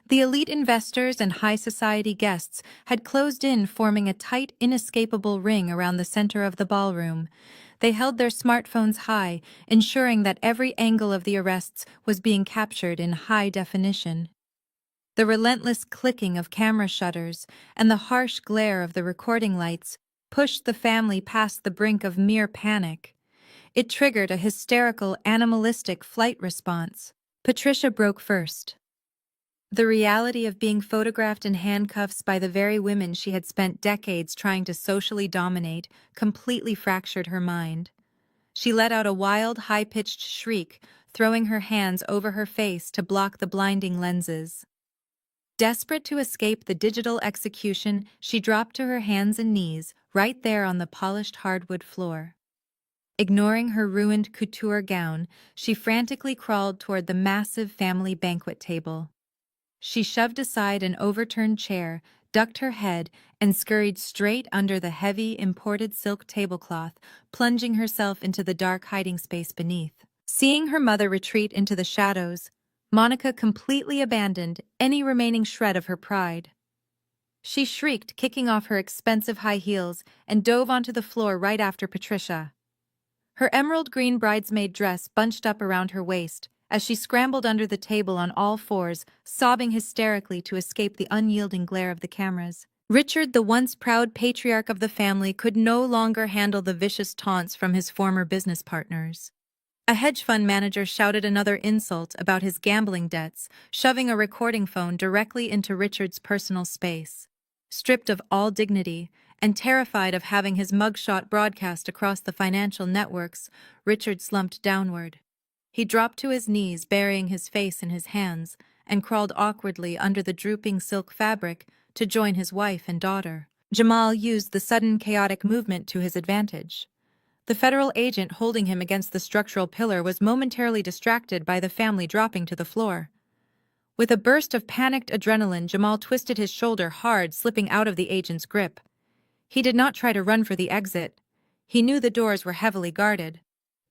The elite investors and high society guests had closed in, forming a tight, inescapable ring around the center of the ballroom. They held their smartphones high, ensuring that every angle of the arrests was being captured in high definition. The relentless clicking of camera shutters and the harsh glare of the recording lights pushed the family past the brink of mere panic. It triggered a hysterical, animalistic flight response. Patricia broke first. The reality of being photographed in handcuffs by the very women she had spent decades trying to socially dominate completely fractured her mind. She let out a wild, high-pitched shriek, throwing her hands over her face to block the blinding lenses. Desperate to escape the digital execution, she dropped to her hands and knees, right there on the polished hardwood floor. Ignoring her ruined couture gown, she frantically crawled toward the massive family banquet table. She shoved aside an overturned chair, ducked her head, and scurried straight under the heavy, imported silk tablecloth, plunging herself into the dark hiding space beneath. Seeing her mother retreat into the shadows, Monica completely abandoned any remaining shred of her pride. She shrieked, kicking off her expensive high heels, and dove onto the floor right after Patricia. Her emerald green bridesmaid dress bunched up around her waist as she scrambled under the table on all fours, sobbing hysterically to escape the unyielding glare of the cameras. Richard, the once proud patriarch of the family, could no longer handle the vicious taunts from his former business partners. A hedge fund manager shouted another insult about his gambling debts, shoving a recording phone directly into Richard's personal space. Stripped of all dignity and terrified of having his mugshot broadcast across the financial networks, Richard slumped downward. He dropped to his knees, burying his face in his hands, and crawled awkwardly under the drooping silk fabric to join his wife and daughter. Jamal used the sudden chaotic movement to his advantage. The federal agent holding him against the structural pillar was momentarily distracted by the family dropping to the floor. With a burst of panicked adrenaline, Jamal twisted his shoulder hard, slipping out of the agent's grip. He did not try to run for the exit. He knew the doors were heavily guarded.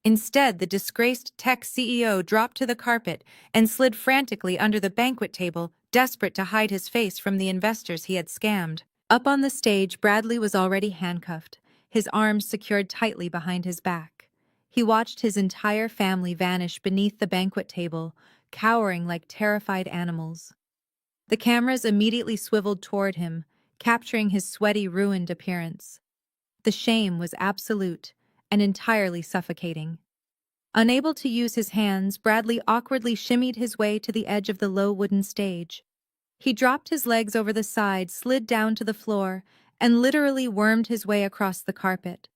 Instead, the disgraced tech CEO dropped to the carpet and slid frantically under the banquet table, desperate to hide his face from the investors he had scammed. Up on the stage, Bradley was already handcuffed, his arms secured tightly behind his back. He watched his entire family vanish beneath the banquet table, cowering like terrified animals. The cameras immediately swiveled toward him, capturing his sweaty, ruined appearance. The shame was absolute and entirely suffocating. Unable to use his hands, Bradley awkwardly shimmied his way to the edge of the low wooden stage. He dropped his legs over the side, slid down to the floor, and literally wormed his way across the carpet.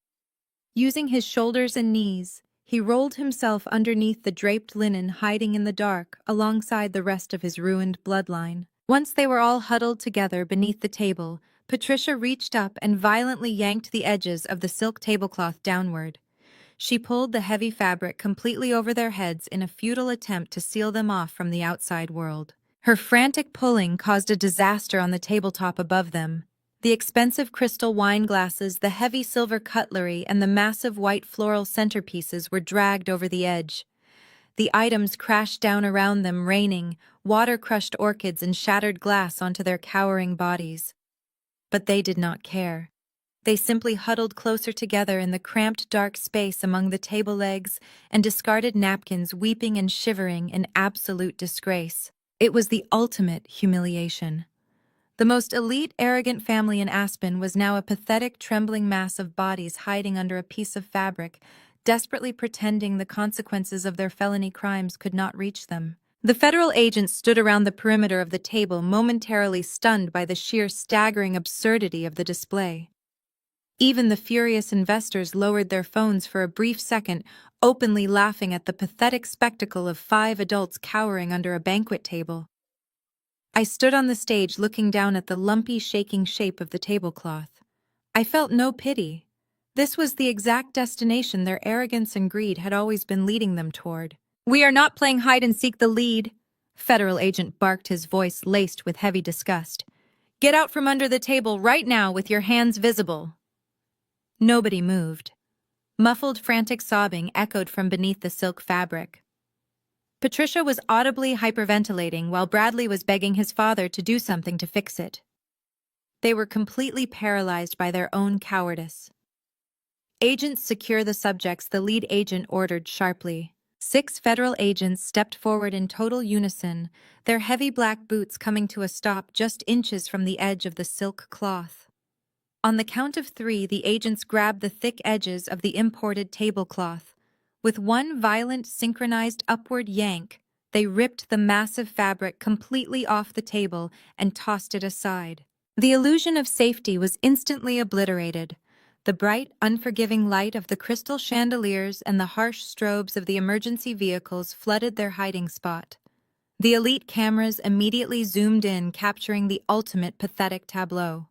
Using his shoulders and knees, he rolled himself underneath the draped linen, hiding in the dark alongside the rest of his ruined bloodline. Once they were all huddled together beneath the table, Patricia reached up and violently yanked the edges of the silk tablecloth downward. She pulled the heavy fabric completely over their heads in a futile attempt to seal them off from the outside world. Her frantic pulling caused a disaster on the tabletop above them. The expensive crystal wine glasses, the heavy silver cutlery, and the massive white floral centerpieces were dragged over the edge. The items crashed down around them, raining water-crushed orchids and shattered glass onto their cowering bodies. But they did not care. They simply huddled closer together in the cramped dark space among the table legs and discarded napkins, weeping and shivering in absolute disgrace. It was the ultimate humiliation. The most elite, arrogant family in Aspen was now a pathetic, trembling mass of bodies hiding under a piece of fabric, desperately pretending the consequences of their felony crimes could not reach them. The federal agents stood around the perimeter of the table, momentarily stunned by the sheer staggering absurdity of the display. Even the furious investors lowered their phones for a brief second, openly laughing at the pathetic spectacle of 5 adults cowering under a banquet table. I stood on the stage looking down at the lumpy, shaking shape of the tablecloth. I felt no pity. This was the exact destination their arrogance and greed had always been leading them toward. "We are not playing hide-and-seek the lead," federal agent barked, his voice laced with heavy disgust. "Get out from under the table right now with your hands visible." Nobody moved. Muffled, frantic sobbing echoed from beneath the silk fabric. Patricia was audibly hyperventilating while Bradley was begging his father to do something to fix it. They were completely paralyzed by their own cowardice. "Agents, secure the subjects," the lead agent ordered sharply. 6 federal agents stepped forward in total unison, their heavy black boots coming to a stop just inches from the edge of the silk cloth. On the count of 3, the agents grabbed the thick edges of the imported tablecloth. With one violent, synchronized upward yank, they ripped the massive fabric completely off the table and tossed it aside. The illusion of safety was instantly obliterated. The bright, unforgiving light of the crystal chandeliers and the harsh strobes of the emergency vehicles flooded their hiding spot. The elite cameras immediately zoomed in, capturing the ultimate pathetic tableau.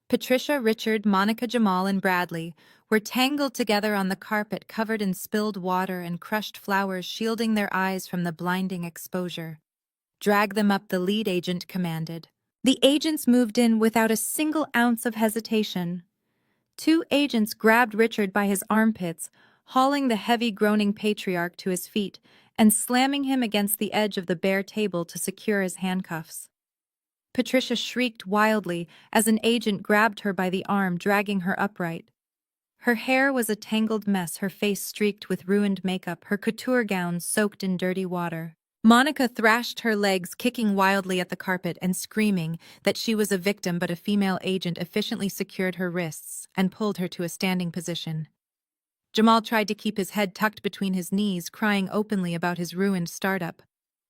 Patricia, Richard, Monica, Jamal, and Bradley were tangled together on the carpet, covered in spilled water and crushed flowers, shielding their eyes from the blinding exposure. "Drag them up," the lead agent commanded. The agents moved in without a single ounce of hesitation. 2 agents grabbed Richard by his armpits, hauling the heavy, groaning patriarch to his feet and slamming him against the edge of the bare table to secure his handcuffs. Patricia shrieked wildly as an agent grabbed her by the arm, dragging her upright. Her hair was a tangled mess, her face streaked with ruined makeup, her couture gown soaked in dirty water. Monica thrashed her legs, kicking wildly at the carpet and screaming that she was a victim, but a female agent efficiently secured her wrists and pulled her to a standing position. Jamal tried to keep his head tucked between his knees, crying openly about his ruined startup.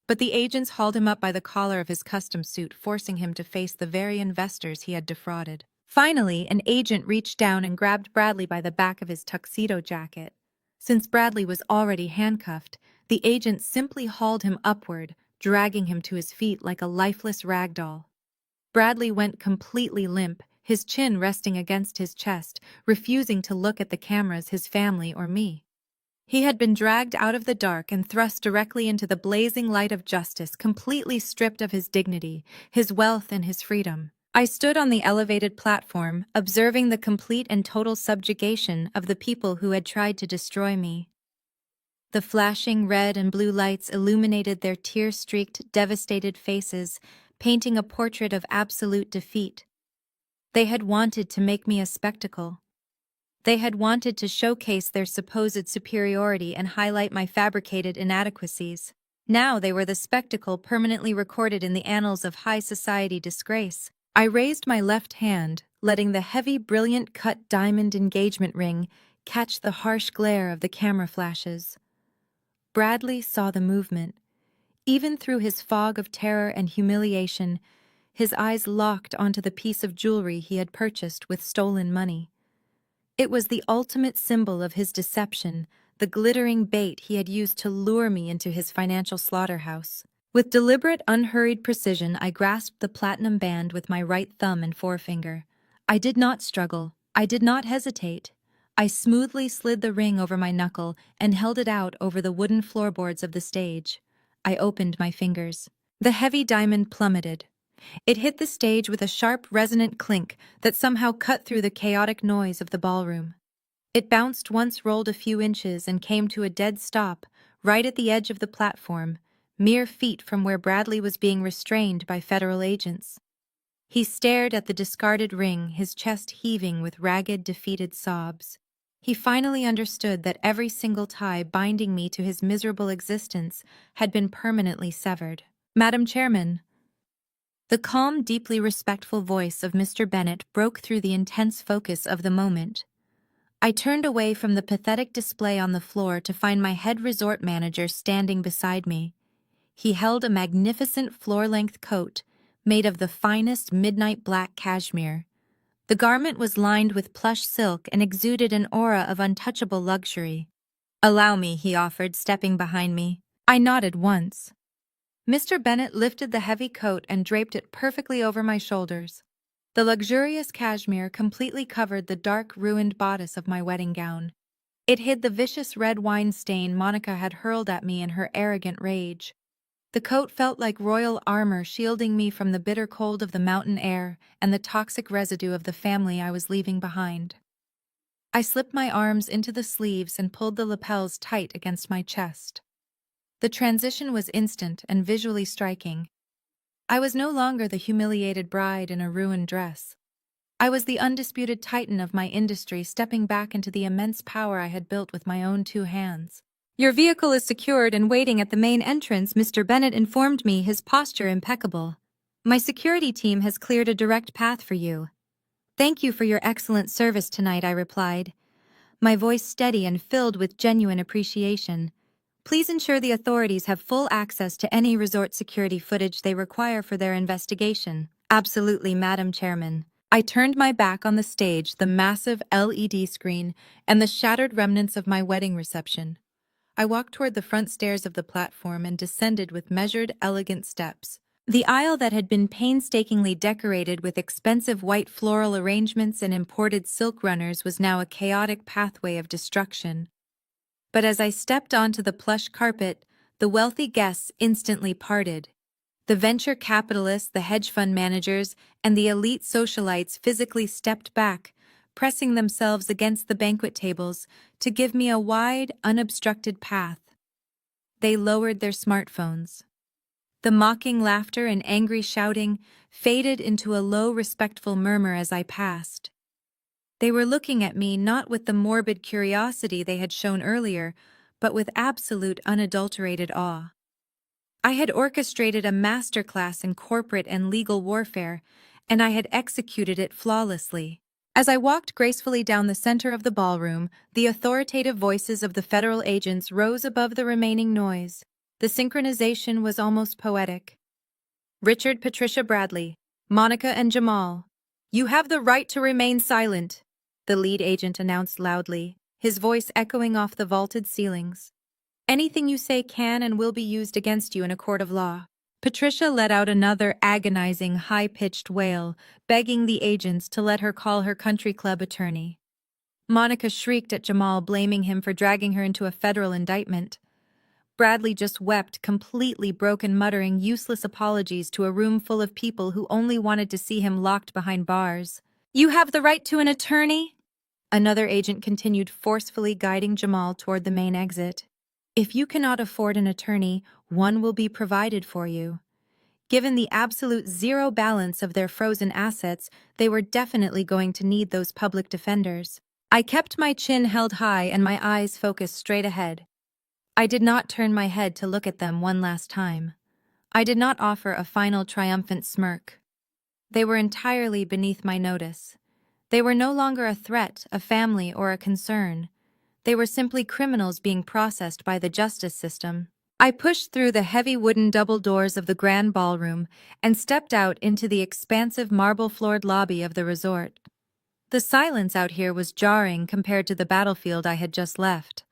But the agents hauled him up by the collar of his custom suit, forcing him to face the very investors he had defrauded. Finally, an agent reached down and grabbed Bradley by the back of his tuxedo jacket. Since Bradley was already handcuffed, the agent simply hauled him upward, dragging him to his feet like a lifeless rag doll. Bradley went completely limp, his chin resting against his chest, refusing to look at the cameras, his family, or me. He had been dragged out of the dark and thrust directly into the blazing light of justice, completely stripped of his dignity, his wealth, and his freedom. I stood on the elevated platform, observing the complete and total subjugation of the people who had tried to destroy me. The flashing red and blue lights illuminated their tear-streaked, devastated faces, painting a portrait of absolute defeat. They had wanted to make me a spectacle. They had wanted to showcase their supposed superiority and highlight my fabricated inadequacies. Now they were the spectacle permanently recorded in the annals of high society disgrace. I raised my left hand, letting the heavy, brilliant cut diamond engagement ring catch the harsh glare of the camera flashes. Bradley saw the movement. Even through his fog of terror and humiliation, his eyes locked onto the piece of jewelry he had purchased with stolen money. It was the ultimate symbol of his deception, the glittering bait he had used to lure me into his financial slaughterhouse. With deliberate, unhurried precision, I grasped the platinum band with my right thumb and forefinger. I did not struggle. I did not hesitate. I smoothly slid the ring over my knuckle and held it out over the wooden floorboards of the stage. I opened my fingers. The heavy diamond plummeted. It hit the stage with a sharp, resonant clink that somehow cut through the chaotic noise of the ballroom. It bounced once, rolled a few inches, and came to a dead stop, right at the edge of the platform, mere feet from where Bradley was being restrained by federal agents. He stared at the discarded ring, his chest heaving with ragged, defeated sobs. He finally understood that every single tie binding me to his miserable existence had been permanently severed. "Madam Chairman." The calm, deeply respectful voice of Mr. Bennet broke through the intense focus of the moment. I turned away from the pathetic display on the floor to find my head resort manager standing beside me. He held a magnificent floor-length coat made of the finest midnight black cashmere. The garment was lined with plush silk and exuded an aura of untouchable luxury. "Allow me," he offered, stepping behind me. I nodded once. Mr. Bennet lifted the heavy coat and draped it perfectly over my shoulders. The luxurious cashmere completely covered the dark, ruined bodice of my wedding gown. It hid the vicious red wine stain Monica had hurled at me in her arrogant rage. The coat felt like royal armor, shielding me from the bitter cold of the mountain air and the toxic residue of the family I was leaving behind. I slipped my arms into the sleeves and pulled the lapels tight against my chest. The transition was instant and visually striking. I was no longer the humiliated bride in a ruined dress. I was the undisputed titan of my industry, stepping back into the immense power I had built with my own two hands. "Your vehicle is secured and waiting at the main entrance," Mr. Bennet informed me, his posture impeccable. "My security team has cleared a direct path for you." "Thank you for your excellent service tonight," I replied, my voice steady and filled with genuine appreciation. "Please ensure the authorities have full access to any resort security footage they require for their investigation." "Absolutely, Madam Chairman." I turned my back on the stage, the massive LED screen, and the shattered remnants of my wedding reception. I walked toward the front stairs of the platform and descended with measured, elegant steps. The aisle that had been painstakingly decorated with expensive white floral arrangements and imported silk runners was now a chaotic pathway of destruction. But as I stepped onto the plush carpet, the wealthy guests instantly parted. The venture capitalists, the hedge fund managers, and the elite socialites physically stepped back, pressing themselves against the banquet tables to give me a wide, unobstructed path. They lowered their smartphones. The mocking laughter and angry shouting faded into a low, respectful murmur as I passed. They were looking at me not with the morbid curiosity they had shown earlier, but with absolute, unadulterated awe. I had orchestrated a masterclass in corporate and legal warfare, and I had executed it flawlessly. As I walked gracefully down the center of the ballroom, the authoritative voices of the federal agents rose above the remaining noise. The synchronization was almost poetic. "Richard, Patricia, Bradley, Monica, and Jamal, you have the right to remain silent," the lead agent announced loudly, his voice echoing off the vaulted ceilings. "Anything you say can and will be used against you in a court of law." Patricia let out another agonizing, high-pitched wail, begging the agents to let her call her country club attorney. Monica shrieked at Jamal, blaming him for dragging her into a federal indictment. Bradley just wept, completely broken, muttering useless apologies to a room full of people who only wanted to see him locked behind bars. "You have the right to an attorney?" Another agent continued, forcefully guiding Jamal toward the main exit. "If you cannot afford an attorney, one will be provided for you." Given the absolute zero balance of their frozen assets, they were definitely going to need those public defenders. I kept my chin held high and my eyes focused straight ahead. I did not turn my head to look at them one last time. I did not offer a final triumphant smirk. They were entirely beneath my notice. They were no longer a threat, a family, or a concern. They were simply criminals being processed by the justice system. I pushed through the heavy wooden double doors of the grand ballroom and stepped out into the expansive marble-floored lobby of the resort. The silence out here was jarring compared to the battlefield I had just left.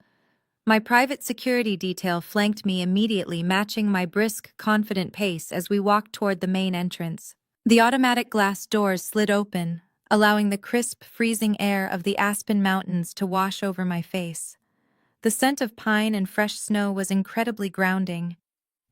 My private security detail flanked me immediately, matching my brisk, confident pace as we walked toward the main entrance. The automatic glass doors slid open, allowing the crisp, freezing air of the Aspen Mountains to wash over my face. The scent of pine and fresh snow was incredibly grounding.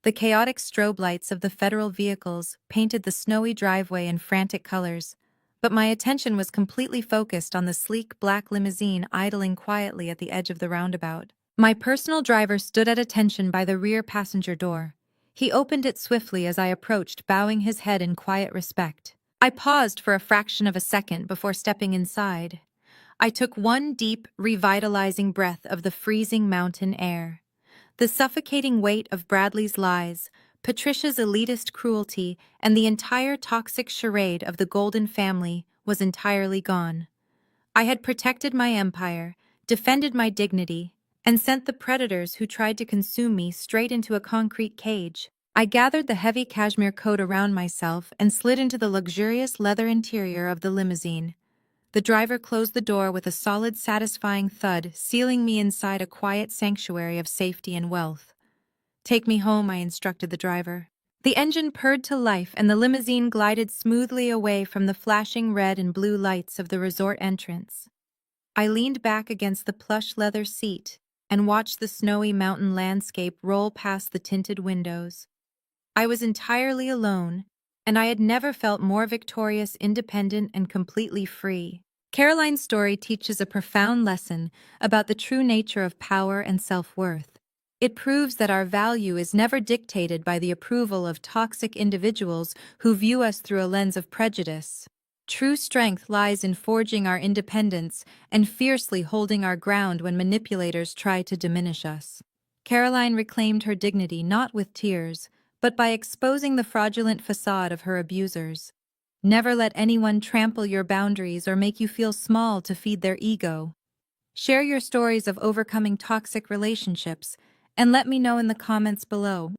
The chaotic strobe lights of the federal vehicles painted the snowy driveway in frantic colors, but my attention was completely focused on the sleek black limousine idling quietly at the edge of the roundabout. My personal driver stood at attention by the rear passenger door. He opened it swiftly as I approached, bowing his head in quiet respect. I paused for a fraction of a second before stepping inside. I took one deep, revitalizing breath of the freezing mountain air. The suffocating weight of Bradley's lies, Patricia's elitist cruelty, and the entire toxic charade of the Golden family was entirely gone. I had protected my empire, defended my dignity, and sent the predators who tried to consume me straight into a concrete cage. I gathered the heavy cashmere coat around myself and slid into the luxurious leather interior of the limousine. The driver closed the door with a solid, satisfying thud, sealing me inside a quiet sanctuary of safety and wealth. "Take me home," I instructed the driver. The engine purred to life and the limousine glided smoothly away from the flashing red and blue lights of the resort entrance. I leaned back against the plush leather seat and watched the snowy mountain landscape roll past the tinted windows. I was entirely alone, and I had never felt more victorious, independent, and completely free. Caroline's story teaches a profound lesson about the true nature of power and self-worth. It proves that our value is never dictated by the approval of toxic individuals who view us through a lens of prejudice. True strength lies in forging our independence and fiercely holding our ground when manipulators try to diminish us. Caroline reclaimed her dignity not with tears, but by exposing the fraudulent facade of her abusers. Never let anyone trample your boundaries or make you feel small to feed their ego. Share your stories of overcoming toxic relationships, and let me know in the comments below.